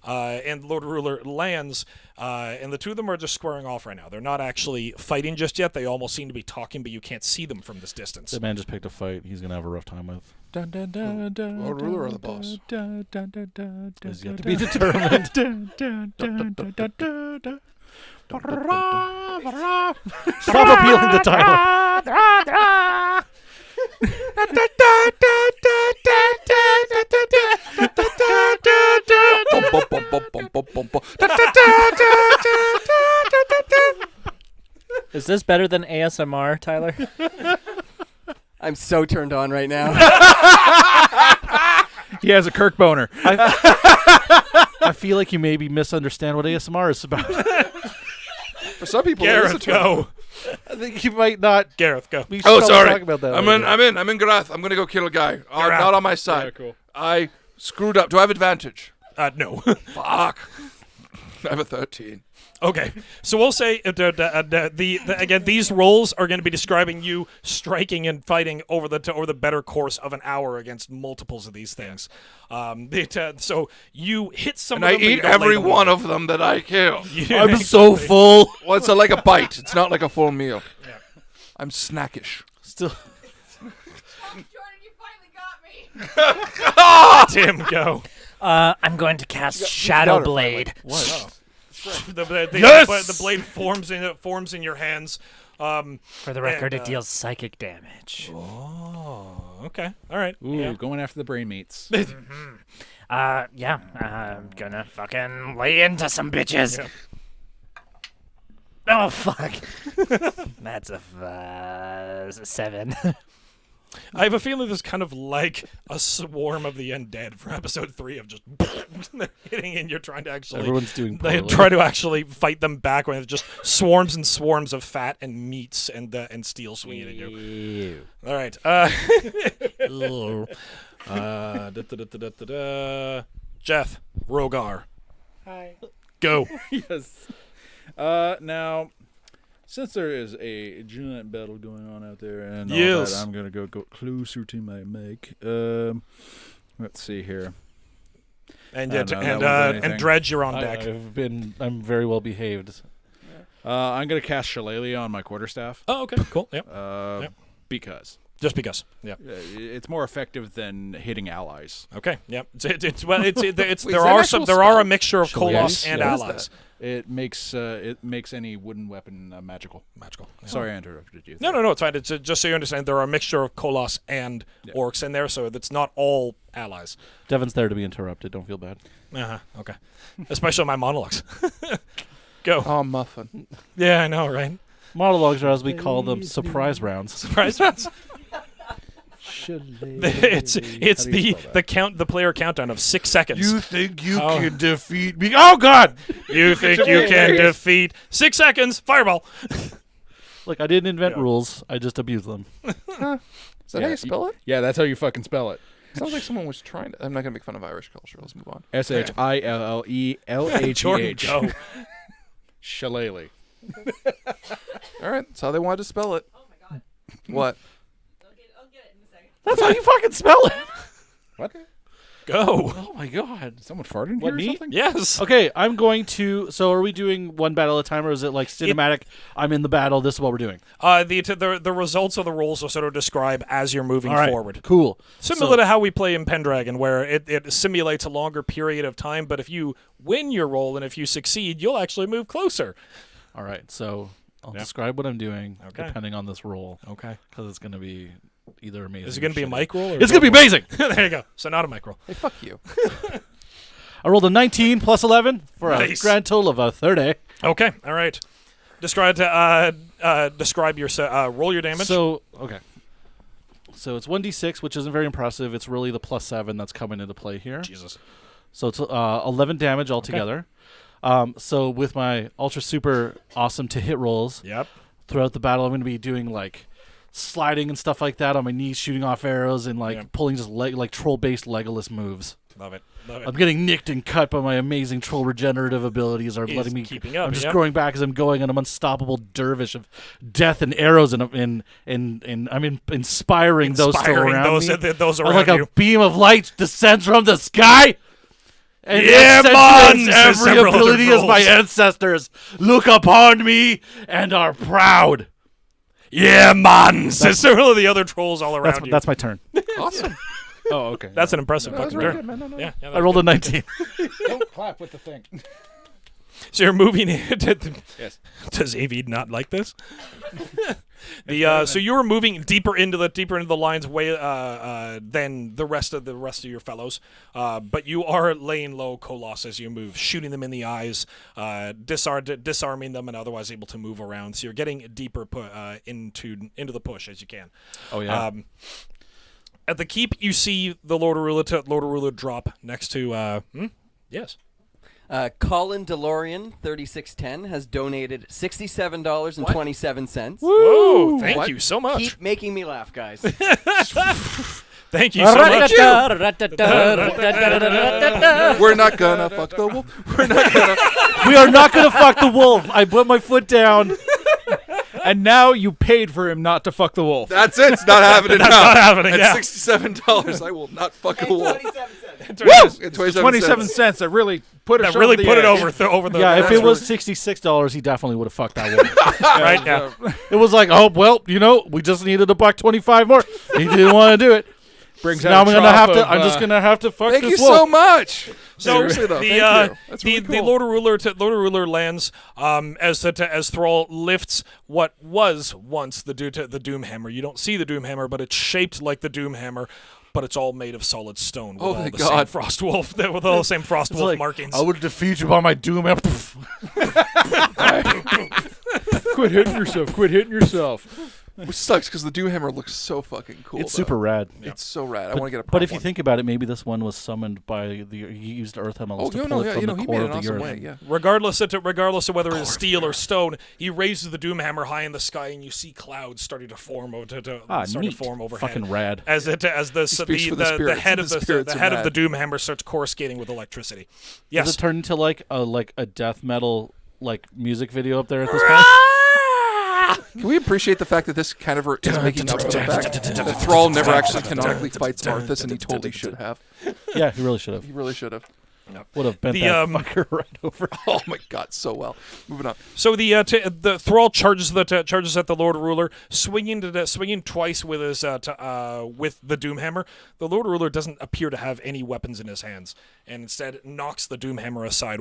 and Lord Ruler lands, and the two of them are just squaring off right now. They're not actually fighting just yet. They almost seem to be talking, but you can't see them from this distance. The man just picked a fight he's going to have a rough time with. Lord Ruler or the boss? Is yet to be determined. Stop appealing to Tyler. Is this better than ASMR, Tyler? I'm so turned on right now. He has a Kirk boner. I feel like you maybe misunderstand what ASMR is about. For some people, it is a Gareth, term. go. I think you might not. Gareth, go. We should Oh, probably sorry. talk about that I'm later. in Grath. I'm gonna go kill a guy. You're out. Not on my side. Yeah, cool. I screwed up. Do I have advantage? No. Fuck. I have a 13. Okay, so we'll say again, these rolls are going to be describing you striking and fighting over the better course of an hour against multiples of these things. So you hit some And of I them, but you eat don't lay every them one low. of them that I kill. I'm so full. Well, it's like a bite. It's not like a full meal. I'm snackish. Still. Jordan, you finally got me. Tim, go. I'm going to cast Shadow Blade. What? The blade forms in your hands. For the record, And, it deals psychic damage. Oh, okay, all right. Ooh, going after the brain meats. Yeah, I'm gonna fucking lay into some bitches. Yeah. Oh, fuck. That's a 7. I have a feeling there's kind of like a swarm of the undead from episode 3 of just hitting, and you're trying to actually Everyone's doing they poorly. try to actually fight them back when it's just swarms and swarms of fat and meats and steel swinging at you. All right. Jeff Rogar. Hi. Go. Yes. Now, since there is a giant battle going on out there and all Yes. that, I'm gonna go closer to my mic. Let's see here. And I don't know, that won't do anything. and Dredge, you're on deck. I'm very well behaved. I'm gonna cast Shillelagh on my quarterstaff. Oh, okay, cool. Yep. Yep. Because Just because. Yeah. it's more effective than hitting allies. Okay. Yep. It's there that are actual there are a spell? mixture of Shillelagh? Koloss and What is allies. It makes any wooden weapon magical. Magical. Yeah. Sorry, I interrupted you. No, it's fine. It's just so you understand, there are a mixture of Koloss and orcs in there, so it's not all allies. Devin's there to be interrupted. Don't feel bad. Okay. Especially my monologues. Go. Oh, muffin. Yeah, I know, right? Monologues are, as we call them, surprise rounds. Surprise rounds. it's the player countdown of 6 seconds. You think you Oh. can defeat me? Oh, God! You think you can defeat 6 seconds? Fireball. Look, I didn't invent Yeah. rules. I just abuse them. Is that how you spell it? Yeah, that's how you fucking spell it. Sounds like someone was trying to. I'm not going to make fun of Irish culture. Let's move on. Shillelagh. Jordan, go. Shillelagh. All right. That's how they wanted to spell it. Oh my god. What? I'll get it in a second. That's how you fucking spell it. What? Go. Oh my god. Someone farted in What, here or me? something? Yes. Okay, I'm going to. So, are we doing one battle at a time, or is it like cinematic? I'm in the battle. This is what we're doing. The results of the rolls will sort of describe as you're moving All right, forward. cool. Similar to how we play in Pendragon, where it simulates a longer period of time, but if you win your roll and if you succeed, you'll actually move closer. All right, so I'll Yeah. describe what I'm doing Okay. depending on this roll, Okay. because it's going to be either amazing. Is it going to be a or mic roll? Or It's going to be amazing. There you go. So not a mic roll. Hey, fuck you. I rolled a 19 plus 11 for Nice. a grand total of a 30. Okay. All right. Describe your roll your damage. So okay. So it's 1d6, which isn't very impressive. It's really the +7 that's coming into play here. Jesus. So it's 11 damage altogether. So with my ultra super awesome to hit rolls Yep. throughout the battle, I'm going to be doing like sliding and stuff like that on my knees, shooting off arrows and like Yeah. pulling just like troll-based Legolas moves. Love it. Love I'm it. getting nicked and cut, but my amazing troll regenerative abilities are He's letting me. keeping up, I'm just yep. growing back as I'm going, and I'm unstoppable dervish of death and arrows, and I'm inspiring those still Inspiring around those me. those I'm around like you. a beam of light descends from the sky, And Yeah, accentuates man, says every several other ability as my trolls. ancestors look upon me and are proud. Yeah, man. Says several of the other trolls all around you. That's my turn. Awesome. Oh, okay. That's an impressive That was fucking very turn. good, man. No, no. Yeah, yeah, I rolled a 19. Don't clap with the thing. So you're moving it. Yes. Does AV not like this? So you were moving deeper into the lines way than the rest of your fellows, but you are laying low Koloss as you move, shooting them in the eyes, disarming them, and otherwise able to move around. So you're getting deeper into the push as you can. Oh, yeah. At the keep, you see the Lord of Ruler drop next to. Yes. Colin DeLorean 3610 has donated $67.27. Whoa! Thank you so much. Keep making me laugh, guys. Thank you so much. We're not gonna fuck the wolf. We're not gonna. We are not going to fuck the wolf. I put my foot down. And now you paid for him not to fuck the wolf. That's it. It's not happening now. not happening At now. $67, I will not fuck a wolf. 27 cents. Woo! 27 cents. That really put it. That really put it over the. Yeah, if that's it was $66, he definitely would have fucked that wolf. right. Yeah. It was like, oh, well, we just needed $1.25 more. He didn't want to do it. Brings Now out I'm a gonna trough have to. of, I'm just gonna have to fuck Thank this you wolf. so much. So Seriously though, thank you. That's really the cool. Lord of Ruler lands as Thrall lifts what was once the Doom Hammer. You don't see the Doom Hammer, but it's shaped like the Doom Hammer, but it's all made of solid stone with Oh, all thank the God. same Frostwolf with all the same Frostwolf Like, markings. I would defeat you by my doom. Quit hitting yourself. Quit hitting yourself. Which sucks because the Doom Hammer looks so fucking cool. It's though. super rad. It's so rad. I want to get a. But if prop you one. think about it, maybe this one was summoned by he used Earth Emeralds to no, pull no, it from the he core made of an the awesome Earth. way. Yeah. Regardless of whether it's steel or stone, he raises the Doom Hammer high in the sky, and you see clouds starting to form Neat. form overhead. Fucking rad. As the speaks for the the spirits. head The of the spirits are head of the mad. Doom Hammer starts coruscating with electricity. Does Yes. it turn into like a death metal music video up there at this point? Can we appreciate the fact that this kind of is making up for the fact that Thrall never actually canonically fights Arthas, and he totally should have. Yeah, he really should have. He really should have. Would have bent The, that fucker right over. Oh my God, so well. Moving on. So the Thrall charges at the Lord Ruler, swinging twice with his with the Doom Hammer. The Lord Ruler doesn't appear to have any weapons in his hands, and instead knocks the Doom Hammer aside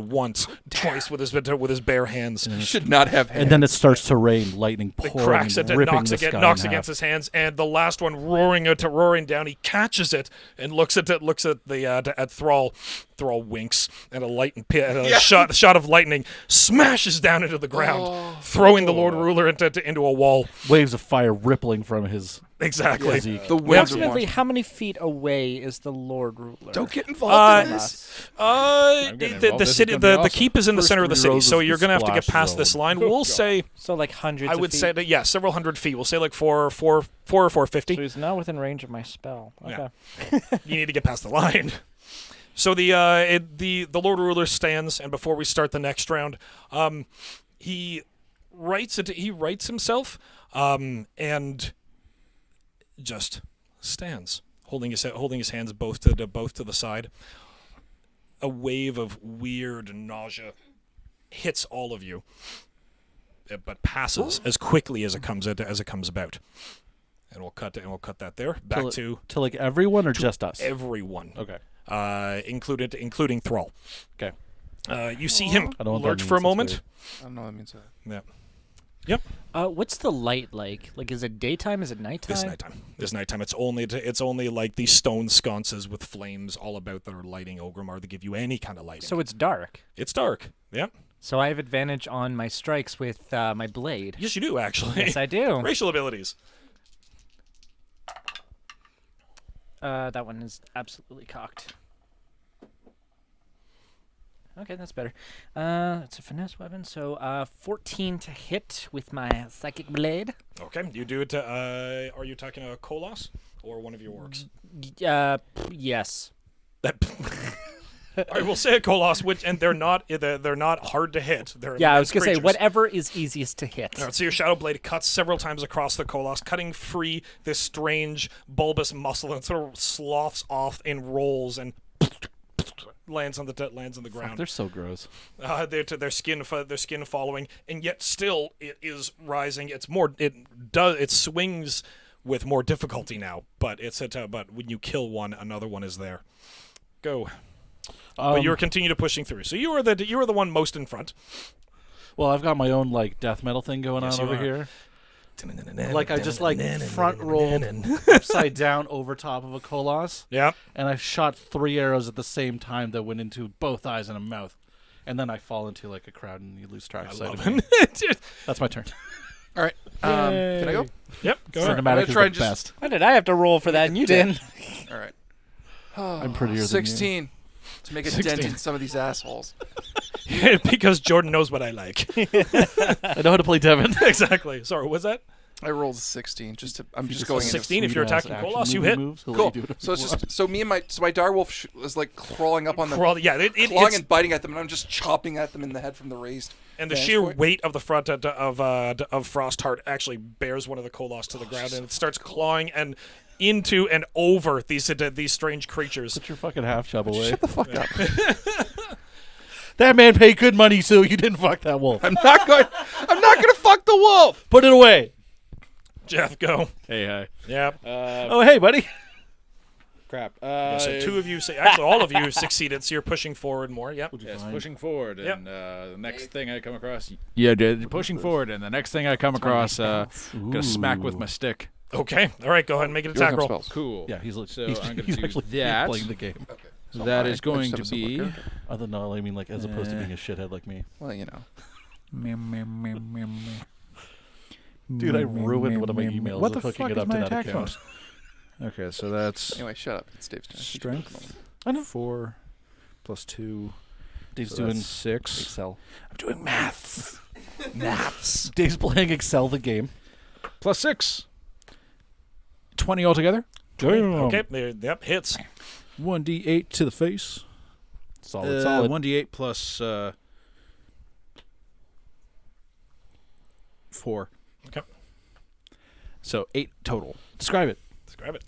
twice with his bare hands. He should not have hands. And then it starts to rain, lightning It pouring, cracks it, ripping knocks the sky knocks in against half. his hands, and the last one roaring down. He catches it and looks at Thrall. Thrall winks, and a shot of lightning smashes down into the ground, throwing the Lord Ruler into a wall. Waves of fire rippling from his Exactly. physique. The winds are Approximately watching. how many feet away is the Lord Ruler? Don't get involved in this. getting The involved. This is city, gonna be the awesome. keep is in the First center of the 3 city, rows so is you're the gonna have to get splash past this zone. line. Oh, We'll God. say, So like hundreds. I of would feet. say that several hundred feet. We'll say like four or 450. So he's not within range of my spell. Okay. Yeah. You need to get past the line. So the Lord Ruler stands, and before we start the next round, he writes himself, and just stands, holding his hands both to the side. A wave of weird nausea hits all of you, but passes as quickly as it comes about. And we'll cut that there. Back to like everyone or just us? everyone. Okay. Including Thrall. Okay. You see him I don't know what that lurch means, for a that's moment. weird. I don't know what that means. Yeah. Yep. What's the light like? Like, is it daytime? Is it nighttime? This nighttime. It's only like these stone sconces with flames all about that are lighting Orgrimmar to give you any kind of lighting. So it's dark. It's dark. Yep. So I have advantage on my strikes with my blade. Yes, you do actually. Yes, I do. Racial abilities. That one is absolutely cocked. Okay, that's better. It's a finesse weapon, so 14 to hit with my psychic blade. Okay. You do it. Are you talking a Koloss or one of your orcs? Yes. I will say a Koloss, and they're not hard to hit. They're Yeah, I was immense gonna say creatures. whatever is easiest to hit. All right, so your Shadow Blade cuts several times across the Koloss, cutting free this strange bulbous muscle, and sort of sloughs off in rolls and lands on the ground. Fuck, they're so gross. Their skin following, and yet still it is rising. It swings with more difficulty now, but but when you kill one, another one is there. Go. But you're continue to pushing through. So you are the one most in front. Well, I've got my own like death metal thing going on over here. Like I just like front rolled upside down over top of a Koloss. Yeah. And I shot 3 arrows at the same time that went into both eyes and a mouth. And then I fall into like a crowd and you lose track of sight of me. That's my turn. All right. Can I go? Yep. Go ahead. Cinematic is try the and just- best. Why did I have to roll for that and you didn't? All right. I'm prettier than you. 16 to make a 16. dent in some of these assholes. Because Jordan knows what I like. I know how to play Devin. Exactly. Sorry, what's that? I rolled a 16. I'm just Just going a in. 16 if you're sweet-ass attacking action Koloss, you movie hit. moves. He'll let Cool. you do whatever So it's you want. just so me and my direwolf is like crawling up on them, Clawing clawing and biting at them, and I'm just chopping at them in the head from the raised. and the vantage sheer point. weight of the front of Frostheart actually bears one of the Koloss to the ground, and it starts clawing and into and over these strange creatures. Put your fucking half chub away. Shut the fuck up. That man paid good money, so you didn't fuck that wolf. I'm not going to fuck the wolf. Put it away. Jeff, go. Hey, hi. Yep. Oh, hey, buddy. Crap. So two of you, actually all of you succeeded, so you're pushing forward more. Yep. Yes, pushing forward, Yep. and the next thing I come across. Yeah, pushing forward, and the next thing I come across, gonna smack with my stick. Okay. All right, go ahead and make an You work attack on roll. spells. Cool. Yeah, he's like, So he's, I'm gonna he's do actually that. playing the game. Okay. So That I is going just to have a simple be. character. Other than I mean, like as opposed to being a shithead like me. Well, you know. Dude, I ruined one of my emails What with the hooking fuck it is up to my that attack account. bonus? Okay, so that's Anyway, shut up. It's Dave's turn. strength. I know. 4 plus 2. Dave's So doing that's 6. Excel. I'm doing maths. Maths. Dave's playing Excel the game. Plus 6. 20 altogether. Okay. Yep. Hits. 1d8 to the face. Solid, solid. 1d8 plus 4. Okay. So 8 total. Describe it. Describe it.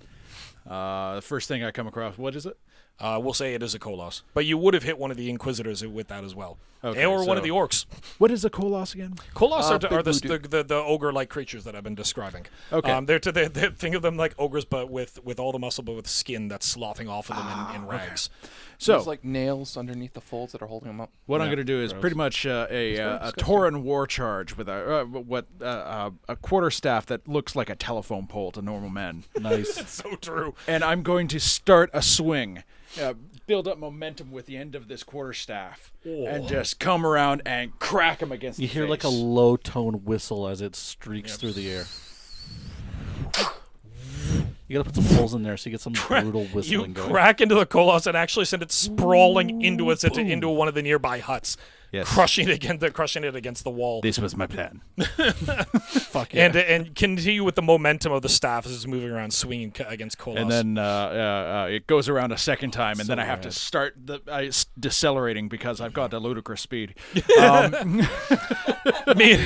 The first thing I come across, what is it? We'll say it is a Koloss, but you would have hit one of the Inquisitors with that as well, Okay, or one of so- the Orcs. What is a Koloss again? Koloss are big blue the ogre-like creatures that I've been describing. Okay. They think of them like ogres, but with all the muscle, but with skin that's sloughing off of them in rags. So There's like nails underneath the folds that are holding them up. what I'm Yeah, going to do is gross. pretty much a Tauren war charge with a quarterstaff that looks like a telephone pole to normal men, Nice. So true. and I'm going to start a swing, build up momentum with the end of this quarterstaff, and just come around and crack him against. You the hear like a face. low tone whistle as it streaks through the air. You gotta put some holes in there so you get some brutal You whistling going. crack into the Koloss and actually send it sprawling into one of the nearby huts, Yes. crushing it against the wall, This was my plan. Fuck yeah. and continue with the momentum of the staff as it's moving around, swinging against Koloss. And then it goes around a second time, and then I have to rad. start decelerating because I've got a ludicrous speed. I mean,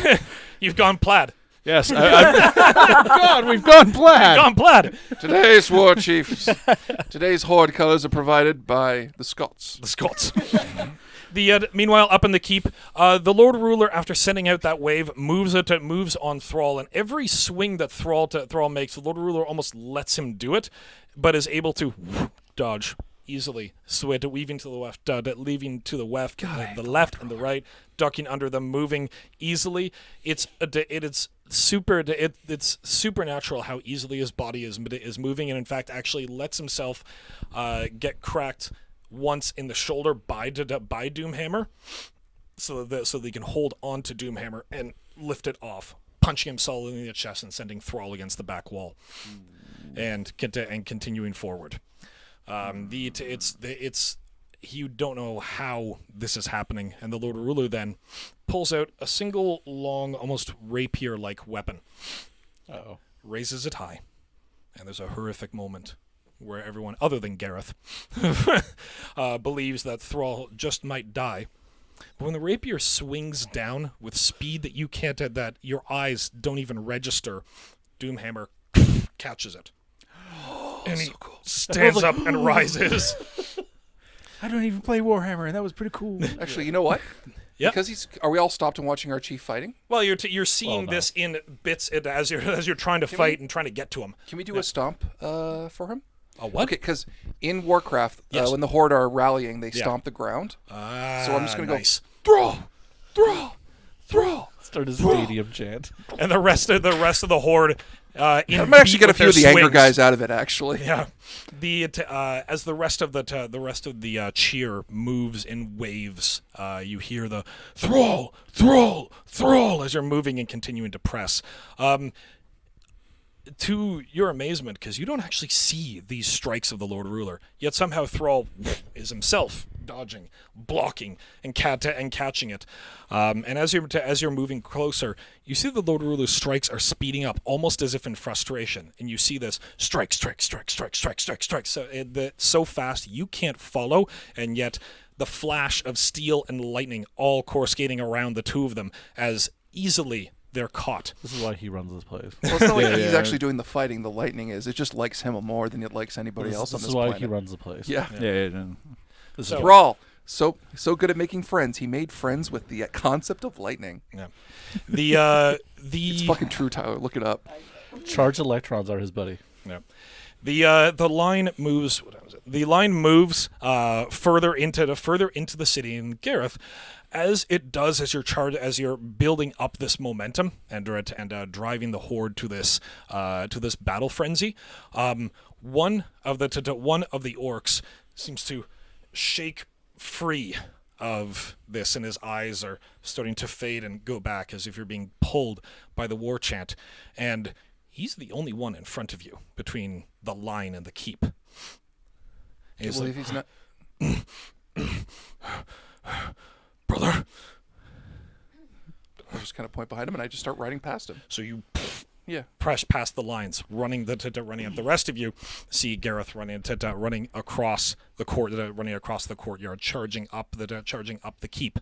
you've gone plaid. Yes, God, we've gone plaid. Gone plaid. Today's war chiefs. Today's horde colors are provided by the Scots. The Scots. Meanwhile, up in the keep, the Lord Ruler, after sending out that wave, moves on Thrall, and every swing that Thrall makes, the Lord Ruler almost lets him do it, but is able to dodge easily, weaving to the left, leaving to the left, the left and the right, ducking under them, moving easily. It's supernatural how easily his body is moving, and in fact actually lets himself get cracked once in the shoulder by Doomhammer, so that he can hold on to Doomhammer and lift it off, punching him solidly in the chest and sending Thrall against the back wall, and continuing forward. You don't know how this is happening, and the Lord Ruler then pulls out a single long, almost rapier-like weapon. Uh-oh. Raises it high, and there's a horrific moment where everyone other than Gareth believes that Thrall just might die. But when the rapier swings down with speed that you can't, that your eyes don't even register, Doomhammer catches it. And he stands up and rises. I don't even play Warhammer, and that was pretty cool. Actually, you know what? Yep. Because are we all stopped and watching our chief fighting? Well, you're seeing Well, no. this in bits as you're trying to fight and trying to get to him. Can we do a stomp for him? A what? Okay, because in Warcraft, Yes. when the Horde are rallying, they Yeah. stomp the ground. So I'm just going to nice. go, throw. Start a stadium chant. And the rest of the horde. I might actually get a few of the anger guys out of it, actually. Yeah, as the rest of the cheer moves in waves, you hear the thrall as you're moving and continuing to press. To your amazement, because you don't actually see these strikes of the Lord Ruler, yet somehow Thrall is himself dodging, blocking, and catching it. And as you're moving closer, you see the Lord Ruler's strikes are speeding up, almost as if in frustration. And you see this strike. So fast you can't follow, and yet the flash of steel and lightning all coruscating around the two of them as easily they're caught. This is why he runs this place. Well, it's not like he's actually doing the fighting. The lightning is. It just likes him more than it likes anybody else on This this is why planet. he runs the place. Yeah. This So- is Thrall, so good at making friends. He made friends with the concept of lightning. Yeah. The It's fucking true, Tyler. Look it up. charged electrons are his buddy. Yeah. The line moves. What was it? The line moves further into the city, and Gareth, as it does, as you're building up this momentum and driving the horde to this battle frenzy. One of the orcs seems to shake free of this, and his eyes are starting to fade and go back as if you're being pulled by the war chant, and he's the only one in front of you between the line and the keep. I believe he's not. Brother. I just kind of point behind him, and I just start riding past him. So you Yeah. press past the lines, running up. The rest of you see Gareth running across the courtyard, charging up the keep,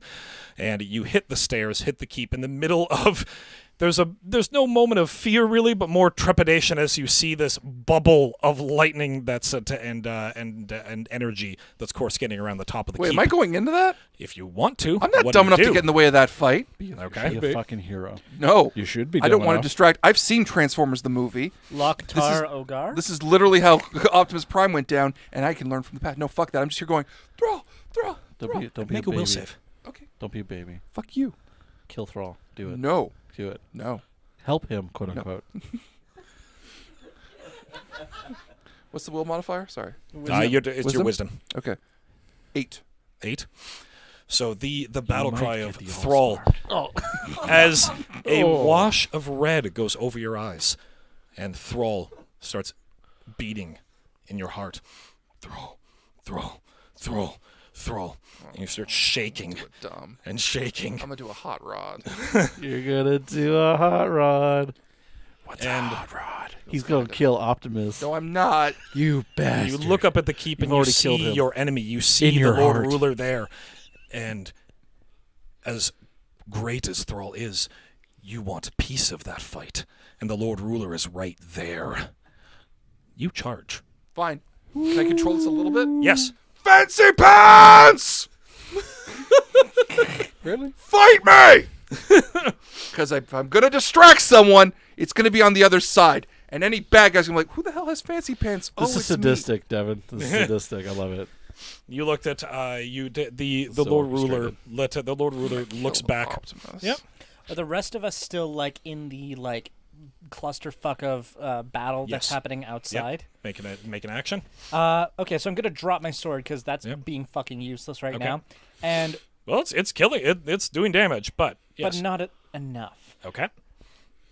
and you hit the stairs, hit the keep in the middle of. There's no moment of fear really, but more trepidation as you see this bubble of lightning that's and energy that's coruscating around the top of the Wait, keep. am I going into that? If you want to, I'm not what dumb do you enough to do? get in the way of that fight. Okay. Be a fucking hero. No. You should be. I don't dumb want to enough. distract. I've seen Transformers the movie. Loktar Ogar? This is literally how Optimus Prime went down, and I can learn from the past. No, fuck that. I'm just here going, throw. Don't be a Make a baby. will save. Okay. Don't be a baby. Fuck you. Kill Thrall. Do it. No. Do it. No. Help him, quote unquote. What's the will modifier? Sorry. It's your wisdom. Okay. 8. 8. So the battle might cry get of the Thrall as a wash of red goes over your eyes, and Thrall starts beating in your heart. Thrall. And you start shaking Dumb. and shaking. I'm going to do a hot rod. You're gonna do a hot rod. What's a hot rod? He's gonna kill Optimus. No, I'm not. You bastard. You look up at the keep You've and you already killed see him. your enemy. You see In the your Lord heart. Ruler there. And as great as Thrall is, you want a piece of that fight. And the Lord Ruler is right there. You charge. Fine. Can I control this a little bit? Yes. Fancy pants! Really? Fight me! Because if I'm going to distract someone, it's going to be on the other side. And any bad guy's going to be like, who the hell has fancy pants? This is it's me. sadistic, Devin. This is sadistic. I love it. You looked at the So Lord Ruler. orchestrated. The Lord Ruler looks Kill back. Optimus. Yep. Are the rest of us still like in the clusterfuck of battle that's Yes. happening outside? Make an action. Okay, so I'm gonna drop my sword because that's Yep. being fucking useless right Okay. now, and Well, it's killing it. It's doing damage, but yes. but not enough. Okay.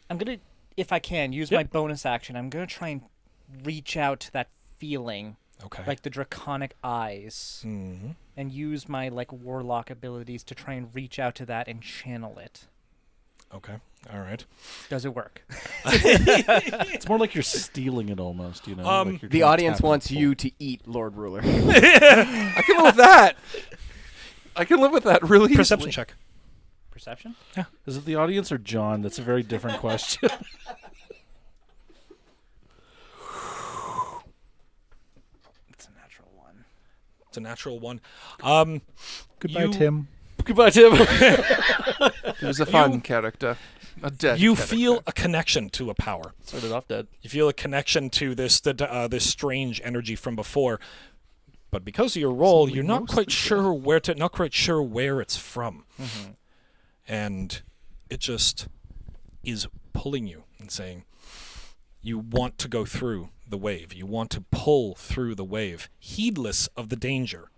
I'm gonna, if I can, use Yep. my bonus action. I'm gonna try and reach out to that feeling, Okay. like the draconic eyes, Mhm. and use my warlock abilities to try and reach out to that and channel it. Okay. All right. Does it work? It's more like you're stealing it almost, you know? Like you're The trying to audience tap wants into you to eat Lord Ruler. I can live with that. I can live with that really Perception easily. check. Perception? Is it the audience or John? That's a very different question. It's a natural one. It's a natural 1. Goodbye, You- Tim. Goodbye, Tim. He was a fun character. A dead You character. feel a connection to a power. Started off dead. You feel a connection to this strange energy from before. But because of your role, you're not quite sure where it's from. And it just is pulling you and saying, you want to go through the wave. You want to pull through the wave, heedless of the danger.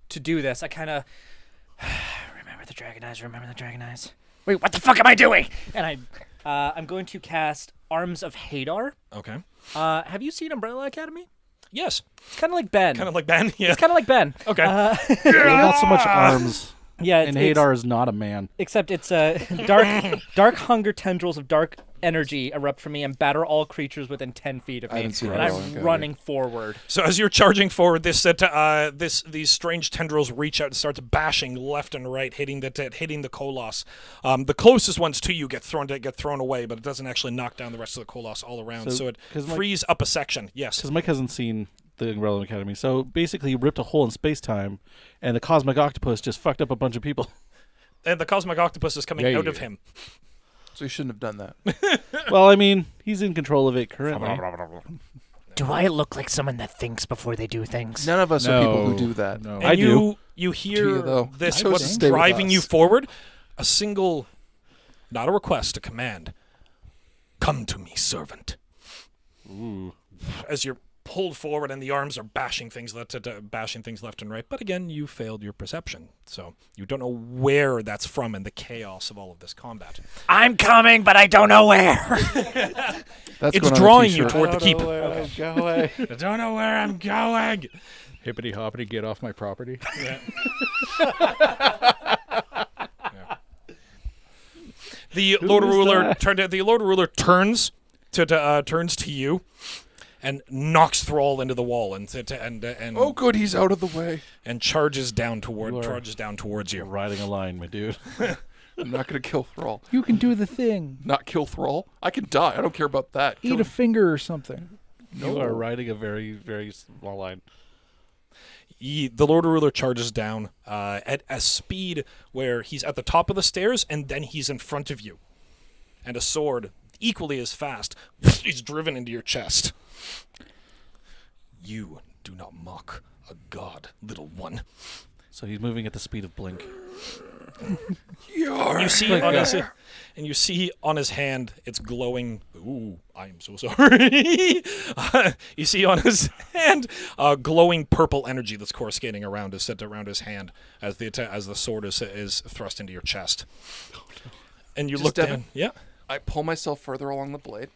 To do this, remember the dragon eyes. Wait, what the fuck am I doing? And I'm going to cast Arms of Hadar. Okay. Have you seen Umbrella Academy? Yes. It's kind of like Ben. Kind of like Ben. Yeah. It's kind of like Ben. Okay. Not so much arms. Yeah, And Hadar is not a man. except it's dark hunger tendrils of dark energy erupt from me and batter all creatures within 10 feet of I me. haven't seen And Umbrella I'm Academy. running forward. So as you're charging forward, these strange tendrils reach out and starts bashing left and right, hitting the Koloss. The closest ones to you get thrown away, but it doesn't actually knock down the rest of the Koloss all around. So it 'cause frees up a section. Yes. Because Mike hasn't seen the Umbrella Academy. So basically, he ripped a hole in space-time, and the cosmic octopus just fucked up a bunch of people. And the cosmic octopus is coming out of him. So you shouldn't have done that. Well, I mean, he's in control of it currently. Do I look like someone that thinks before they do things? None of us are people who do that. No. And I do. You hear Do you, though? this, I chose what's to stay with driving you us. forward? A single, not a request, a command. Come to me, servant. Ooh. As you're pulled forward and the arms are bashing things left and right. But again, you failed your perception. So you don't know where that's from in the chaos of all of this combat. I'm coming, but I don't know where. That's It's going on a drawing you t-shirt. toward the keep. Going. I don't know where I'm going. Hippity hoppity, get off my property. The Lord Ruler turns to you and knocks Thrall into the wall and Oh, good, he's out of the way. and charges down towards you. Riding a line, my dude. I'm not going to kill Thrall. You can do the thing. Not kill Thrall? I can die. I don't care about that. Eat a finger or something. You are riding a very, very small line. The Lord Ruler charges down at a speed where he's at the top of the stairs and then he's in front of you. And a sword, equally as fast, is driven into your chest. You do not mock a god, little one. So he's moving at the speed of Blink. You see on his hand, it's glowing. Ooh, I'm so sorry. You see on his hand, glowing purple energy that's coruscating around his hand as the sword is thrust into your chest. And you Just look Devin. down. Yeah. I pull myself further along the blade.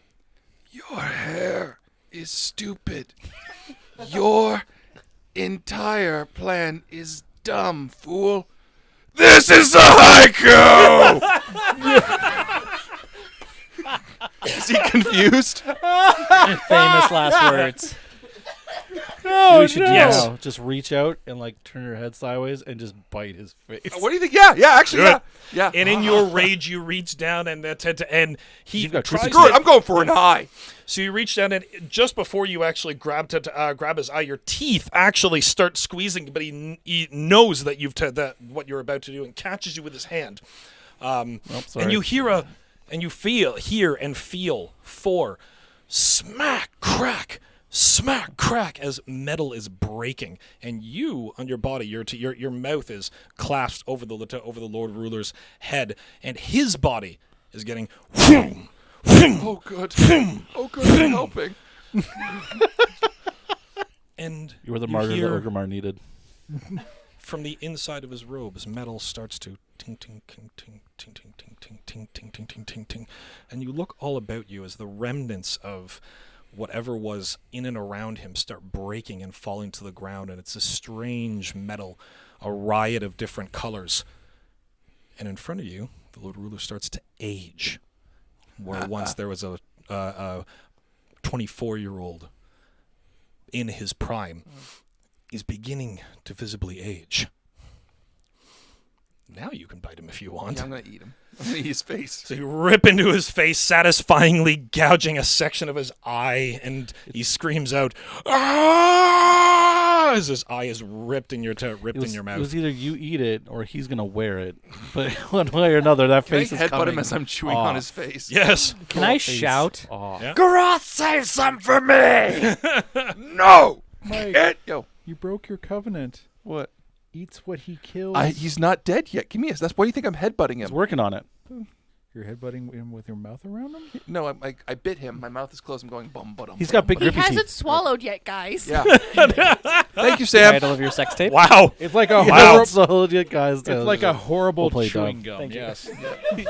Your hair is stupid. Your entire plan is dumb, fool. This is a haiku! Is he confused? Famous last words. You should Yes. just reach out and like turn your head sideways and just bite his face. What do you think? Yeah, actually, Good. yeah. And in your rage, you reach down and he You've got tries twisted Screw it, to, I'm going for an eye. So you reach down and just before you actually grab his eye, your teeth actually start squeezing, but he knows that what you're about to do and catches you with his hand. Sorry. And you hear hear and feel 4 smack, crack, as metal is breaking, and you on your body, your mouth is clasped over the Lord Ruler's head, and his body is getting. Oh, good. Oh, good, I'm helping. And You were the you martyr hear that Orgrimmar needed. from the inside of his robes, metal starts to ting ting ting ting ting ting ting ting ting ting ting ting ting ting, and you look all about you as the remnants of whatever was in and around him start breaking and falling to the ground, and it's a strange metal, a riot of different colors. And in front of you, the Lord Ruler starts to age, where once there was a 24-year-old in his prime is beginning to visibly age. Now you can bite him if you want. Yeah, I'm gonna eat him. I'm gonna eat his face. So you rip into his face, satisfyingly gouging a section of his eye, and he screams out, "Ah!" as his eye is ripped in your mouth. It was either you eat it or he's gonna wear it. But one way or another, that Can I face is headbutt coming. him as I'm chewing on his face? Yes. Can I shout? Oh. Yeah. Garoth, save some for me! No! Mike, Yo. you broke your covenant. What? Eats what he kills. He's not dead yet. Give me a... That's why do you think I'm headbutting He's him? working on it. You're headbutting him with your mouth around him? No, I bit him. My mouth is closed. I'm going bum bum. He's got big He grippy hasn't teeth. swallowed yet, guys. Yeah. Thank you, Sam. Title of your sex tape? Wow. It's like a Wow. horrible, So, yeah, guys, it's like a horrible We'll play chewing dumb. gum. Thank you. Yes.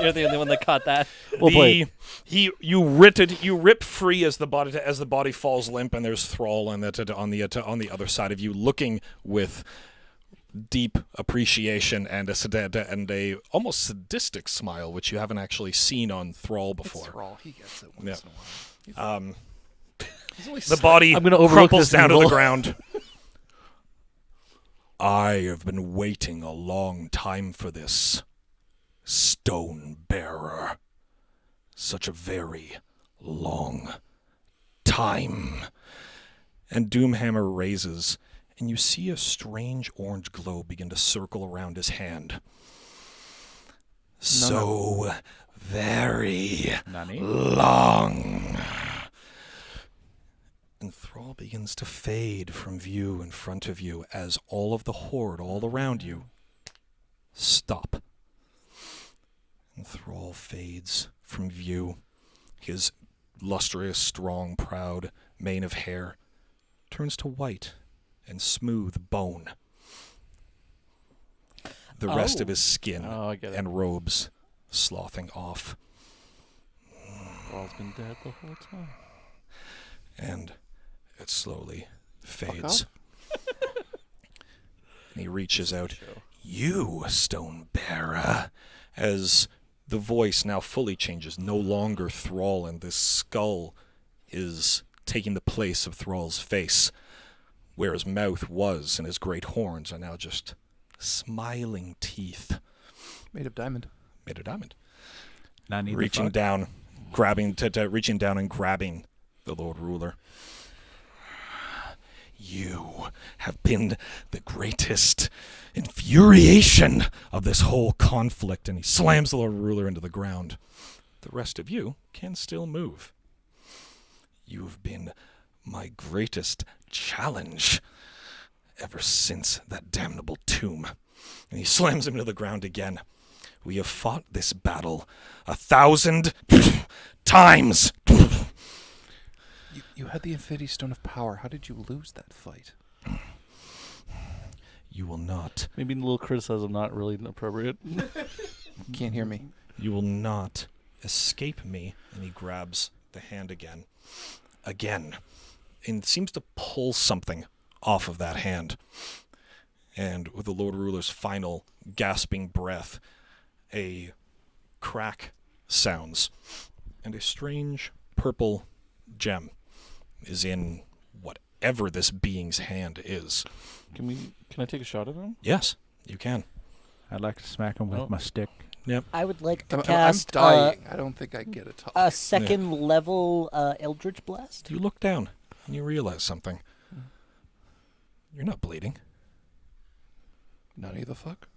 You're the only one that caught that. We'll play. You rip free as the body falls limp, and there's Thrall on the other side of you, looking with deep appreciation and a almost sadistic smile, which you haven't actually seen on Thrall before. Thrall. He gets it Yeah. once in a while. The body I'm gonna overlook crumples this down to the evil. ground. I have been waiting a long time for this, Stone Bearer. Such a very long time. And Doomhammer raises, and you see a strange orange glow begin to circle around his hand. So very Nani? long. And Thrall begins to fade from view in front of you as all of the horde all around you stop. And Thrall fades from view. His lustrous, strong, proud mane of hair turns to white and smooth bone. The rest of his skin Oh, I get it. and robes slothing off. Thrall's been dead the whole time. And it slowly fades. And he reaches out, "You, Stone Bearer," as the voice now fully changes. No longer Thrall, and this skull is taking the place of Thrall's face, where his mouth was, and his great horns are now just smiling teeth Made of diamond. made of diamond. Nani the Reaching fuck? down, reaching down and grabbing the Lord Ruler. You have been the greatest infuriation of this whole conflict, and he slams the Lord Ruler into the ground. The rest of you can still move. You've been my greatest challenge ever since that damnable tomb. And he slams him into the ground again. We have fought this battle 1,000 times. You had the Infinity Stone of Power. How did you lose that fight? You will not. Maybe a little criticism not really appropriate. Can't hear me. You will not escape me. And he grabs the hand again. And seems to pull something off of that hand. And with the Lord Ruler's final gasping breath, a crack sounds. And a strange purple gem is in whatever this being's hand is. Can I take a shot at him? Yes, you can. I'd like to smack him with Oh. my stick. I would like to I'm cast dying. I don't think I get a talk. a second level Eldritch Blast. You look down and you realize something. You're not bleeding. None of the fuck.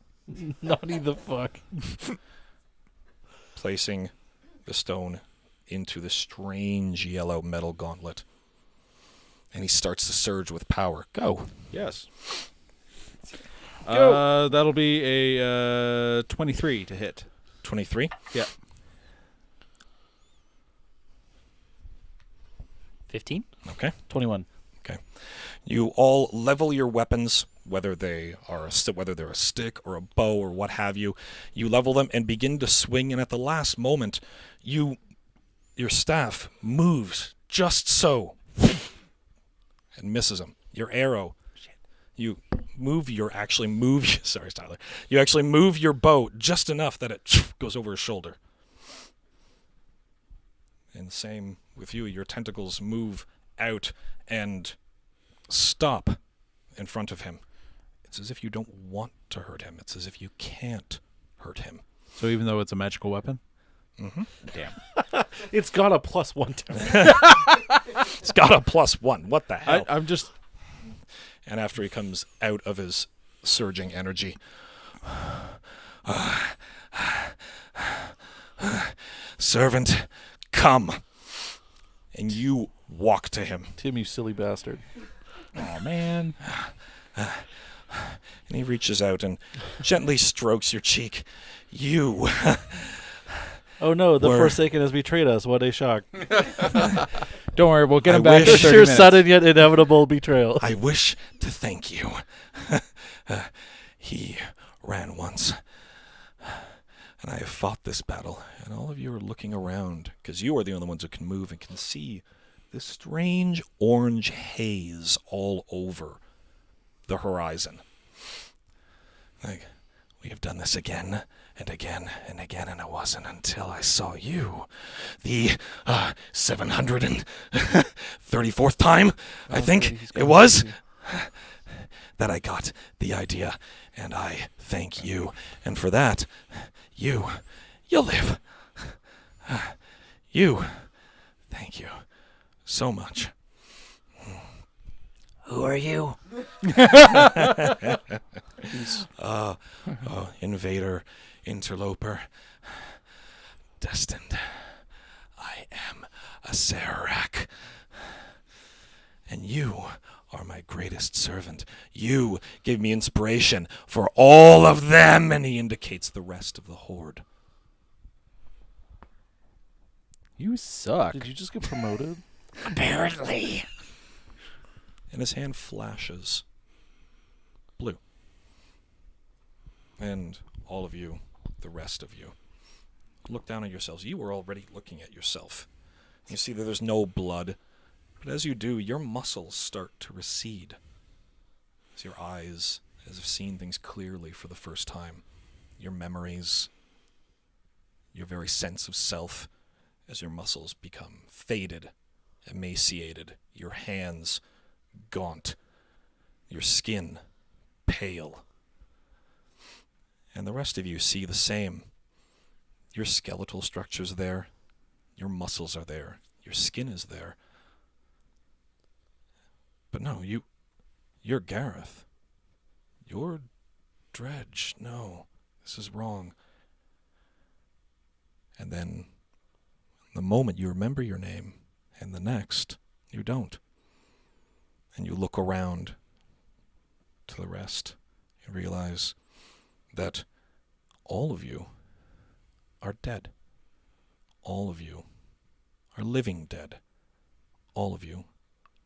Naughty the fuck. Placing the stone into the strange yellow metal gauntlet. And he starts to surge with power. Go. Yes. That'll be a 23 to hit. 23. Yeah. 15. Okay. 21. You all level your weapons, whether they're a stick or a bow or what have you. You level them and begin to swing, and at the last moment, your staff moves just so and misses him. Your arrow, you actually move sorry, Tyler. You actually move your bow just enough that it goes over his shoulder. And same with you. Your tentacles move out and stop in front of him. It's as if you don't want to hurt him. It's as if you can't hurt him. So even though it's a magical weapon? Mm-hmm. Damn. It's got a +1 to it. It's got a +1. What the hell? I'm just... And after he comes out of his surging energy, servant, come. And you walk to him. Tim, you silly bastard. Oh, man. And he reaches out and gently strokes your cheek. You. Oh, no, the Were- Forsaken has betrayed us. What a shock. Don't worry, we'll get I him back in wish- 30 Sure minutes. sudden yet inevitable betrayal. I wish to thank you. He ran once. And I have fought this battle. And all of you are looking around because you are the only ones who can move and can see this strange orange haze all over the horizon. Like, we have done this again and again and again, and it wasn't until I saw you, the 734th time, I think it was, that I got the idea, and I thank you. And for that, you'll live. Thank you so much. Who are you? Invader, interloper, destined. I am a Serac. And you are my greatest servant. You gave me inspiration for all of them. And he indicates the rest of the horde. You suck. Did you just get promoted? Apparently. And his hand flashes blue. And all of you, the rest of you, look down at yourselves. You were already looking at yourself. You see that there's no blood. But as you do, your muscles start to recede. As your eyes, as if seeing things clearly for the first time. Your memories, your very sense of self, as your muscles become faded, emaciated, your hands gaunt, your skin pale. And the rest of you see the same. Your skeletal structure's there, your muscles are there, your skin is there. But no, you're Gareth. You're Dredge. No, this is wrong. And then, the moment you remember your name, and the next, you don't. And you look around to the rest and realize that all of you are dead. All of you are living dead. All of you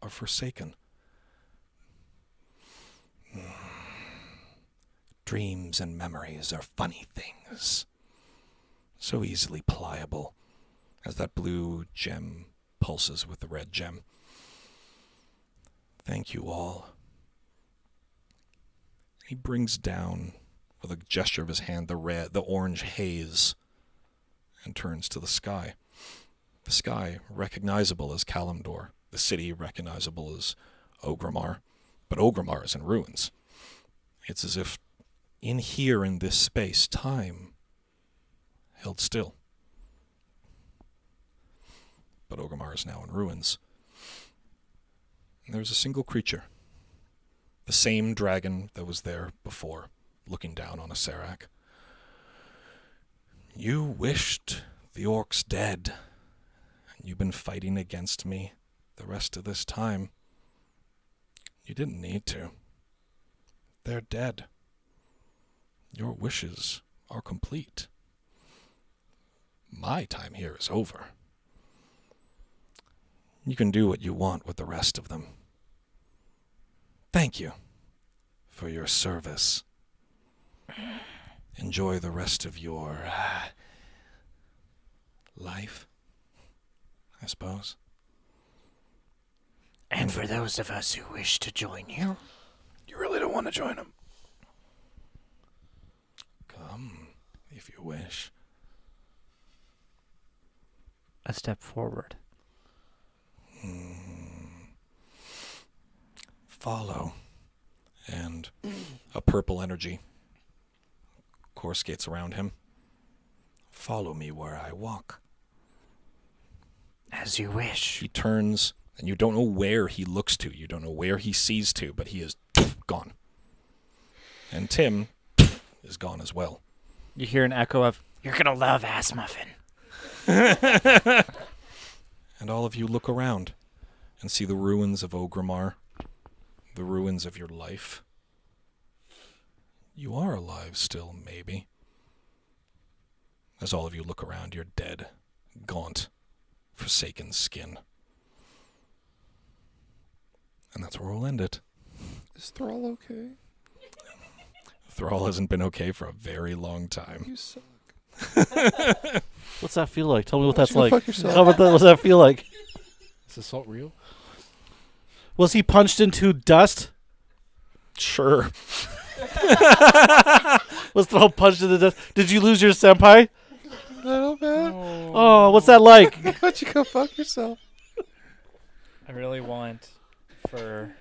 are forsaken. Dreams and memories are funny things, so easily pliable, as that blue gem pulses with the red gem. Thank you all. He brings down, with a gesture of his hand, the orange haze, and turns to the sky. The sky recognizable as Kalimdor, the city recognizable as Orgrimmar, but Orgrimmar is in ruins. It's as if in this space, time held still. But Orgrimmar is now in ruins. And there's a single creature, the same dragon that was there before, looking down on a Serac. You wished the orcs dead, and you've been fighting against me the rest of this time. You didn't need to. They're dead. Your wishes are complete. My time here is over. You can do what you want with the rest of them. Thank you for your service. Enjoy the rest of your life, I suppose. And for those of us who wish to join you, You really don't want to join him. Come, if you wish. A step forward. Follow. And a purple energy horse gates around him. Follow me where I walk. As you wish. He turns, and you don't know where he looks to. You don't know where he sees to, but he is gone. And Tim is gone as well. You hear an echo of, You're gonna love Ass Muffin. And all of you look around and see the ruins of Orgrimmar, the ruins of your life. You are alive still, maybe. As all of you look around, you're dead, gaunt, forsaken skin. And that's where we'll end it. Is Thrall okay? Thrall hasn't been okay for a very long time. You suck. What's that feel like? Tell me what Why that's don't you go like. fuck yourself? How about that? What's that feel like? Is the salt real? Was he punched into dust? Sure. Was Thrall punched into dust? Did you lose your senpai? No, man. Oh, what's that like? Why don't you go fuck yourself? I really want for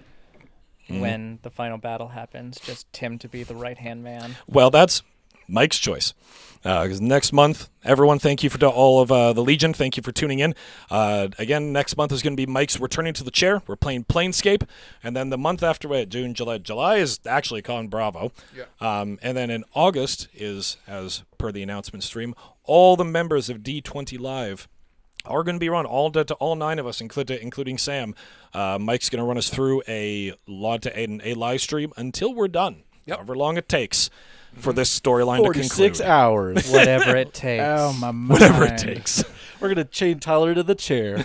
when the final battle happens, just Tim to be the right-hand man. Well, that's Mike's choice. Because next month, everyone, thank you for all of the Legion. Thank you for tuning in. Again, next month is going to be Mike's returning to the chair. We're playing Planescape. And then the month after, June, July is actually Con Bravo. Yeah. And then in August is, as per the announcement stream, all the members of D20 Live are going to be run, all 9 of us, including Sam. Mike's going to run us through a live stream until we're done, however long it takes for this storyline to conclude. 46 hours. Whatever it takes. Oh, my mind. Whatever it takes. We're going to chain Tyler to the chair.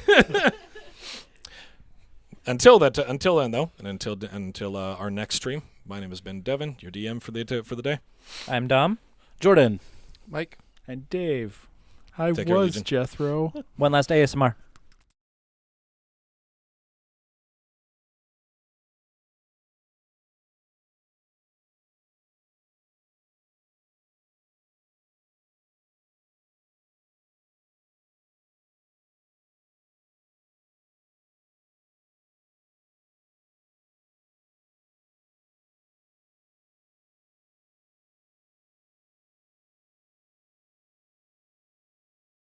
Until then, though, and until our next stream, my name has been Devin, your DM for the day. I'm Dom. Jordan. Mike. And Dave, I Take care, was Legion. Jethro. One last ASMR.